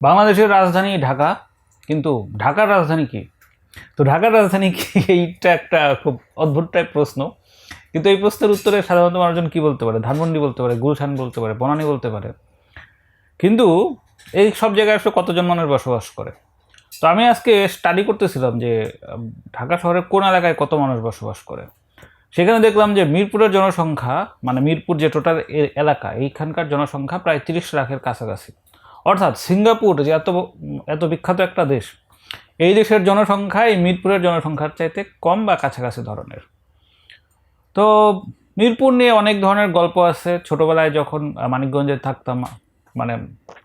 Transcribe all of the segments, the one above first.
বাংলাদেশের রাজধানী ঢাকা, কিন্তু ঢাকার রাজধানী কি? তো ঢাকার রাজধানী কি, এইটা একটা খুব অদ্ভুত টাইপ প্রশ্ন। কিন্তু এই প্রশ্নের উত্তরে সাধারণত মানুষজন কি বলতে পারে? ধানমন্ডি বলতে পারে, গুলশান বলতে পারে, বনানী বলতে পারে। কিন্তু এই সব জায়গায় আসলে কতজন মানুষ বসবাস করে? তো আমি আজকে স্টাডি করতেছিলাম যে ঢাকা শহরের কোন এলাকায় কত মানুষ বসবাস করে। সেখানে দেখলাম যে মিরপুরের জনসংখ্যা, মানে মিরপুর যে টোটাল এলাকা, এইখানকার জনসংখ্যা প্রায় 30 লাখের কাছাকাছি। অর্থাৎ সিঙ্গাপুর যে এত এত বিখ্যাত একটা দেশ, এই দেশের জনসংখ্যা এই মিরপুরের জনসংখ্যার চাইতে কম বা কাছাকাছি ধরনের। তো মিরপুর নিয়ে অনেক ধরনের গল্প আছে। ছোটোবেলায় যখন মানিকগঞ্জে থাকতাম, মানে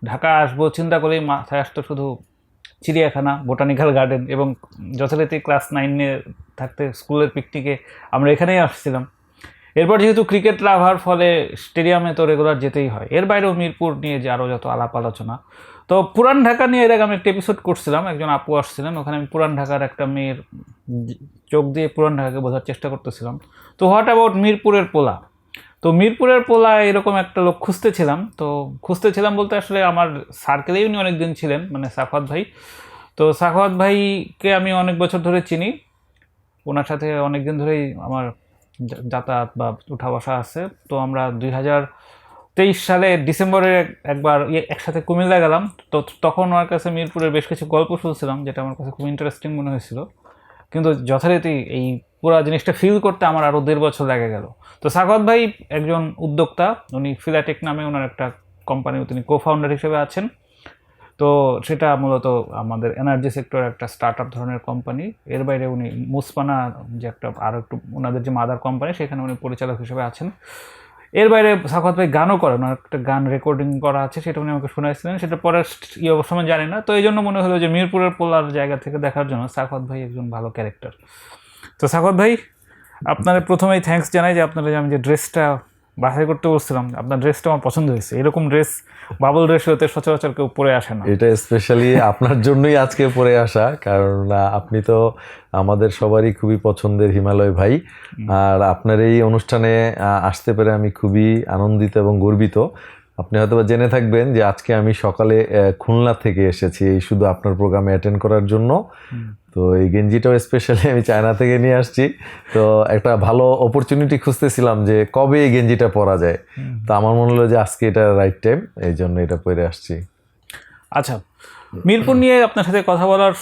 ঢাকা আসবো চিন্তা করেই মাথায় আসতো শুধু চিড়িয়াখানা, বোটানিক্যাল গার্ডেন, এবং যথারীতি ক্লাস 9-এ থাকতে স্কুলের পিকনিকে আমরা এখানেই আসছিলাম। এরপর যেহেতু ক্রিকেট লাভার, ফলে স্টেডিয়ামে তো রেগুলার যেতেই হয়। এর বাইরেও মিরপুর নিয়ে যে আরও যত আলাপ আলোচনা। তো পুরান ঢাকা নিয়ে এর আগে আমি একটা এপিসোড করছিলাম, একজন আপু আসছিলেন, ওখানে আমি পুরান ঢাকার একটা মেয়ের চোখ দিয়ে পুরান ঢাকাকে বোঝার চেষ্টা করতেছিলাম। তো হোয়াট অ্যাবাউট মিরপুরের পোলা? তো মিরপুরের পোলা এরকম একটা লোক খুঁজতেছিলাম। তো খুঁজতেছিলাম বলতে আসলে আমার সার্কেলেই উনি অনেক দিন ছিলেন, মানে সাখাওয়াত ভাই। তো সাখাওয়াত ভাইকে আমি অনেক বছর ধরে চিনি, ওনার সাথে অনেক দিন ধরেই আমার যাতায়াত বা উঠা বসা আছে। তো আমরা 2023 সালে ডিসেম্বরে একবার একসাথে কুমিল্লা গেলাম। তো তখন ওনার কাছে মিরপুরের বেশ কিছু গল্প শুনছিলাম, যেটা আমার কাছে খুব ইন্টারেস্টিং মনে হয়েছিল। কিন্তু যথারীতি এই পুরা জিনিসটা ফিল করতে আমার আরও 1.5 বছর লেগে গেল। তো সাগত ভাই একজন উদ্যোক্তা, উনি ফিলাটেক নামে ওনার একটা কোম্পানি, তিনি কো ফাউন্ডার হিসেবে আছেন। তো সেটা মূলত আমাদের এনার্জি সেক্টরের একটা স্টার্ট আপ ধরনের কোম্পানি। এর বাইরে উনি মুসপানা যে একটা আরও একটু ওনাদের যে মাদার কোম্পানি, সেখানে উনি পরিচালক হিসেবে আছেন। এর বাইরে সাখাওয়াত ভাই গানও করেন, ওনার একটা গান রেকর্ডিং করা আছে, সেটা উনি আমাকে শোনাইছিলেন। সেটা পরে অবশ্য আমি জানি না। তো এই জন্য মনে হলো যে মিরপুরের পোলার জায়গা থেকে দেখার জন্য সাখাওয়াত ভাই একজন ভালো ক্যারেক্টার। তো সাখাওয়াত ভাই, আপনার প্রথমেই থ্যাঙ্কস জানাই যে আপনারা যে আমি যে ড্রেসটা বাছাই করতে বলছিলাম, আপনার ড্রেসটা আমার পছন্দ হয়েছে। এরকম ড্রেস, বাবল ড্রেস হতে সচরাচর কেউ পরে আসে না। এটা স্পেশালি আপনার জন্যই আজকে পরে আসা, কারণ আপনি তো আমাদের সবারই খুবই পছন্দের হিমালয় ভাই। আর আপনার এই অনুষ্ঠানে আসতে পেরে আমি খুবই আনন্দিত এবং গর্বিত। আপনি হয়তো জেনে থাকবেন যে আজকে আমি সকালে খুলনা থেকে এসেছি এই শুধু আপনার প্রোগ্রামে অ্যাটেন্ড করার জন্য। তো এই গেঞ্জিটাও স্পেশালি আমি চায়না থেকে নিয়ে আসছি। তো একটা ভালো অপরচুনিটি খুঁজতেছিলাম যে কবে এই গেঞ্জিটা পরা যায়। তো আমার মনে হলো যে আজকে এটা রাইট টাইম, এই জন্য এটা পরে আসছি। আচ্ছা, মিরপুর নিয়ে আপনার সাথে কথা বলার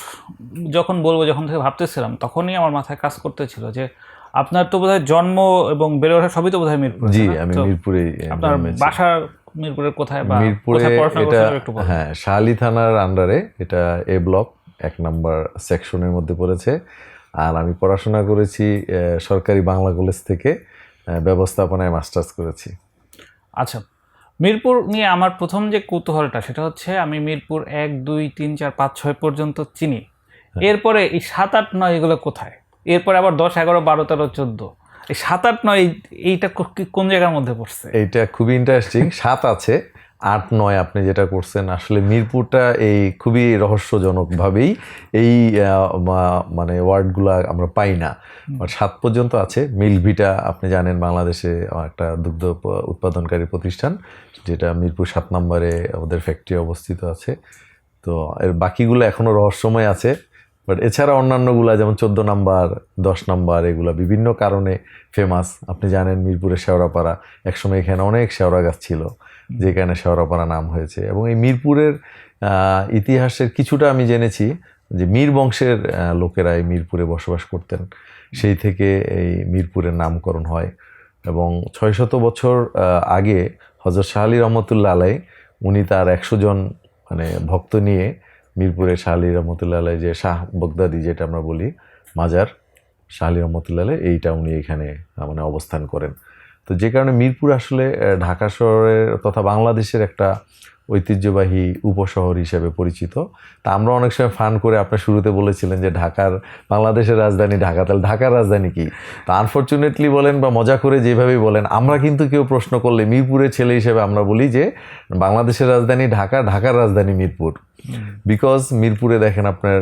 যখন থেকে ভাবতেছিলাম, তখনই আমার মাথায় কাজ করতেছিল যে আপনার তো বোধহয় জন্ম এবং বেড়ে ওঠা সবই তো বোধহয় মিরপুর। জি, আমি মিরপুরে। আপনার বাসা মিরপুরের কোথায় বা মিরপুরে? এটা হ্যাঁ, শাহালি থানার আন্ডারে, এটা এ ব্লক 1 নম্বর সেকশনের মধ্যে পড়েছে। আর আমি পড়াশোনা করেছি সরকারি বাংলা কলেজ থেকে, ব্যবস্থাপনায় মাস্টার্স করেছি। আচ্ছা, মিরপুর নিয়ে আমার প্রথম যে কৌতূহলটা, সেটা হচ্ছে আমি মিরপুর 1, 2, 3, 4, 5, 6 পর্যন্ত চিনি। এরপরে এই 7, 8, 9 এগুলো কোথায়? এরপরে আবার 10, 11, 12, 13, 14, এই 7, 8, 9 এইটা কোন জায়গার মধ্যে পড়ছে? এইটা খুবই ইন্টারেস্টিং। 7 আছে, 8, 9 আপনি যেটা করছেন, আসলে মিরপুরটা এই খুবই রহস্যজনকভাবেই এই মানে ওয়ার্ডগুলো আমরা পাই না। 7 পর্যন্ত আছে। মিল্কভিটা আপনি জানেন, বাংলাদেশে একটা দুগ্ধ উৎপাদনকারী প্রতিষ্ঠান, যেটা মিরপুর 7 নম্বরে ওদের ফ্যাক্টরি অবস্থিত আছে। তো এর বাকিগুলো এখনও রহস্যময় আছে। বাট এছাড়া অন্যান্যগুলা যেমন 14 নাম্বার, 10 নাম্বার, এগুলা বিভিন্ন কারণে ফেমাস। আপনি জানেন মিরপুরের শেওড়াপাড়া, একসময় এখানে অনেক শেওড়া গাছ ছিল, যেখানে শেওড়াপাড়া নাম হয়েছে। এবং এই মিরপুরের ইতিহাসের কিছুটা আমি জেনেছি যে মীর বংশের লোকেরা এই মিরপুরে বসবাস করতেন, সেই থেকে এই মিরপুরের নামকরণ হয়। এবং 600 বছর আগে হযরত শাহ আলী রহমতুল্লাহ আলাই, উনি তার 100 জন মানে ভক্ত নিয়ে মিরপুরে শাহ আলী রহমতুল্লাহ আলাই, যে শাহ বগদাদি যেটা আমরা বলি মাজার শাহ আলী রহমতুল্লাহ আলাই, এইটা উনি এখানে মানে অবস্থান করেন। তো যে কারণে মিরপুর আসলে ঢাকা শহরের তথা বাংলাদেশের একটা ঐতিহ্যবাহী উপশহর হিসেবে পরিচিত। তা আমরা অনেক সময় ফান করে, আপনার শুরুতে বলেছিলেন যে বাংলাদেশের রাজধানী ঢাকা, তাহলে ঢাকার রাজধানী কি? তো আনফর্চুনেটলি বলেন বা মজা করে যেভাবেই বলেন, আমরা কিন্তু কেউ প্রশ্ন করলে মিরপুরের ছেলে হিসেবে আমরা বলি যে বাংলাদেশের রাজধানী ঢাকা, ঢাকার রাজধানী মিরপুর। বিকজ মিরপুরে দেখেন আপনার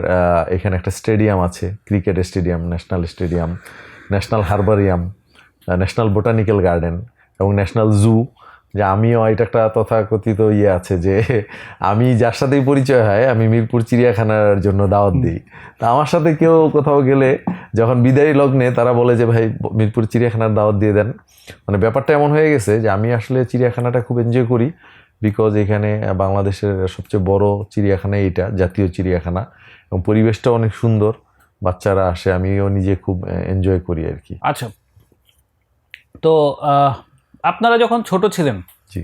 এখানে একটা স্টেডিয়াম আছে, cricket stadium, national herbarium, national botanical garden এবং ন্যাশনাল জু, যে আমিও, এটা একটা তথাকথিত ইয়ে আছে যে আমি যার সাথেই পরিচয় হয় আমি মিরপুর চিড়িয়াখানার জন্য দাওয়াত দিই। তা আমার সাথে কেউ কোথাও গেলে যখন বিদায়ী লগ্নে তারা বলে যে ভাই মিরপুর চিড়িয়াখানার দাওয়াত দিয়ে দেন। মানে ব্যাপারটা এমন হয়ে গেছে যে আমি আসলে চিড়িয়াখানাটা খুব এনজয় করি, বিকজ এখানে বাংলাদেশের সবচেয়ে বড় চিড়িয়াখানা এইটা, জাতীয় চিড়িয়াখানা, এবং পরিবেশটা অনেক সুন্দর, বাচ্চারা আসে, আমিও নিজে খুব এনজয় করি আর কি। আচ্ছা, তো আপনারা যখন ছোট ছিলেন জি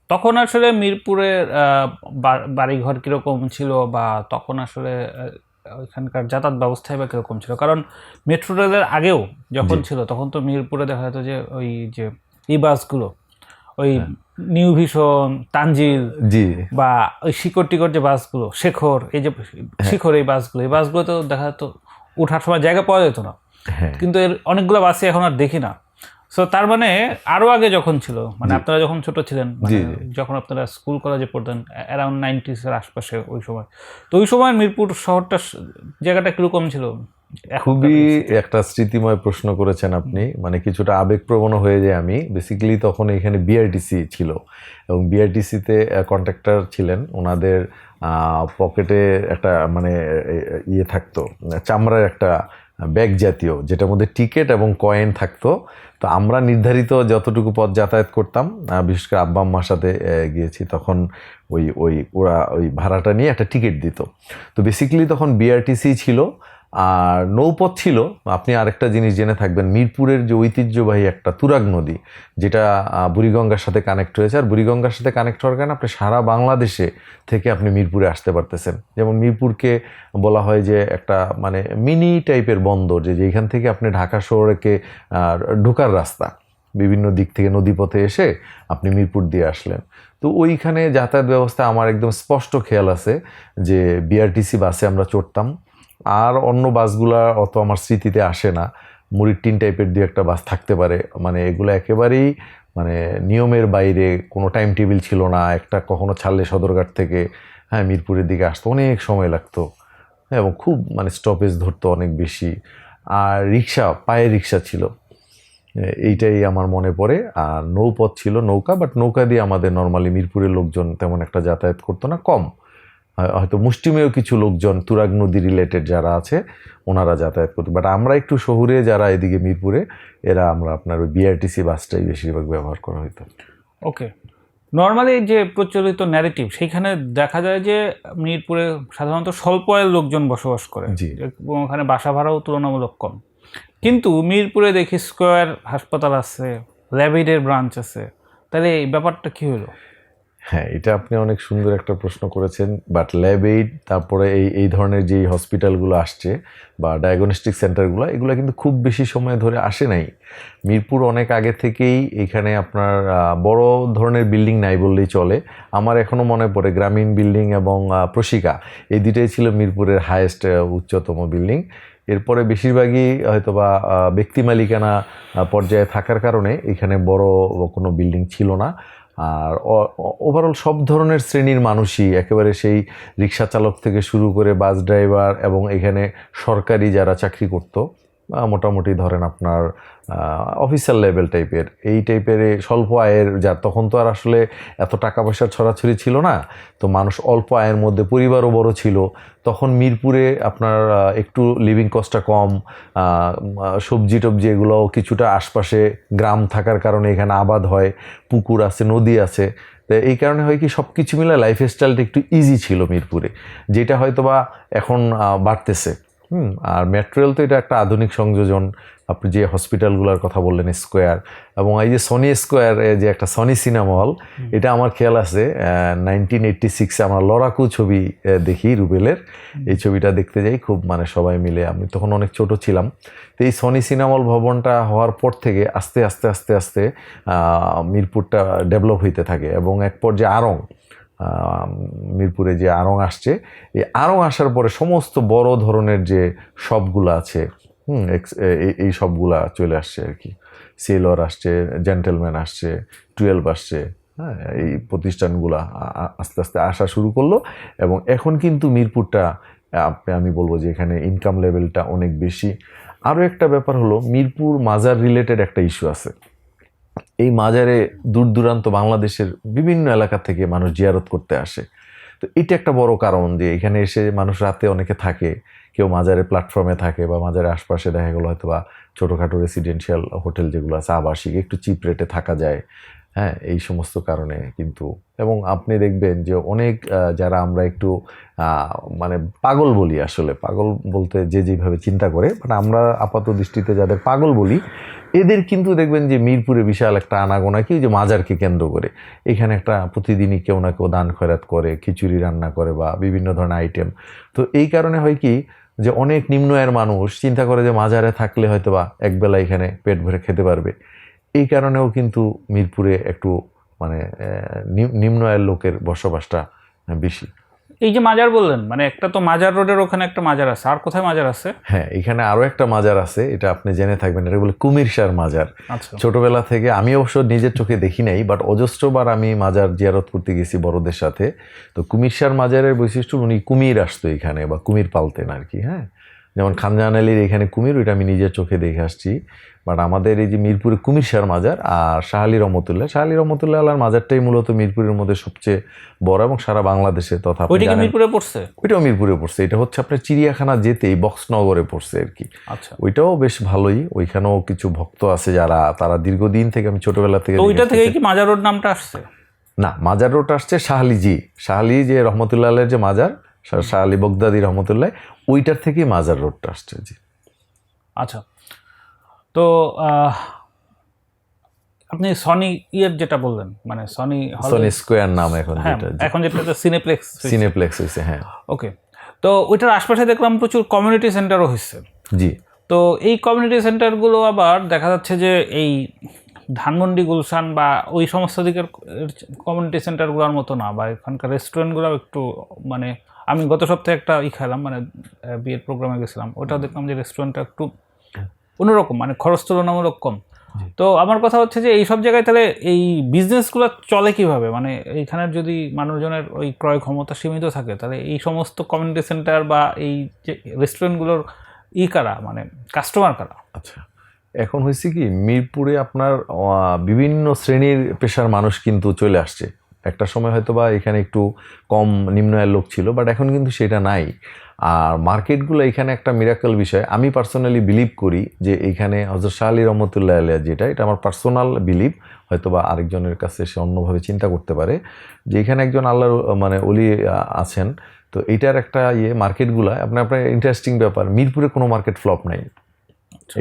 তখন আসলে মিরপুরের বাড়িঘর কিরকম ছিল, বা তখন আসলে ওইখানকার যাতায়াত ব্যবস্থায় বা কিরকম ছিল? কারণ মেট্রো রেলের আগেও যখন ছিল তখন তো মিরপুরে দেখা যেত যে ওই যে এই বাসগুলো, ওই নিউ ভিশন, তানজিল, জি বা ওই শিকড় টিকর যে বাসগুলো, শেখর, এই যে শিখর, এই বাসগুলো তো দেখা যেত ওঠার সময় জায়গা পাওয়া যেত না, হ্যাঁ কিন্তু এর অনেকগুলো বাসই এখন আর দেখি না। সো তার মানে আরো আগে যখন ছিল, মানে আপনারা যখন ছোট ছিলেন, মানে যখন আপনারা স্কুল কলেজে পড়তেন অ্যারাউন্ড 90s-এর আশপাশে, ওই সময়, তো ওই সময় মিরপুর শহরটা জায়গাটা কিরকম ছিল? খুবই একটা স্মৃতিময় প্রশ্ন করেছেন আপনি, মানে কিছুটা আবেগপ্রবণ হয়ে যায় আমি। বেসিক্যালি তখন এখানে বিআরটিসি ছিল, এবং বিআরটিসিতে কন্ট্রাক্টর ছিলেন, ওনাদের পকেটে একটা মানে ইয়ে থাকতো, চামড়ার একটা ব্যাগ জাতীয়, যেটার মধ্যে টিকিট এবং কয়েন থাকতো। তো আমরা নির্ধারিত যতটুকু পথ যাতায়াত করতাম, বিশেষ করে আব্বা আম্মার সাথে গিয়েছি, তখন ওরা ওই ভাড়াটা নিয়ে একটা টিকিট দিত। তো বেসিক্যালি তখন বিআরটিসি ছিল, আর নৌপথ ছিল। আপনি আরেকটা জিনিস জেনে থাকবেন, মিরপুরের যে ঐতিহ্যবাহী একটা তুরাগ নদী, যেটা বুড়িগঙ্গার সাথে কানেক্ট হয়েছে, আর বুড়িগঙ্গার সাথে কানেক্ট হওয়ার কারণে আপনি সারা বাংলাদেশে থেকে আপনি মিরপুরে আসতে পারতেছেন। যেমন মিরপুরকে বলা হয় যে একটা মানে মিনি টাইপের বন্দর, যেখান থেকে আপনি ঢাকা শহরকে ঢোকার রাস্তা, বিভিন্ন দিক থেকে নদীপথে এসে আপনি মিরপুর দিয়ে আসলেন। তো ওইখানে যাতায়াত ব্যবস্থা আমার একদম স্পষ্ট খেয়াল আছে যে বিআরটিসি বাসে আমরা চড়তাম, আর অন্য বাসগুলা অত আমার স্মৃতিতে আসে না। মুড়ির টিন টাইপের দিয়ে একটা বাস থাকতে পারে, মানে এগুলো একেবারেই মানে নিয়মের বাইরে, কোনো টাইম টেবিল ছিল না। একটা কখনো ছাড়লে সদরঘাট থেকে হ্যাঁ মিরপুরের দিকে আসতো অনেক সময় লাগতো, এবং খুব মানে স্টপেজ ধরতো অনেক বেশি। আর রিক্সা, পায়ের রিক্সা ছিল, এইটাই আমার মনে পড়ে। আর নৌপথ ছিল, নৌকা, বাট নৌকা দিয়ে আমাদের নর্মালি মিরপুরের লোকজন তেমন একটা যাতায়াত করতো না, কম, হয়তো মুষ্টিমেয় কিছু লোকজন তুরাগ নদী রিলেটেড যারা আছে ওনারা যাতায়াত করতো। বাট আমরা একটু শহুরে যারা এদিকে মিরপুরে, আমরা আপনার ওই বিআরটিসি বাসটাই বেশিরভাগ ব্যবহার করা হতো। ওকে, নর্মালি যে প্রচলিত ন্যারেটিভ, সেইখানে দেখা যায় যে মিরপুরে সাধারণত স্বল্প আয়ের লোকজন বসবাস করে, এবং ওখানে বাসা ভাড়াও তুলনামূলক কম। কিন্তু মিরপুরে দেখি স্কয়ার হাসপাতাল আছে, র্যাবিডের ব্রাঞ্চ আছে, তাহলে এই ব্যাপারটা কি হলো? হ্যাঁ, এটা আপনি অনেক সুন্দর একটা প্রশ্ন করেছেন। বাট ল্যাব এইড, তারপরে এই ধরনের যেই হসপিটালগুলো আসছে বা ডায়াগনস্টিক সেন্টারগুলো, এগুলো কিন্তু খুব বেশি সময় ধরে আসে নাই। মিরপুর অনেক আগে থেকেই এখানে আপনার বড় ধরনের বিল্ডিং নাই বললেই চলে। আমার এখনও মনে পড়ে গ্রামীণ বিল্ডিং এবং প্রশিকা, এই দুটাই ছিল মিরপুরের হায়েস্ট উচ্চতম বিল্ডিং। এরপরে বেশিরভাগই হয়তোবা ব্যক্তি মালিকানা পর্যায়ে থাকার কারণে এখানে বড় কোনো বিল্ডিং ছিল না। আর ওভারঅল সব ধরনের শ্রেণীর মানুষই, একেবারে সেই রিক্সা চালক থেকে শুরু করে বাস ড্রাইভার, এবং এখানে সরকারি যারা চাকরি করতো, মোটামুটি ধরেন আপনার অফিসার লেভেল টাইপের, এই টাইপের স্বল্প আয়ের, যার তখন তো আর আসলে এত টাকা পয়সার ছড়াছড়ি ছিল না, তো মানুষ অল্প আয়ের মধ্যে, পরিবারও বড় ছিল। তখন মিরপুরে আপনার একটু লিভিং কস্টটা কম, সবজি টবজি এগুলোও কিছুটা আশপাশে গ্রাম থাকার কারণে এখানে আবাদ হয়, পুকুর আছে, নদী আছে। তো এই কারণে হয় কি, সব কিছু মিলে লাইফস্টাইলটা একটু ইজি ছিল মিরপুরে, যেটা হয়তো বা এখন বাড়তেছে। আর মেট্রো রেল তো এটা একটা আধুনিক সংযোজন। আপনি যে হসপিটালগুলোর কথা বললেন, স্কোয়ার, এবং এই যে সনি স্কোয়ারে যে একটা সনি সিনেমা হল, এটা আমার খেয়াল আছে 1986-এ আমরা লড়াকু ছবি দেখি রুবেলের, এই ছবিটা দেখতে যাই খুব, মানে সবাই মিলে, আমি তখন অনেক ছোট ছিলাম। তো এই সনি সিনেমা হল ভবনটা হওয়ার পর থেকে আস্তে আস্তে আস্তে আস্তে মিরপুরটা ডেভেলপ হইতে থাকে, এবং এক পর্যায়ে আড়ং, মিরপুরে যে আড়ং আসছে, এই আড়ং আসার পরে সমস্ত বড় ধরনের যে শপগুলো আছে, এই সবগুলা চলে আসছে আর কি। সেলর আসছে, জেন্টেলম্যান আসছে, 12 আসছে, হ্যাঁ, এই প্রতিষ্ঠানগুলা আস্তে আস্তে আসা শুরু করলো। এবং এখন কিন্তু মিরপুরটা আমি বলবো যে এখানে ইনকাম লেভেলটা অনেক বেশি। আরও একটা ব্যাপার হলো, মিরপুর মাজার রিলেটেড একটা ইস্যু আছে। এই মাজারে দূর দূরান্ত বাংলাদেশের বিভিন্ন এলাকা থেকে মানুষ জিয়ারত করতে আসে। তো এটা একটা বড় কারণ যে এখানে এসে মানুষ রাতে অনেকে থাকে, কেউ মাজারের প্ল্যাটফর্মে থাকে বা মাজারের আশপাশে দেখা গেলো হয়তো বা ছোটোখাটো রেসিডেন্সিয়াল হোটেল যেগুলো আছে আবাসিক, একটু চিপ রেটে থাকা যায়। হ্যাঁ, এই সমস্ত কারণে কিন্তু, এবং আপনি দেখবেন যে অনেক যারা আমরা একটু মানে পাগল বলি, আসলে পাগল বলতে যে যেভাবে চিন্তা করে, বাট আমরা আপাত দৃষ্টিতে যাদের পাগল বলি এদের কিন্তু দেখবেন যে মিরপুরে বিশাল একটা আনাগোনা, কি যে মাজারকে কেন্দ্র করে এখানে একটা প্রতিদিনই কেউ না কেউ দান খয়রাত করে, খিচুড়ি রান্না করে বা বিভিন্ন ধরনের আইটেম। তো এই কারণে হয় কি যে অনেক নিম্ন আয়ের মানুষ চিন্তা করে যে মাজারে থাকলে হয়তো বা একবেলা এখানে পেট ভরে খেতে পারবে। এই কারণেও কিন্তু মিরপুরে একটু মানে নিম্ন আয়ের লোকের বসবাসটা বেশি। এই যে মাজার বললেন, মানে একটা তো মাজার রোডের ওখানে একটা মাজার আছে, আর কোথায় মাজার আছে? হ্যাঁ, এখানে আরো একটা মাজার আছে, এটা আপনি জেনে থাকবেন, এটা বলে কুমিরশার মাজার। আচ্ছা। ছোটবেলা থেকে আমি অবশ্য নিজের চোখে দেখি নাই, বাট অজস্রবার আমি মাজার জিয়ারত করতে গেছি বড়দের সাথে। তো কুমিরশার মাজারের বৈশিষ্ট্য, উনি কুমির আসতো এখানে বা কুমির পালতেন আর কি। হ্যাঁ, যেমন খানজাহান আলীর এখানে কুমির, ওইটা আমি নিজের চোখে দেখে আসছি। বাট আমাদের এই যে মিরপুরে কুমিরশার মাজার আর শাহ আলী রহমতুল্লাহ আল্লাহর মাজারটাই মূলত মিরপুরের মধ্যে সবচেয়ে বড় এবং সারা বাংলাদেশে তথা মিরপুরে পড়ছে, ওইটাও মিরপুরে পড়ছে। এটা হচ্ছে আপনার চিড়িয়াখানা যেতেই বক্সনগরে পড়ছে আর কি। আচ্ছা। ওইটাও বেশ ভালোই, ওইখানেও কিছু ভক্ত আছে যারা তারা দীর্ঘদিন থেকে, আমি ছোটবেলা থেকে। ওইটা থেকে কি মাজার রোড নামটা আসছে? না, মাজার রোড আসছে শাহ আলী যে রহমতুল্লাহ আলের যে মাজার, শাহ আলী বগদাদি রহমতুল্লাহ, ওইটার থেকেই মাজার রোডটা আসছে। জি। আচ্ছা, তো আপনি সনি ইয়ের যেটা বললেন, মানে সনি স্কোয়ার নাম এখন, এখন যেটা সিনেপ্লেক্স হয়েছে। হ্যাঁ, ওকে। তো ওইটার আশপাশে দেখলাম প্রচুর কমিউনিটি সেন্টারও হয়েছে। জি। তো এই কমিউনিটি সেন্টারগুলো আবার দেখা যাচ্ছে যে এই ধানমন্ডি, গুলশান বা ওই সমস্ত দিকের কমিউনিটি সেন্টারগুলোর মতো না, বা এখানকার রেস্টুরেন্টগুলো একটু, মানে আমি গত সপ্তাহে একটা খেলাম, মানে বিয়ের প্রোগ্রামে গেছিলাম, ওটা দেখলাম যে রেস্টুরেন্টটা একটু অন্যরকম, মানে খরচ তুলনামূলক কম। তো আমার কথা হচ্ছে যে এই সব জায়গায় তাহলে এই বিজনেসগুলো চলে কিভাবে? মানে এইখানের যদি মানুষজনের ওই ক্রয় ক্ষমতা সীমিত থাকে, তাহলে এই সমস্ত কমিউনিটি সেন্টার বা এই যে রেস্টুরেন্টগুলোর কারা, মানে কাস্টমার কারা? আচ্ছা, এখন হয়েছে কি, মিরপুরে আপনার বিভিন্ন শ্রেণীর পেশার মানুষ কিন্তু চলে আসছে। একটা সময় হয়তো বা এখানে একটু কম নিম্ন আয়ের লোক ছিল, বাট এখন কিন্তু সেটা নাই। আর মার্কেটগুলো এখানে একটা মিরাকল বিষয়, আমি পার্সোনালি বিলিভ করি যে এইখানে হযরত শাহ আলী রহমতুল্লাহ আলাইহ, যেটা এটা আমার পার্সোনাল বিলিভ, হয়তো বা আরেকজনের কাছে সে অন্যভাবে চিন্তা করতে পারে, যে এখানে একজন আল্লাহর মানে ওলি আছেন। তো এটার একটা মার্কেটগুলা আপনার ইন্টারেস্টিং ব্যাপার, মিরপুরে কোনো মার্কেট ফ্লপ নাই,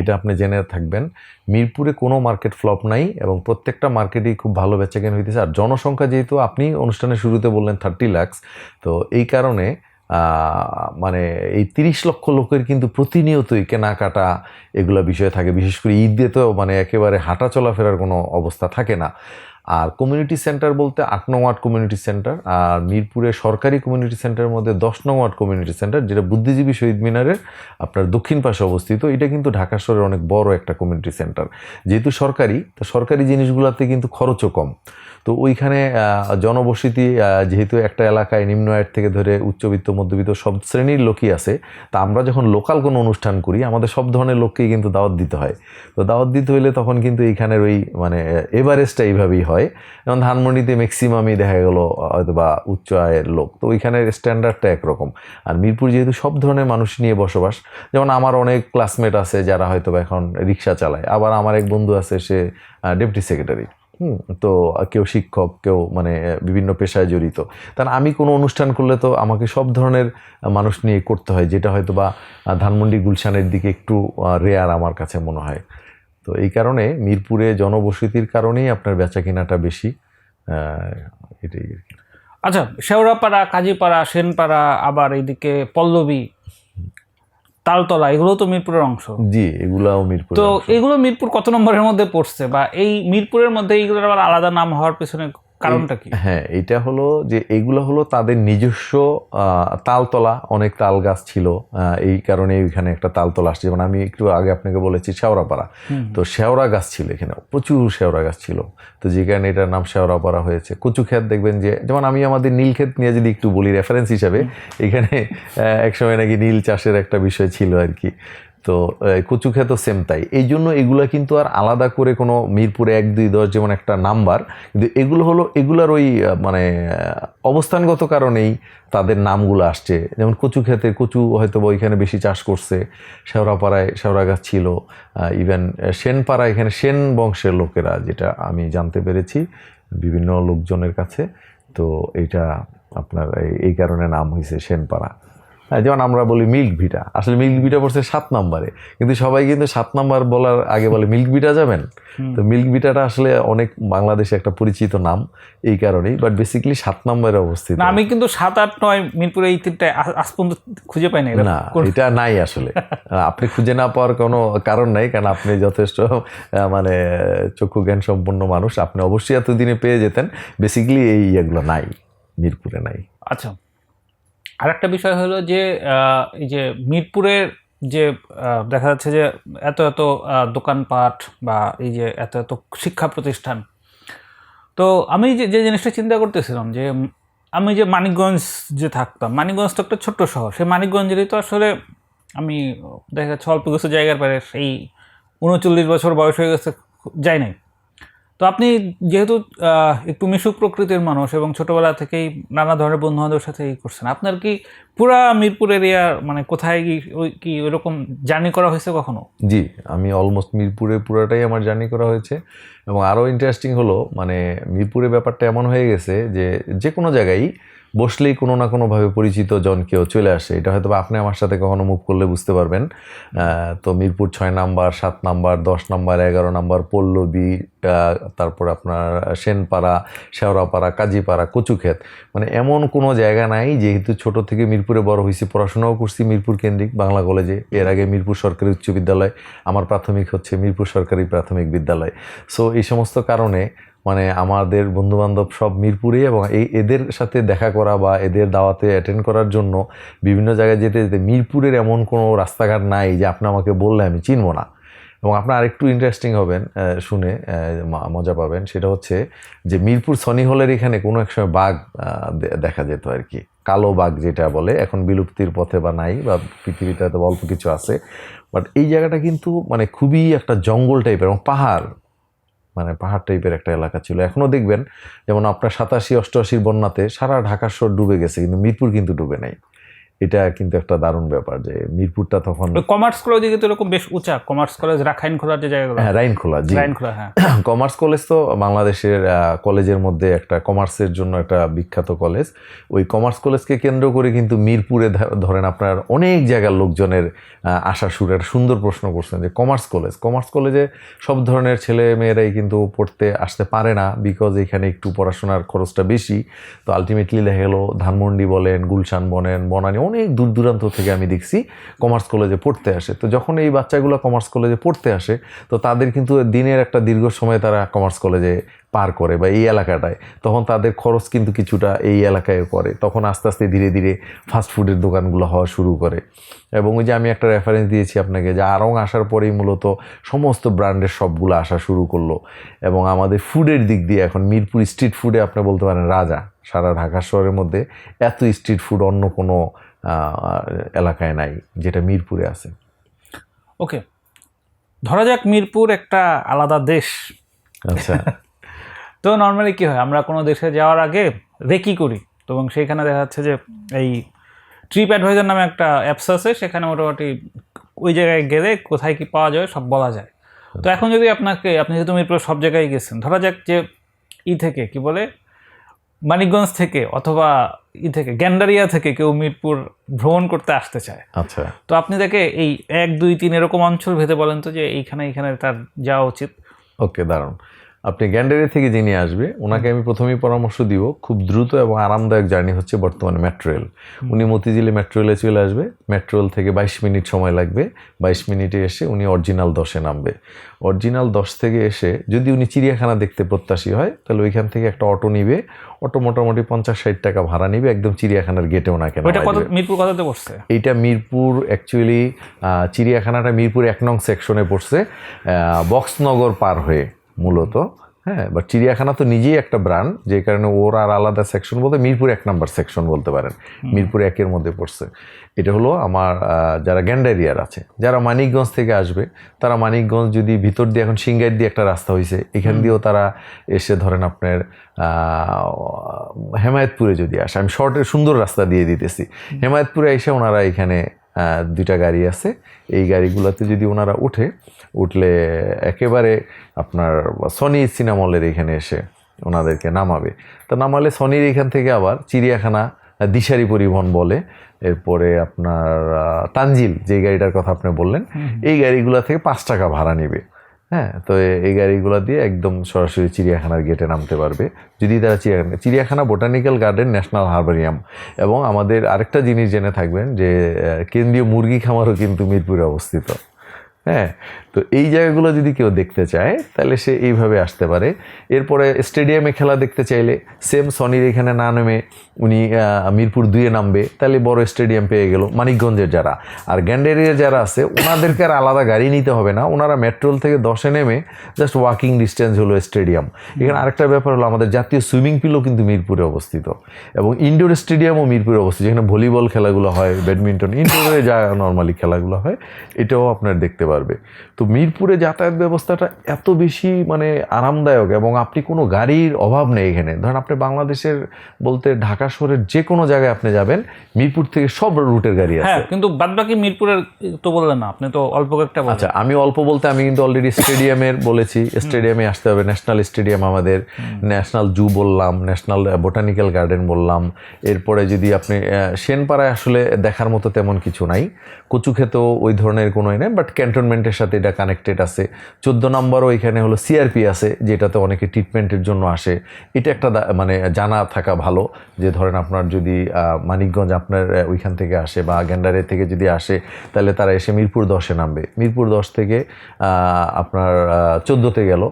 এটা আপনি জেনে থাকবেন। মিরপুরে কোনো মার্কেট ফ্লপ নাই এবং প্রত্যেকটা মার্কেটেই খুব ভালো বেচাকেনা হইতেছে। আর জনসংখ্যা যেহেতু আপনি অনুষ্ঠানের শুরুতে বললেন 30 লাখ, তো এই কারণে মানে এই 30 লক্ষ লোকের কিন্তু প্রতিনিয়তই কেনাকাটা এগুলো বিষয় থাকে। বিশেষ করে ঈদে তো মানে একেবারে হাঁটা চলাফেরার কোনো অবস্থা থাকে না। আর কমিউনিটি সেন্টার বলতে 8 নং ওয়ার্ড কমিউনিটি সেন্টার, আর মিরপুরে সরকারি কমিউনিটি সেন্টারের মধ্যে 10 নং ওয়ার্ড কমিউনিটি সেন্টার, যেটা বুদ্ধিজীবী শহীদ মিনারের আপনার দক্ষিণ পাশে অবস্থিত। এটা কিন্তু ঢাকা শহরের অনেক বড় একটা কমিউনিটি সেন্টার। যেহেতু সরকারি, তো সরকারি জিনিসগুলোতে কিন্তু খরচও কম। তো ওইখানে জনবসতি যেহেতু একটা এলাকায় নিম্ন আয়ের থেকে ধরে উচ্চবিত্ত, মধ্যবিত্ত সব শ্রেণীর লোকই আছে। তা আমরা যখন লোকাল কোনো অনুষ্ঠান করি, আমাদের সব ধরনের লোককেই কিন্তু দাওয়াত দিতে হয়। তো দাওয়াত দিতে হইলে তখন কিন্তু এইখানের ওই মানে এভারেজটা এইভাবেই হয়। যেমন ধানমন্ডিতে ম্যাক্সিমামই দেখা গেল হয়তো বা উচ্চ আয়ের লোক, তো ওইখানের স্ট্যান্ডার্ডটা একরকম। আর মিরপুর যেহেতু সব ধরনের মানুষ নিয়ে বসবাস, যেমন আমার অনেক ক্লাসমেট আছে যারা হয়তো বা এখন রিক্সা চালায়, আবার আমার এক বন্ধু আছে সে ডেপুটি সেক্রেটারি, তো কেউ শিক্ষক, কেউ মানে বিভিন্ন পেশায় জড়িত। কারণ আমি কোনো অনুষ্ঠান করলে তো আমাকে সব ধরনের মানুষ নিয়ে করতে হয়, যেটা হয়তো বা ধানমন্ডি, গুলশানের দিকে একটু রেয়ার আমার কাছে মনে হয়। তো এই কারণে মিরপুরে জনবসতির কারণেই আপনার বেচা কেনাটা বেশি, এটাই। আচ্ছা, শেওড়াপাড়া, কাজীপাড়া, সেনপাড়া, আবার এইদিকে পল্লবী, তালতলা, এগুলো তো মিরপুরের অংশ। জি, এগুলাও মিরপুর। তো এগুলো মিরপুর কত নম্বরের মধ্যে পড়ছে, বা এই মিরপুরের মধ্যে এইগুলোর আবার আলাদা নাম হওয়ার পেছনে কারণটা কি? হ্যাঁ, এটা হলো যে এগুলো হলো তাদের নিজস্ব তালতলা, অনেক তাল গাছ ছিল, এই কারণে ওইখানে একটা তালতলা আসছে। যেমন আমি একটু আগে আপনাকে বলেছি শেওড়াপাড়া, তো শেওড়া গাছ ছিল এখানে, প্রচুর শেওড়া গাছ ছিল, তো যে কারণে এটার নাম শেওড়াপাড়া হয়েছে। কচু ক্ষেত দেখবেন যে, যেমন আমি আমাদের নীল ক্ষেত নিয়ে যদি একটু বলি রেফারেন্স হিসাবে, এখানে একসময় নাকি নীল চাষের একটা বিষয় ছিল আর কি। তো কচুক্ষেতও সেম তাই। এই জন্য এগুলা কিন্তু আর আলাদা করে কোনো মিরপুরে 1, 2, 10 যেমন একটা নাম্বার, কিন্তু এগুলো হলো এগুলার ওই মানে অবস্থানগত কারণেই তাদের নামগুলো আসছে। যেমন কচুক্ষেতে কচু হয়তো বা ওইখানে বেশি চাষ করছে, শেওড়াপাড়ায় শেওড়া গাছ ছিল, ইভেন সেনপাড়া এখানে সেন বংশের লোকেরা, যেটা আমি জানতে পেরেছি বিভিন্ন লোকজনের কাছে। তো এইটা আপনার এই কারণে নাম হয়েছে সেনপাড়া। যেমন আমরা বলি মিল্ক ভিটা, আসলে মিল্ক ভিটা পড়ছে 7 নম্বরে, কিন্তু সবাই কিন্তু 7 নম্বর বলার আগে বলে মিল্ক ভিটা যাবেন। তো মিল্ক ভিটাটা আসলে অনেক বাংলাদেশে একটা পরিচিত নাম এই কারণেই, বাট বেসিক্যালি 7 নম্বরে অবস্থিত। না, আমি কিন্তু 7, 8, 9 মিরপুরে এই তিনটায় আজ পর্যন্ত খুঁজে পাই না। না, এটা নাই আসলে। আপনি খুঁজে না পাওয়ার কোনো কারণ নাই, কারণ আপনি যথেষ্ট মানে চক্ষু জ্ঞান সম্পন্ন মানুষ, আপনি অবশ্যই এতদিনে পেয়ে যেতেন। বেসিক্যালি এগুলো নাই, মিরপুরে নাই। আচ্ছা, আরেকটা বিষয় হলো যে এই যে মিরপুরের যে দেখা যাচ্ছে যে এত এত দোকানপাট বা এই যে এত এত শিক্ষা প্রতিষ্ঠান, তো আমি যে জিনিসটা চিন্তা করতেছিলাম যে আমি যে মানিকগঞ্জ যে থাকতাম, মানিকগঞ্জ তো একটা ছোট্ট শহর, সেই মানিকগঞ্জেরই তো আসলে আমি দেখা যাচ্ছে অল্প কিছু জায়গার পরে সেই 39 বছর বয়স হয়ে গেছে যাই নাই। তো আপনি যেহেতু একটু মিশুক প্রকৃতির মানুষ এবং ছোটবেলা থেকেই নানা ধরনের বন্ধু বান্ধবের সাথে করছেন, আপনার কি পুরা মিরপুর এরিয়া মানে কোথায় কি ওইরকম জার্নি করা হয়েছে কখনো? জি, আমি অলমোস্ট মিরপুরে পুরোটাই আমার জার্নি করা হয়েছে। এবং আরও ইন্টারেস্টিং হলো মানে মিরপুরের ব্যাপারটা এমন হয়ে গেছে যে যে কোনো জায়গায় বসলেই কোনো না কোনোভাবে পরিচিত জন কেউ চলে আসে। এটা হয়তো আপনি আমার সাথে কখনো মুভ করলে বুঝতে পারবেন। তো Mirpur 6 number, 7 number, 10 number, 11 number, Pallabi, তারপর আপনার সেনপাড়া, শেওড়াপাড়া, কাজীপাড়া, কচুক্ষেত, মানে এমন কোনো জায়গা নাই। যেহেতু ছোট থেকে মিরপুরে বড় হয়েছি, পড়াশোনাও করছি মিরপুর কেন্দ্রিক বাংলা কলেজে, এর আগে মিরপুর সরকারি উচ্চ বিদ্যালয়, আমার প্রাথমিক হচ্ছে মিরপুর সরকারি প্রাথমিক বিদ্যালয়। সো এই সমস্ত কারণে মানে আমাদের বন্ধুবান্ধব সব মিরপুরে, এবং এদের সাথে দেখা করা বা এদের দাওয়াতে অ্যাটেন্ড করার জন্য বিভিন্ন জায়গায় যেতে যেতে মিরপুরের এমন কোনো রাস্তাঘাট নাই যে আপনি আমাকে বললে আমি চিনব না। এবং আপনার আরেকটু ইন্টারেস্টিং হবেন, শুনে মজা পাবেন, সেটা হচ্ছে যে মিরপুর সনি হলের এখানে কোনো এক সময় বাঘ দেখা যেত আর কি, কালো বাঘ যেটা বলে, এখন বিলুপ্তির পথে বা নাই, বা পৃথিবীতে হয়তো অল্প কিছু আছে। বাট এই জায়গাটা কিন্তু মানে খুবই একটা জঙ্গল টাইপের এবং পাহাড়, মানে পাহাড় টাইপের একটা এলাকা ছিল। এখনও দেখবেন যেমন আপনার 87, 88 বন্যাতে সারা ঢাকা শহর ডুবে গেছে, কিন্তু মিরপুর কিন্তু ডুবে নাই। এটা কিন্তু একটা দারুণ ব্যাপার যে মিরপুরটা তখন কমার্স কলেজ দিকে তো এরকম বেশ উঁচা, কমার্স কলেজ রাখাইনখোলার যে জায়গাগুলো। হ্যাঁ, রাইনখোলা, জি রাইনখোলা, হ্যাঁ। কমার্স কলেজ তো বাংলাদেশের কলেজের মধ্যে একটা, কমার্সের জন্য একটা বিখ্যাত কলেজ। ওই কমার্স কলেজকে কেন্দ্র করে কিন্তু মিরপুরে ধরেন আপনার অনেক জায়গার লোকজনের আসা শুরু। একটা সুন্দর প্রশ্ন করছেন যে কমার্স কলেজে সব ধরনের ছেলে মেয়েরাই কিন্তু পড়তে আসতে পারে না, বিকজ এখানে একটু পড়াশোনার খরচটা বেশি। তো আলটিমেটলি দেখা গেলো ধানমন্ডি বলেন, গুলশান বলেন, বনানী, অনেক দূর দূরান্ত থেকে আমি দেখছি কমার্স কলেজে পড়তে আসে। তো যখন এই বাচ্চাগুলো কমার্স কলেজে পড়তে আসে, তো তাদের কিন্তু দিনের একটা দীর্ঘ সময় তারা কমার্স কলেজে পার করে বা এই এলাকাটায়, তখন তাদের খরচ কিন্তু কিছুটা এই এলাকায় করে। তখন আস্তে আস্তে ধীরে ধীরে ফাস্টফুডের দোকানগুলো হওয়া শুরু করে। এবং ওই যে আমি একটা রেফারেন্স দিয়েছি আপনাকে যে আড়ং আসার পরেই মূলত সমস্ত ব্র্যান্ডের সবগুলো আসা শুরু করলো। এবং আমাদের ফুডের দিক দিয়ে এখন মিরপুর স্ট্রিট ফুডে আপনি বলতে পারেন রাজা। সারা ঢাকা শহরের মধ্যে এত স্ট্রিট ফুড অন্য কোনো এলাকায় নাই যেটা মিরপুরে আছে। ওকে, ধরা যাক মিরপুর একটা আলাদা দেশ। আচ্ছা। তো নর্মালি কি হয়, আমরা কোনো দেশে যাওয়ার আগে রেকি করি, তো এবং সেইখানে দেখা যাচ্ছে যে এই ট্রিপ অ্যাডভাইজার নামে একটা অ্যাপস আছে, সেখানে মোটামুটি ওই জায়গায় গেলে কোথায় কি পাওয়া যায় সব বলা যায়। তো এখন যদি আপনি যেহেতু মিরপুর সব জায়গায় গেছেন, ধরা যাক যে থেকে কি বলে মানিকগঞ্জ থেকে অথবা থেকে গ্যান্ডারিয়া থেকে কেউ মিরপুর ভ্রমণ করতে আসতে চায়, আচ্ছা, তো আপনি তাকে এই 1, 2, 3 এরকম অঞ্চল ভেদে বলেন তো যে এইখানে তার যাওয়া উচিত। ওকে, দারুণ। আপনি গ্যান্ডারি থেকে যিনি আসবে ওনাকে আমি প্রথমেই পরামর্শ দিব, খুব দ্রুত এবং আরামদায়ক জার্নি হচ্ছে বর্তমানে মেট্রো রেল। উনি মতিঝিলে মেট্রো রেলে চলে আসবে, মেট্রো রেল থেকে 22 মিনিট সময় লাগবে। 22 মিনিটে এসে উনি অরিজিনাল 10-এ নামবে। অরিজিনাল 10 থেকে এসে যদি উনি চিড়িয়াখানা দেখতে প্রত্যাশী হয়, তাহলে ওইখান থেকে একটা অটো নিবে। অটো মোটামুটি 50-60 টাকা ভাড়া নিবে, একদম চিড়িয়াখানার গেটে ওনাকে নামায় দিবে। মিরপুর কততে পড়ছে? এইটা মিরপুর অ্যাকচুয়ালি চিড়িয়াখানাটা মিরপুর 1 নং সেকশনে পড়ছে, বক্সনগর পার হয়ে মূলত। হ্যাঁ, বাট চিড়িয়াখানা তো নিজেই একটা ব্র্যান্ড, যে কারণে ওর আর আলাদা সেকশন বলতে মিরপুর 1 নম্বর সেকশন বলতে পারেন, মিরপুর 1-এর মধ্যে পড়ছে। এটা হলো আমার যারা গ্যান্ডারিয়ার আছে, যারা মানিকগঞ্জ থেকে আসবে, তারা মানিকগঞ্জ যদি ভিতর দিয়ে, এখন সিংগাইর দিয়ে একটা রাস্তা হয়েছে, এখান দিয়েও তারা এসে ধরেন আপনার হেমায়েতপুরে যদি আসে, আমি শর্টের সুন্দর রাস্তা দিয়ে দিতেছি, হেমায়েতপুরে এসে ওনারা এখানে 2টা গাড়ি আছে, এই গাড়িগুলোতে যদি ওনারা উঠলে একেবারে আপনার সনি সিনেমা হলের এখানে এসে ওনাদেরকে নামাবে। তো নামালে সনির এখান থেকে আবার চিড়িয়াখানা, দিশারি পরিবহন বলে, এরপরে আপনার তানজিল যে গাড়িটার কথা আপনি বললেন, এই গাড়িগুলো থেকে 5 টাকা ভাড়া নেবে। হ্যাঁ, তো এই গাড়িগুলো দিয়ে একদম সরাসরি চিড়িয়াখানার গেটে নামতে পারবে যদি তারা চিড়িয়াখানা, বোটানিক্যাল গার্ডেন, ন্যাশনাল হারবারিয়াম। এবং আমাদের আরেকটা জিনিস জেনে থাকবেন যে কেন্দ্রীয় মুরগি খামারও কিন্তু মিরপুরে অবস্থিত। হ্যাঁ, তো এই জায়গাগুলো যদি কেউ দেখতে চায় তাহলে সে এইভাবে আসতে পারে। এরপরে স্টেডিয়ামে খেলা দেখতে চাইলে সেম সনির এখানে না নেমে উনি মিরপুর 2-এ নামবে, তাহলে বড় স্টেডিয়াম পেয়ে গেল। মানিকগঞ্জের যারা আর গ্যান্ডারিয়া যারা আছে, ওনাদেরকে আর আলাদা গাড়ি নিতে হবে না, ওনারা মেট্রোল থেকে 10-এ নেমে জাস্ট ওয়াকিং ডিস্টেন্স হলো স্টেডিয়াম। এখানে আরেকটা ব্যাপার হলো আমাদের জাতীয় সুইমিং পুলও কিন্তু মিরপুরে অবস্থিত, এবং ইনডোর স্টেডিয়ামও মিরপুরে অবস্থিত, যেখানে ভলিবল খেলাগুলো হয়, ব্যাডমিন্টন ইনডোরে যা নর্মালি খেলাগুলো হয়, এটাও আপনার দেখতে পারবে। তো মিরপুরে যাতায়াত ব্যবস্থাটা এত বেশি মানে আরামদায়ক, এবং আপনি কোনো গাড়ির অভাব নেই এখানে। ধরেন আপনি বাংলাদেশের বলতে ঢাকা শহরের যে কোনো জায়গায় আপনি যাবেন, মিরপুর থেকে সব রুটের গাড়ি আছে। হ্যাঁ, কিন্তু বাদবাকি মিরপুরের তো বললেন না আপনি, তো অল্প একটা বললেন। আচ্ছা, আমি অল্প বলতে আমি কিন্তু অলরেডি স্টেডিয়ামের বলেছি, স্টেডিয়ামে আসতে হবে, ন্যাশনাল স্টেডিয়াম আমাদের, ন্যাশনাল জু বললাম, ন্যাশনাল বোটানিক্যাল গার্ডেন বললাম। এরপরে যদি আপনি সেনপাড়ায় আসলে দেখার মতো তেমন কিছু নাই, কচুক্ষেতেও ওই ধরনের কোনোই নেই, বাট ক্যান্টনমেন্টের সাথে এটা কানেক্টেড আছে। 14 নম্বরও এখানে হলো সিআরপি আছে, যেটাতে অনেকে ট্রিটমেন্টের জন্য আসে। এটা একটা মানে জানা থাকা ভালো, যে ধরেন আপনার যদি মানিকগঞ্জ আপনার ওইখান থেকে আসে বা গ্যান্ডারে থেকে যদি আসে, তাহলে তারা এসে মিরপুর 10-এ নামবে, মিরপুর 10 থেকে আপনার 14-তে গেল,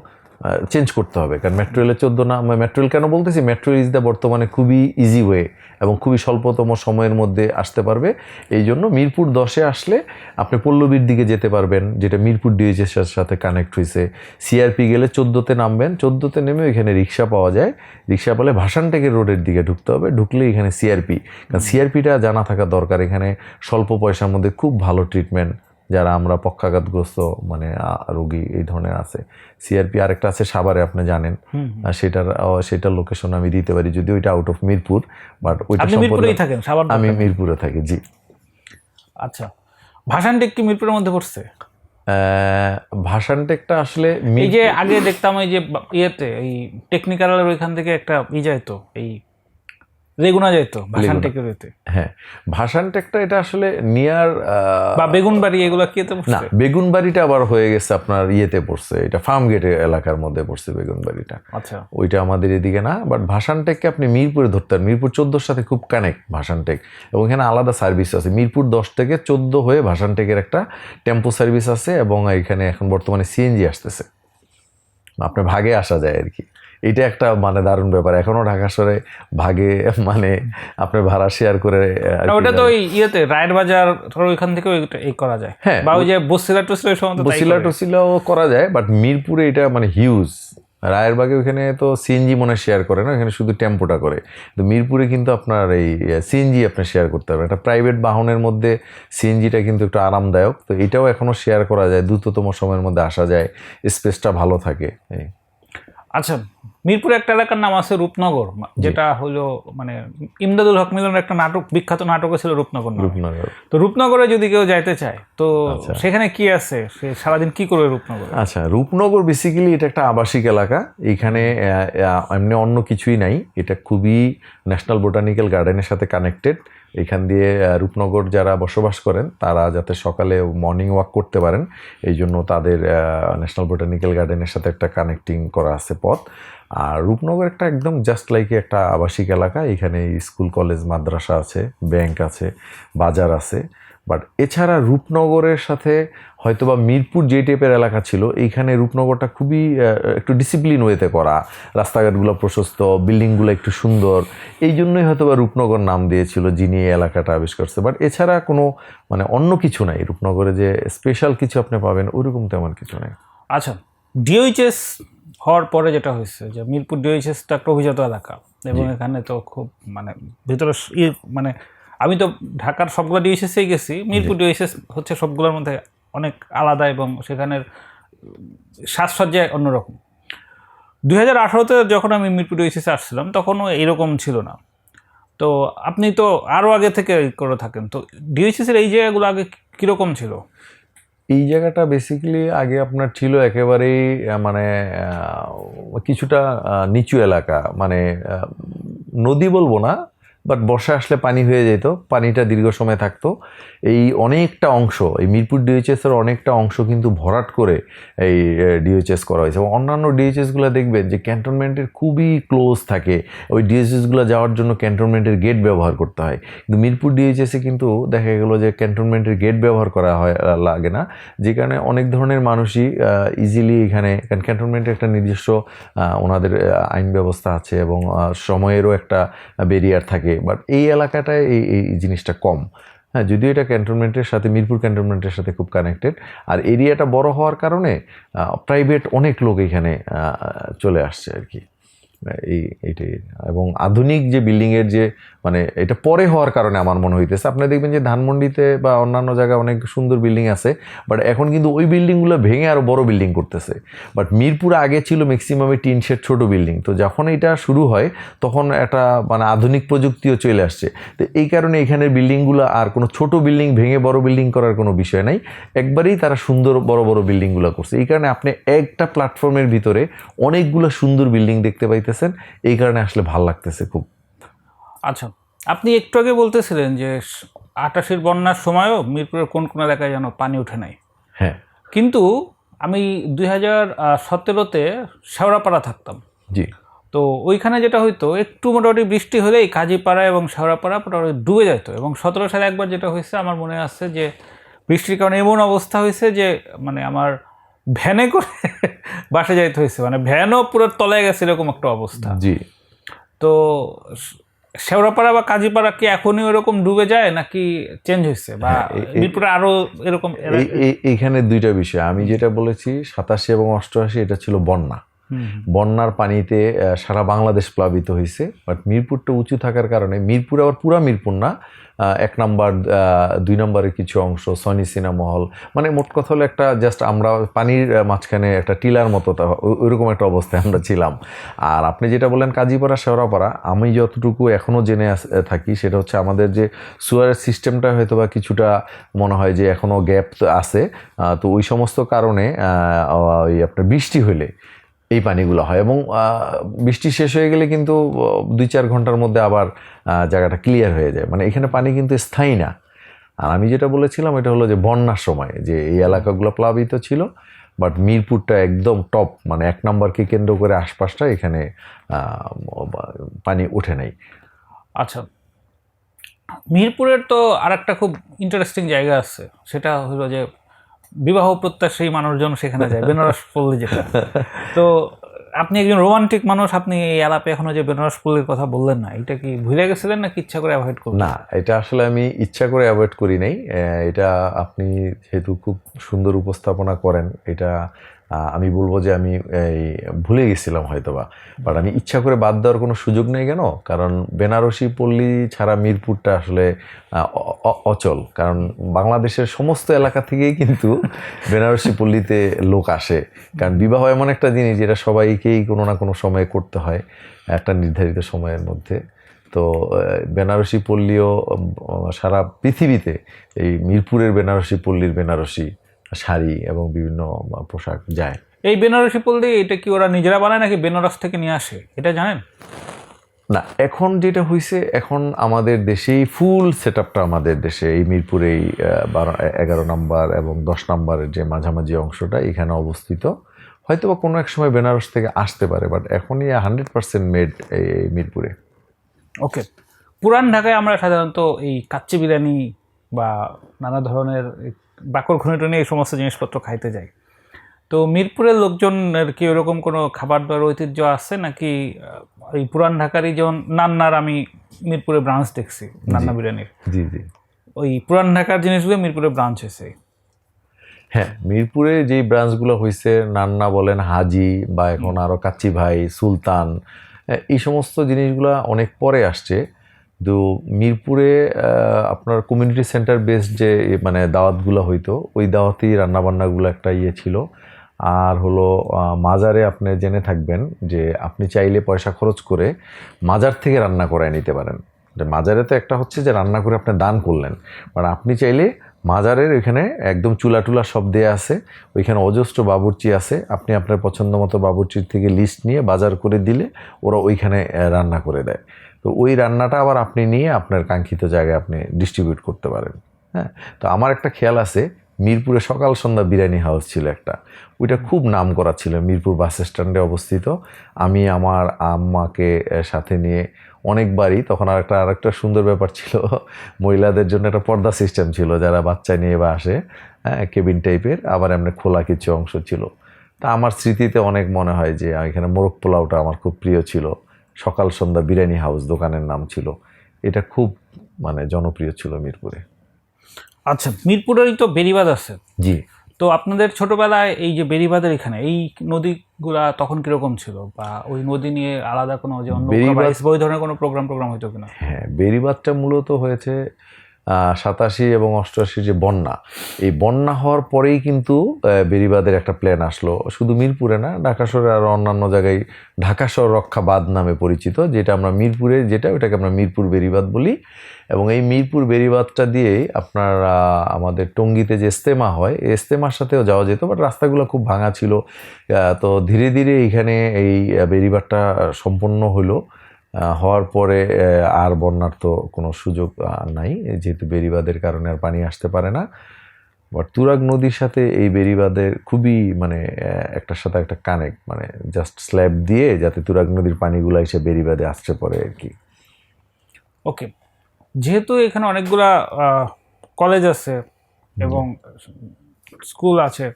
চেঞ্জ করতে হবে, কারণ মেট্রো রেলের 14 না, মেট্রো রেল কেন বলতেছি, মেট্রো ইজ দ্য বর্তমানে খুবই ইজি ওয়ে এবং খুবই স্বল্পতম সময়ের মধ্যে আসতে পারবে। এই জন্য মিরপুর 10-এ আসলে আপনি পল্লবীর দিকে যেতে পারবেন, যেটা মিরপুর ডিএইচের সাথে কানেক্ট হয়েছে। সিআরপি গেলে 14-তে নামবেন, 14-তে নেমে এখানে রিক্সা পাওয়া যায়, রিক্সা পেলে ভাসানটেকের রোডের দিকে ঢুকতে হবে, ঢুকলে এখানে সিআরপি, কারণ সিআরপিটা জানা থাকা দরকার। এখানে স্বল্প পয়সার মধ্যে খুব ভালো ট্রিটমেন্ট, যারা আমরা পক্ষাঘাতগ্রস্ত মানে রোগী এই ধরনের আছে। সিআরপি আরেকটা আছে সাভারে, আপনি জানেন, সেটার লোকেশন আমি দিতে পারি, যদি ওইটা আউট অফ মিরপুর, বাট ওইটা মিরপুরেই থাকেন, সাভার? আমি মিরপুরে থাকি, জি। আচ্ছা, ভাসানটেক কি মিরপুরের মধ্যে পড়ছে? ভাসানটেকটা আসলে এই যে আগে দেখতাম এই যে ইয়েতে এই টেকনিক্যালের ওইখান থেকে একটা যাইতো, এই রেগুনা যাইতো ভাসানটেকের ওইতে। হ্যাঁ, ভাসানটেকটা এটা আসলে নিয়ার বা বেগুনবাড়ি, এগুলো কি এতে পড়ছে? না, বেগুনবাড়িটা আবার হয়ে গেছে আপনার ইয়েতে পড়ছে, এটা ফার্ম গেটের এলাকার মধ্যে পড়ছে বেগুনবাড়িটা। আচ্ছা, ওইটা আমাদের এদিকে না, বাট ভাসানটেককে আপনি মিরপুরে ধরতে পারেন, মিরপুর 14-এর সাথে খুব কানেক্ট ভাসানটেক, এবং এখানে আলাদা সার্ভিস আছে। মিরপুর 10 থেকে 14 হয়ে ভাসানটেকের একটা টেম্পো সার্ভিস আছে, এবং এখানে এখন বর্তমানে সিএনজি আসতেছে, আপনার ভাগে আসা যায় আর কি। এটা একটা মানে দারুণ ব্যাপার, এখনো ঢাকা শহরে ভাগে মানে আপনার ভাড়া শেয়ার করে। ওটা তো ইয়েতে রায়ের বাজার ওইখান থেকে এই করা যায়, হ্যাঁ, বা ওই যে বসিলা টসিলাও করা যায়, বাট মিরপুরে এটা মানে হিউজ। রায়েরবাগে ওইখানে তো সিএনজি মনে শেয়ার করে না, এখানে শুধু টেম্পোটা করে। তো মিরপুরে কিন্তু আপনার এই সিএনজি আপনি শেয়ার করতে পারবেন, একটা প্রাইভেট বাহনের মধ্যে সিএনজিটা কিন্তু একটু আরামদায়ক। তো এটাও এখনো শেয়ার করা যায়, দ্রুততম সময়ের মধ্যে আসা যায়, স্পেসটা ভালো থাকে। আচ্ছা, মিরপুরে একটা এলাকার নাম আছে রূপনগর, যেটা হলো মানে ইমদাদুল হক মিলনের একটা নাটক, বিখ্যাত নাটক ছিল রূপনগর। তো রূপনগরে যদি কেউ যাইতে চায়, তো সেখানে কি আছে, সে সারাদিন কি করবে রূপনগর? আচ্ছা, রূপনগর বেসিক্যালি এটা একটা আবাসিক এলাকা, এখানে এমনি অন্য কিছুই নাই, এটা খুবই ন্যাশনাল বোটানিক্যাল গার্ডেনের সাথে কানেক্টেড। এখান দিয়ে রূপনগর যারা বসবাস করেন তারা যাতে সকালে মর্নিং ওয়াক করতে পারেন, এই জন্য তাদের ন্যাশনাল বোটানিক্যাল গার্ডেনের সাথে একটা কানেক্টিং করা আছে পথ। আর রূপনগর একটা একদম জাস্ট লাইক একটা আবাসিক এলাকা, এখানে স্কুল কলেজ মাদ্রাসা আছে, ব্যাংক আছে, বাজার আছে। বাট এছাড়া রূপনগরের সাথে হয়তোবা মিরপুর যে টাইপের এলাকা ছিল, এইখানে রূপনগরটা খুবই একটু ডিসিপ্লিন ওয়েতে করা, রাস্তাঘাটগুলো প্রশস্ত, বিল্ডিংগুলো একটু সুন্দর, এই জন্যই হয়তোবা রূপনগর নাম দিয়েছিল যিনি এই এলাকাটা আবিষ্কার করছে। বাট এছাড়া কোনো মানে অন্য কিছু নাই রূপনগরে, যে স্পেশাল কিছু আপনি পাবেন ওরকম তেমন কিছু নাই। আচ্ছা, ডিওএইচএস হওয়ার পরে যেটা হয়েছে যে মিরপুর ডিওএইচএসটা একটা অভিজাত এলাকা এবং এখানে তো খুব মানে ভিতরে মানে আমি তো ঢাকার সবগুলো ডিওএইচএসেই গেছি, মিরপুর ডিওএইচএস হচ্ছে সবগুলোর মধ্যে অনেক আলাদা এবং সেখানের সাজসজ্জা অন্যরকম। 2018-তে যখন আমি মিরপুর ডিওএইচএসে আসছিলাম তখনও এরকম ছিল না। তো আপনি তো আরও আগে থেকে করে থাকেন, তো ডিওএইচএসের এই জায়গাগুলো আগে কীরকম ছিল? এই জায়গাটা বেসিক্যালি আগে আপনার ছিল একেবারেই মানে কিছুটা নিচু এলাকা, মানে নদী বলবো না, বাট বর্ষা আসলে পানি হয়ে যেত, পানিটা দীর্ঘ সময় থাকতো। এই অনেকটা অংশ, এই মিরপুর ডিওএইচএসের অনেকটা অংশ কিন্তু ভরাট করে এই ডিওএইচএস করা হয়েছে। এবং অন্যান্য ডিওএইচএসগুলো দেখবেন যে ক্যান্টনমেন্টের খুবই ক্লোজ থাকে, ওই ডিওএইচএসগুলো যাওয়ার জন্য ক্যান্টনমেন্টের গেট ব্যবহার করতে হয়। কিন্তু মিরপুর ডিওএইচএসে কিন্তু দেখা গেলো যে ক্যান্টনমেন্টের গেট ব্যবহার করা লাগে না, যে কারণে অনেক ধরনের মানুষই ইজিলি এখানে, কারণ ক্যান্টনমেন্টের একটা নিজস্ব ওনাদের আইন ব্যবস্থা আছে এবং সময়েরও একটা ব্যারিয়ার থাকে, বাট এই এলাকাটায় এই জিনিসটা কম। হ্যাঁ, যদিও এটা ক্যান্টনমেন্টের সাথে, মিরপুর ক্যান্টনমেন্টের সাথে খুব কানেক্টেড, আর এরিয়াটা বড় হওয়ার কারণে প্রাইভেট অনেক লোক এখানে চলে আসছে আর কি। এইটাই। এবং আধুনিক যে বিল্ডিংয়ের যে মানে এটা পরে হওয়ার কারণে আমার মনে হইতেছে, আপনারা দেখবেন যে ধানমন্ডিতে বা অন্যান্য জায়গায় অনেক সুন্দর বিল্ডিং আছে, বাট এখন কিন্তু ওই বিল্ডিংগুলো ভেঙে আরও বড় বিল্ডিং করতেছে। বাট মিরপুর আগে ছিল ম্যাক্সিমামে টিন শেড ছোটো বিল্ডিং, তো যখন এটা শুরু হয় তখন একটা মানে আধুনিক প্রযুক্তিও চলে আসছে। তো এই কারণে এখানের বিল্ডিংগুলো আর কোনো ছোট বিল্ডিং ভেঙে বড় বিল্ডিং করার কোনো বিষয় নাই, একবারেই তারা সুন্দর বড় বড় বিল্ডিংগুলো করছে। এই কারণে আপনি একটা প্ল্যাটফর্মের ভিতরে অনেকগুলো সুন্দর বিল্ডিং দেখতে পাইতেছেন, এই কারণে আসলে ভাল লাগতেছে খুব। আচ্ছা, আপনি একটু আগে বলতেছিলেন যে 88-র বন্যার সময়ও মিরপুরের কোন কোন এলাকায় যেন পানি ওঠে নাই। হ্যাঁ, কিন্তু আমি 2017-তে শেওড়াপাড়া থাকতাম। জি। তো ওইখানে যেটা হইতো, একটু মোটামুটি বৃষ্টি হলেই কাজীপাড়া এবং শেওড়াপাড়া মোটামুটি ডুবে যেত। এবং 17 সালে একবার যেটা হয়েছে আমার মনে আছে যে বৃষ্টির কারণে এমন অবস্থা হয়েছে যে মানে আমার ভ্যানে করে বাসে যাইতে হয়েছে, মানে ভ্যানও পুরো তলায় গেছে এরকম একটা অবস্থা। জি। তো শেওড়াপাড়া বা কাজীপাড়া কি এখনই ওরকম ডুবে যায় নাকি চেঞ্জ হয়েছে, বা মিরপুরে আরো এরকম? এইখানে দুইটা বিষয় আমি যেটা বলেছি, 87 এবং 88 এটা ছিল বন্যা। বন্যার পানিতে সারা বাংলাদেশ প্লাবিত হয়েছে, বাট মিরপুরটা উঁচু থাকার কারণে, মিরপুর আবার পুরা মিরপুর না, 1 নম্বর 2 নম্বরের কিছু অংশ, সনি সিনেমহল, মানে মোট কথা হলো একটা জাস্ট আমরা পানির মাঝখানে একটা টিলার মতো ওইরকম একটা অবস্থায় আমরা ছিলাম। আর আপনি যেটা বললেন কাজীপাড়া শেওড়াপাড়া, আমি যতটুকু এখনও জেনে থাকি সেটা হচ্ছে আমাদের যে সুয়ারের সিস্টেমটা হয়তো বা কিছুটা মনে হয় যে এখনও গ্যাপ আছে। তো ওই সমস্ত কারণে ওই আপনার বৃষ্টি হলে এই পানিগুলো হয়, এবং বৃষ্টি শেষ হয়ে গেলে কিন্তু 2-4 ঘন্টার মধ্যে আবার জায়গাটা ক্লিয়ার হয়ে যায়, মানে এখানে পানি কিন্তু স্থায়ী না। আর আমি যেটা বলেছিলাম এটা হলো যে বন্যার সময় যে এই এলাকাগুলো প্লাবিত ছিল, বাট মিরপুরটা একদম টপ, মানে 1 নম্বরকে কেন্দ্র করে আশপাশটা এখানে পানি ওঠে নাই। আচ্ছা, মিরপুরের তো আর একটা খুব ইন্টারেস্টিং জায়গা আছে, সেটা হলো যে বিবাহ প্রত্যাশী মানুষজন সেখানে যায়, বেনারস পল্লী যেটা। তো আপনি একজন রোমান্টিক মানুষ, আপনি এই আলাপে এখনো যে বেনারস পল্লীর কথা বললেন না, এটা কি ভুলে গেছিলেন নাকি ইচ্ছা করে অ্যাভয়েড করলেন? না, এটা আসলে আমি ইচ্ছা করে অ্যাভয়েড করি নাই। এটা আপনি যেহেতু খুব সুন্দর উপস্থাপনা করেন, এটা আমি বলবো যে আমি ভুলে গেছিলাম হয়তোবা, বাট আমি ইচ্ছা করে বাদ দেওয়ার কোনো সুযোগ নেই। কেন? কারণ বেনারসি পল্লী ছাড়া মিরপুরটা আসলে অচল, কারণ বাংলাদেশের সমস্ত এলাকা থেকেই কিন্তু বেনারসি পল্লীতে লোক আসে, কারণ বিবাহ এমন একটা জিনিস যেটা সবাইকেই কোনো না কোনো সময়ে করতে হয় একটা নির্ধারিত সময়ের মধ্যে। তো বেনারসি পল্লীও সারা পৃথিবীতে এই মিরপুরের বেনারসি পল্লীর বেনারসি শাড়ি এবং বিভিন্ন পোশাক যায়। এই বেনারসি পল্লী এটা কি ওরা নিজেরা বানায় নাকি বেনারস থেকে নিয়ে আসে, এটা জানেন? না, এখন যেটা হয়েছে, এখন আমাদের দেশেই ফুল সেট আপটা আমাদের দেশে এই মিরপুরেই 11 নম্বর এবং 10 নম্বরের যে মাঝামাঝি অংশটা এখানে অবস্থিত। হয়তো বা কোনো এক সময় বেনারস থেকে আসতে পারে, বাট এখনই 100% মেড এই মিরপুরে। ওকে, পুরান ঢাকায় আমরা সাধারণত এই কাচ্চি বিরিয়ানি বা নানা ধরনের বাকর ঘুনিটুনি এই সমস্ত জিনিসপত্র খাইতে যাই। তো মিরপুরের লোকজনের কি ওরকম কোনো খাবার দাবার ঐতিহ্য আছে নাকি এই পুরান ঢাকারই যেমন নান্নার, আমি মিরপুরে ব্রাঞ্চ দেখছি নান্না বিরিয়ানির, জি জি, ওই পুরান ঢাকার জিনিসগুলো মিরপুরে ব্রাঞ্চ হয়েছে? হ্যাঁ, মিরপুরে যেই ব্রাঞ্চগুলো হয়েছে, নান্না বলেন, হাজি, বা এখন আরও কাচ্চি ভাই, সুলতান, এই সমস্ত জিনিসগুলো অনেক পরে আসছে। তো মিরপুরে আপনার কমিউনিটি সেন্টার বেসড যে মানে দাওয়াতগুলো হইতো, ওই দাওয়াতেই রান্নাবান্নাগুলো একটা ইয়ে ছিল। আর হলো মাজারে আপনি জেনে থাকবেন যে আপনি চাইলে পয়সা খরচ করে মাজার থেকে রান্না করায় নিতে পারেন। মাজারে তো একটা হচ্ছে যে রান্না করে আপনি দান করলেন, বাট আপনি চাইলে মাজারের ওইখানে একদম চুলা টুলা সব দেয়া আছে, ওইখানে অজস্র বাবুর্চি আছে, আপনি আপনার পছন্দ মতো বাবুর্চির থেকে লিস্ট নিয়ে বাজার করে দিলে ওরা ওইখানে রান্না করে দেয়। তো ওই রান্নাটা আবার আপনি নিয়ে আপনার কাঙ্ক্ষিত জায়গায় আপনি ডিস্ট্রিবিউট করতে পারেন। হ্যাঁ, তো আমার একটা খেয়াল আছে, মিরপুরে সকাল সন্ধ্যা বিরিয়ানি হাউস ছিল একটা, ওইটা খুব নাম করা ছিল, মিরপুর বাস স্ট্যান্ডে অবস্থিত। আমি আমার আম্মাকে সাথে নিয়ে অনেকবারই, তখন আরেকটা সুন্দর ব্যাপার ছিল, মহিলাদের জন্য একটা পর্দা সিস্টেম ছিল, যারা বাচ্চা নিয়ে বা আসে, হ্যাঁ, কেবিন টাইপের, আবার এমনি খোলা কিছু অংশ ছিল। তা আমার স্মৃতিতে অনেক মনে হয় যে এখানে মোরগ পোলাওটা আমার খুব প্রিয় ছিল। সকাল সন্ধ্যা বিরিয়ানি হাউস দোকানের নাম ছিল, এটা খুব মানে জনপ্রিয় ছিল মিরপুরে। আচ্ছা, মিরপুরেরই তো বেড়িবাঁধ আছে। জি। তো আপনাদের ছোটবেলায় এই যে বেড়িবাঁধের এখানে এই নদীগুলা তখন কিরকম ছিল, বা ওই নদী নিয়ে আলাদা কোনো যে অন্য ওই ধরনের কোনো প্রোগ্রাম হইতো কিনা? হ্যাঁ, বেড়িবাঁধটা মূলত হয়েছে 87 এবং 88 যে বন্যা, এই বন্যা হওয়ার পরেই কিন্তু বেড়িবাঁধের একটা প্ল্যান আসলো, শুধু মিরপুরে না, ঢাকা শহরে আরও অন্যান্য জায়গায় ঢাকা শহর রক্ষা বাঁধ নামে পরিচিত, যেটা আমরা মিরপুরে ওটাকে আমরা মিরপুর বেড়িবাঁধ বলি। এবং এই মিরপুর বেড়িবাঁধটা দিয়েই আপনার আমাদের টঙ্গীতে যে ইজতেমা হয়, এই ইজতেমার সাথেও যাওয়া যেত, বাট রাস্তাগুলো খুব ভাঙা ছিল। তো ধীরে ধীরে এইখানে এই বেড়িবাঁধটা সম্পন্ন হলো, হওয়ার পরে আর বন্যার তো কোনো সুযোগ নাই, যেহেতু বেড়িবাঁধের কারণে আর পানি আসতে পারে না। বাট তুরাগ নদীর সাথে এই বেড়িবাঁধের খুবই মানে একটার সাথে একটা কানেক্ট, মানে জাস্ট স্ল্যাব দিয়ে যাতে তুরাগ নদীর পানিগুলো এসে বেড়িবাঁধে আসতে পারে আর কি। ওকে, যেহেতু এখানে অনেকগুলা কলেজ আছে এবং স্কুল আছে,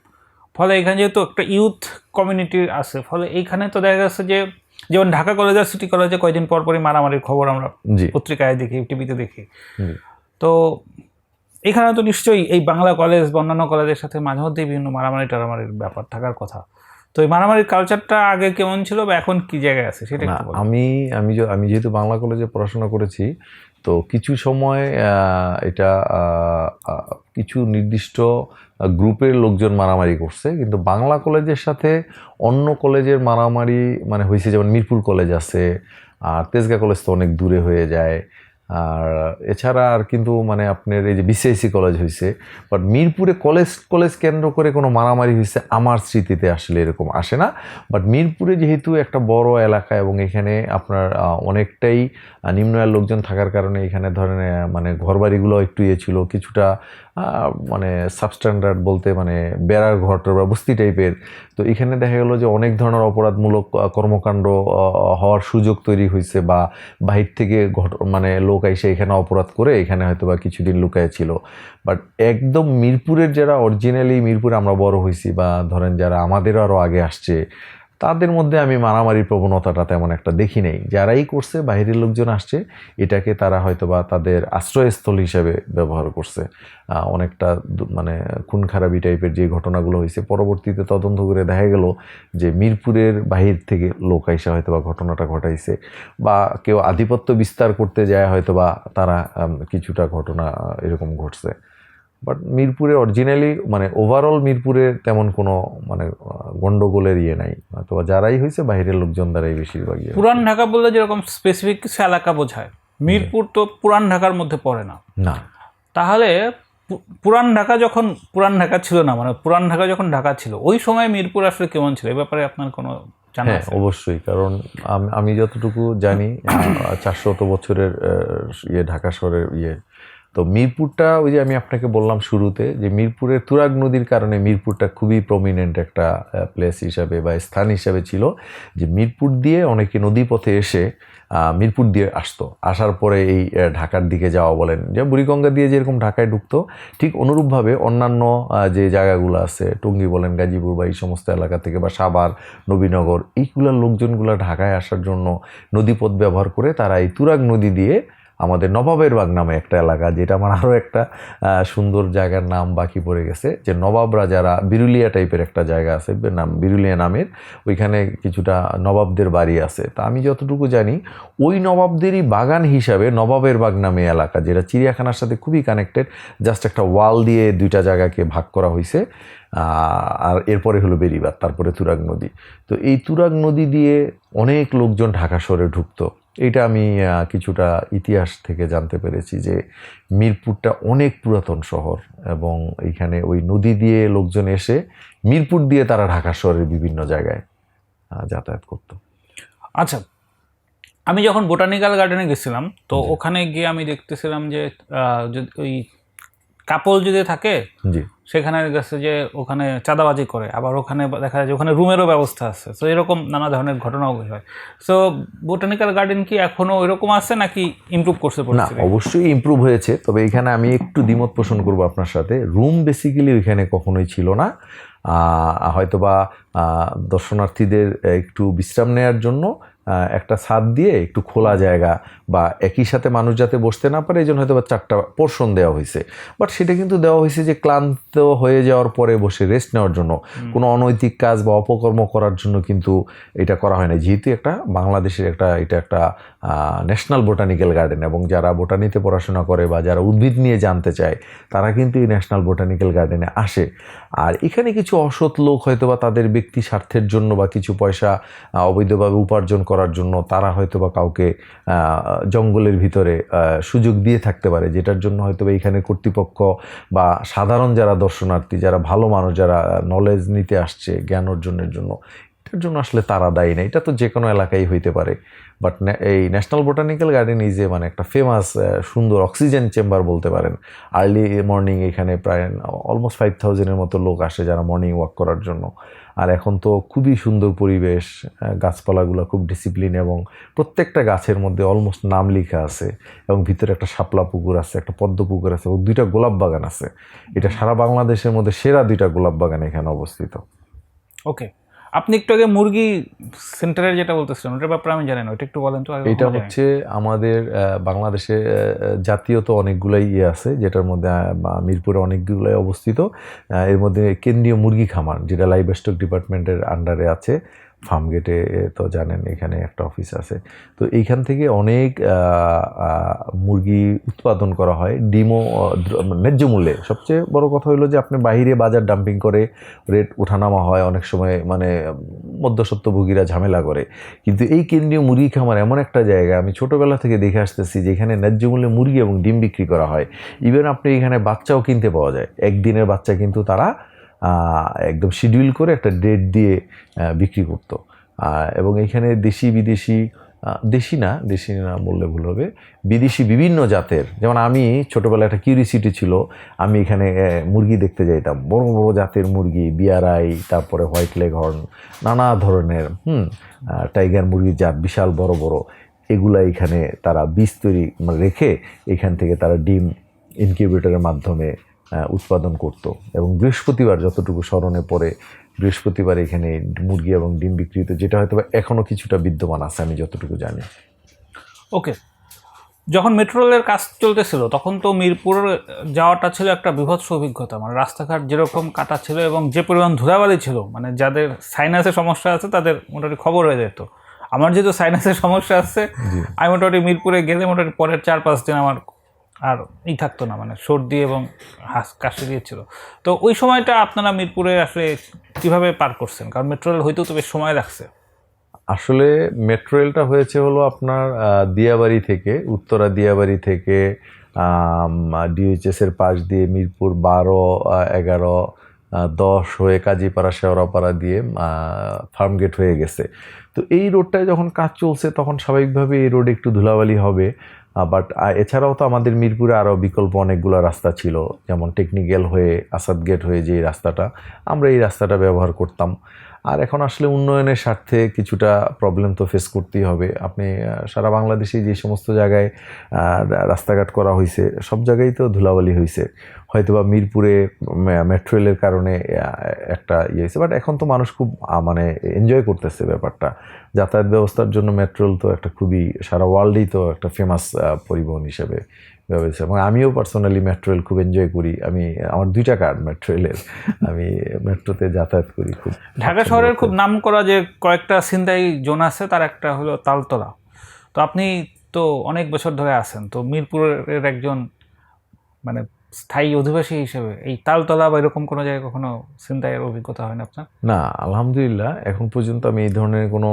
ফলে এখানে যেহেতু একটা ইউথ কমিউনিটি আছে, ফলে এইখানে তো দেখা যাচ্ছে যে যেমন ঢাকা কলেজ আর সিটি কলেজে কয়েকদিন পর পরই মারামারির খবর আমরা পত্রিকায় দেখি, টিভিতে দেখি। তো এখানে তো নিশ্চয়ই এই বাংলা কলেজ বা অন্যান্য কলেজের সাথে মাঝে মধ্যেই বিভিন্ন টারামারির ব্যাপার থাকার কথা। তো এই মারামারির কালচারটা আগে কেমন ছিল বা এখন কি জায়গায় আছে সেটা একটু বলুন। আমি যেহেতু বাংলা কলেজে পড়াশোনা করেছি, তো কিছু সময় এটা কিছু নির্দিষ্ট গ্রুপের লোকজন মারামারি করছে, কিন্তু বাংলা কলেজের সাথে অন্য কলেজের মারামারি মানে হয়েছে, যেমন মিরপুর কলেজ আছে, আর তেজগাঁ কলেজ তো অনেক দূরে হয়ে যায়, আর এছাড়া আর কিন্তু মানে আপনার এই যে বিসিআইসি কলেজ হয়েছে, বাট মিরপুরে কলেজ কেন্দ্র করে কোনো মারামারি হয়েছে আমার স্মৃতিতে আসলে এরকম আসে না। বাট মিরপুরে যেহেতু একটা বড় এলাকা এবং এখানে আপনার অনেকটাই নিম্ন আয়ের লোকজন থাকার কারণে এখানে ধরেন মানে ঘরবাড়িগুলো একটু ইয়ে ছিল, কিছুটা মানে সাবস্ট্যান্ডার্ড বলতে মানে বেড়ার ঘর বা বস্তি টাইপের। তো এখানে দেখা গেলো যে অনেক ধরনের অপরাধমূলক কর্মকাণ্ড হওয়ার সুযোগ তৈরি হয়েছে, বা বাহির থেকে মানে লোক এসে এখানে অপরাধ করে এখানে হয়তো বা কিছুদিন লুকায় ছিল। বাট একদম মিরপুরের যারা অরিজিনালি মিরপুরে আমরা বড় হয়েছি, বা ধরেন যারা আমাদেরও আরও আগে আসছে, তাদের মধ্যে আমি মারামারির প্রবণতাটা তেমন একটা দেখি নেই। যারাই করছে, বাইরের লোকজন আসছে, এটাকে তারা হয়তো বা তাদের আশ্রয়স্থল হিসেবে ব্যবহার করছে। অনেকটা মানে খুন খারাপি টাইপের যে ঘটনাগুলো হয়েছে, পরবর্তীতে তদন্ত করে দেখা গেল যে মিরপুরের বাহির থেকে লোক আইসা হয়তো বা ঘটনাটা ঘটাইছে, বা কেউ আধিপত্য বিস্তার করতে যায় হয়তো বা তারা কিছুটা ঘটনা এরকম ঘটছে। বাট মিরপুরে অরিজিনালি মানে ওভারঅল মিরপুরে তেমন কোনো মানে গন্ডগোলের ইয়ে নাই, অথবা যারাই হয়েছে বাইরের লোকজন দ্বারাই বেশিরভাগ। পুরান ঢাকা বললে যেরকম স্পেসিফিক কিছু এলাকা বোঝায়, মিরপুর তো পুরান ঢাকার মধ্যে পড়ে না। তাহলে পুরান ঢাকা যখন পুরান ঢাকা ছিল না, মানে পুরান ঢাকা যখন ঢাকা ছিল, ওই সময় মিরপুর আসলে কেমন ছিল, এই ব্যাপারে আপনার কোনো জানা আছে? অবশ্যই, কারণ আমি যতটুকু জানি 400 বছরের ঢাকা শহরের তো মিরপুরটা ওই যে আমি আপনাকে বললাম শুরুতে যে মিরপুরের তুরাগ নদীর কারণে মিরপুরটা খুবই প্রমিনেন্ট একটা প্লেস হিসাবে বা স্থান হিসাবে ছিল, যে মিরপুর দিয়ে অনেকে নদীপথে এসে মিরপুর দিয়ে আসতো, আসার পরে এই ঢাকার দিকে যাওয়া বলেন, যে বুড়িগঙ্গা দিয়ে যেরকম ঢাকায় ঢুকতো, ঠিক অনুরূপভাবে অন্যান্য যে জায়গাগুলো আছে, টঙ্গী বলেন, গাজীপুর বা এই সমস্ত এলাকা থেকে, বা সাভার, নবীনগর, এইগুলোর লোকজনগুলো ঢাকায় আসার জন্য নদীপথ ব্যবহার করে তারা এই তুরাগ নদী দিয়ে আমাদের নবাবের বাগ নামে একটা এলাকা, যেটা আমার আরও একটা সুন্দর জায়গার নাম বাকি পড়ে গেছে, যে নবাবরা যারা বিরুলিয়া টাইপের একটা জায়গা আছে নাম বিরুলিয়া নামের, ওইখানে কিছুটা নবাবদের বাড়ি আছে। তা আমি যতটুকু জানি ওই নবাবদেরই বাগান হিসাবে নবাবের বাগ নামে এলাকা, যেটা চিড়িয়াখানার সাথে খুবই কানেক্টেড, জাস্ট একটা ওয়াল দিয়ে দুইটা জায়গাকে ভাগ করা হয়েছে। আর এরপরে হলো বেরিবাদ, তারপরে তুরাগ নদী। তো এই তুরাগ নদী দিয়ে অনেক লোকজন ঢাকা শহরে ঢুকতো। এটা আমি কিছুটা ইতিহাস থেকে জানতে পেরেছি যে মিরপুরটা অনেক পুরাতন শহর, এবং এইখানে ওই নদী দিয়ে লোকজন এসে মিরপুর দিয়ে তারা ঢাকা শহরের বিভিন্ন জায়গায় যাতায়াত করতো। আচ্ছা, আমি যখন বোটানিক্যাল গার্ডেনে গেছিলাম, তো ওখানে গিয়ে আমি দেখতেছিলাম যে ওই কাপল যদি থাকে, জি, সেখানে গেছে যে ওখানে চাঁদাবাজি করে, আবার ওখানে দেখা যায় যে ওখানে রুমেরও ব্যবস্থা আছে। তো এরকম নানা ধরনের ঘটনাও হয়। সো বোটানিক্যাল গার্ডেন কি এখনো ওইরকম আছে নাকি ইমপ্রুভ করছে? না, অবশ্যই ইমপ্রুভ হয়েছে, তবে এখানে আমি একটু দ্বিমত পোষণ করবো আপনার সাথে। রুম বেসিক্যালি ওইখানে কখনোই ছিল না। হয়তোবা দর্শনার্থীদের একটু বিশ্রাম নেওয়ার জন্য একটা ছাদ দিয়ে একটু খোলা জায়গা, বা একই সাথে মানুষ যাতে বসতে না পারে, এই জন্য হয়তো বা 4টা পোর্শন দেওয়া হয়েছে। বাট সেটা কিন্তু দেওয়া হয়েছে যে ক্লান্ত হয়ে যাওয়ার পরে বসে রেস্ট নেওয়ার জন্য, কোনো অনৈতিক কাজ বা অপকর্ম করার জন্য কিন্তু এটা করা হয় না। যেহেতু একটা বাংলাদেশের এটা একটা ন্যাশনাল বোটানিক্যাল গার্ডেন, এবং যারা বোটানিতে পড়াশোনা করে বা যারা উদ্ভিদ নিয়ে জানতে চায়, তারা কিন্তু এই ন্যাশনাল বোটানিক্যাল গার্ডেনে আসে। আর এখানে কিছু অসৎ লোক হয়তো বা তাদের ব্যক্তি স্বার্থের জন্য বা কিছু পয়সা অবৈধভাবে উপার্জন করার জন্য তারা হয়তো বা কাউকে জঙ্গলের ভিতরে সুযোগ দিয়ে থাকতে পারে, যেটার জন্য হয়তো বা এখানে কর্তৃপক্ষ বা সাধারণ যারা দর্শনার্থী, যারা ভালো মানুষ, যারা নলেজ নিতে আসছে জ্ঞান অর্জনের জন্য, এটার জন্য আসলে তারা দায়ী না। এটা তো যে কোনো এলাকায় হইতে পারে। বাট এই ন্যাশনাল বোটানিক্যাল গার্ডেন ইজ মানে একটা ফেমাস সুন্দর অক্সিজেন চেম্বার বলতে পারেন। আর্লি মর্নিং এখানে প্রায় অলমোস্ট 5000-এর মতো লোক আসে যারা মর্নিং ওয়াক করার জন্য। আর এখন তো খুবই সুন্দর পরিবেশ, গাছপালাগুলো খুব ডিসিপ্লিন, এবং প্রত্যেকটা গাছের মধ্যে অলমোস্ট নাম লেখা আছে, এবং ভিতরে একটা শাপলা পুকুর আছে, একটা পদ্ম পুকুর আছে, এবং 2টা গোলাপ বাগান আছে। এটা সারা বাংলাদেশের মধ্যে সেরা 2টা গোলাপ বাগান এখানে অবস্থিত। ওকে, আপনি একটু আগে মুরগি সেন্টারের যেটা বলতেছিলেন, ওটার ব্যাপারে আমি জানি না, ওটা একটু বলেন তো। এটা হচ্ছে আমাদের বাংলাদেশে জাতীয় তো অনেকগুলাই আছে, যেটার মধ্যে মিরপুরে অনেকগুলাই অবস্থিত। এর মধ্যে কেন্দ্রীয় মুরগি খামার, যেটা লাইভ স্টক ডিপার্টমেন্টের আন্ডারে আছে, ফার্মগেটে তো জানেন এখানে একটা অফিস আছে। তো এইখান থেকে অনেক মুরগি উৎপাদন করা হয়, ডিমও ন্যায্য মূল্যে। সবচেয়ে বড় কথা হলো যে আপনি বাইরে বাজার ডাম্পিং করে রেট ওঠানামা হয়, অনেক সময় মানে মধ্যস্বত্বভোগীরা ঝামেলা করে। কিন্তু এই কেন্দ্রীয় মুরগি খামার এমন একটা জায়গা, আমি ছোটোবেলা থেকে দেখে আসতেছি যে এখানে ন্যায্য মূল্যে মুরগি এবং ডিম বিক্রি করা হয়। ইভেন আপনি এখানে বাচ্চাও কিনতে পাওয়া যায়, একদিনের বাচ্চা কিন্তু তারা একদম শিডিউল করে একটা ডেট দিয়ে বিক্রি করতো। এবং এখানে দেশি বিদেশি, দেশি না বললে ভুল হবে, বিদেশি বিভিন্ন জাতের, যেমন আমি ছোটোবেলায় একটা কিউরিসিটি ছিল, আমি এখানে মুরগি দেখতে যাইতাম, বড় বড় জাতের মুরগি, বিআরআই, তারপরে হোয়াইট লেগ হর্ন, নানা ধরনের টাইগার মুরগির জাত, বিশাল বড় বড়, এগুলা এখানে তারা বীজ তৈরি রেখে এখান থেকে তারা ডিম ইনকিউবেটরের মাধ্যমে উৎপাদন করত। এবং বৃহস্পতিবার, যতটুকু স্মরণে পড়ে, বৃহস্পতিবার এখানে মুরগি এবং ডিম বিক্রি হতো, যেটা হয়তো এখনও কিছুটা বিদ্যমান আছে আমি যতটুকু জানি। ওকে, যখন মেট্রো রেলের কাজ চলতেছিল তখন তো মিরপুর যাওয়াটা ছিল একটা বীভৎস অভিজ্ঞতা। মানে রাস্তাঘাট যেরকম কাটা ছিল এবং যে পরিমাণ ধুলাবালি ছিল, মানে যাদের সাইনাসের সমস্যা আছে তাদের মোটামুটি খবর হয়ে যেত। আমার যেহেতু সাইনাসের সমস্যা আছে, আমি মোটামুটি মিরপুরে গেলে মোটামুটি পরের 4-5 দিন আমার আর থাকতো না, মানে সর্দি এবং কাশি দিয়েছিল। তো ওই সময়টা আপনারা মিরপুরে আসলে কীভাবে পার করছেন? কারণ মেট্রো রেল হইতেও তো বেশ সময় লাগছে। আসলে মেট্রো রেলটা হয়েছে হলো আপনার দিয়াবাড়ি থেকে, উত্তরা দিয়াবাড়ি থেকে ডিএইচএসের পাশ দিয়ে মিরপুর 12, 11, 10 হয়ে কাজীপাড়া, শেওড়াপাড়া দিয়ে ফার্মগেট হয়ে গেছে। তো এই রোডটায় যখন কাজ চলছে তখন স্বাভাবিকভাবে এই রোডে একটু ধুলাবালি হবে। বাট এছাড়াও তো আমাদের মিরপুরে আরও বিকল্প অনেকগুলো রাস্তা ছিল, যেমন টেকনিক্যাল হয়ে আসাদ গেট হয়ে যে রাস্তাটা, আমরা এই রাস্তাটা ব্যবহার করতাম। আর এখন আসলে উন্নয়নের স্বার্থে কিছুটা প্রবলেম তো ফেস করতেই হবে। আপনি সারা বাংলাদেশে যে সমস্ত জায়গায় রাস্তাঘাট করা হয়েছে সব জায়গায় তো ধুলাবালি হয়েছে, হয়তোবা মিরপুরে মেট্রো রেলের কারণে একটা ইয়ে হয়েছে, বাট এখন তো মানুষ খুব মানে এনজয় করতেছে ব্যাপারটা। যাতায়াত ব্যবস্থার জন্য মেট্রো রেল তো একটা খুবই সারা ওয়ার্ল্ডেই তো একটা ফেমাস পরিবহন হিসেবে ব্যবহৃত, এবং আমিও পার্সোনালি মেট্রো রেল খুব এনজয় করি। আমার 2টা কার্ড মেট্রো রেলের, আমি মেট্রোতে যাতায়াত করি খুব। ঢাকা শহরের খুব নাম করা যে কয়েকটা ছিনতাই জোন আছে, তার একটা হলো তালতলা। তো আপনি তো অনেক বছর ধরে আছেন, তো মিরপুরের একজন মানে স্থায়ী অধিবাসী হিসেবে এই তালতলা বা এরকম কোনো জায়গায় কখনো ছিনতাইয়ের অভিজ্ঞতা হয় না আপনার? না, আলহামদুলিল্লাহ এখন পর্যন্ত আমি এই ধরনের কোনো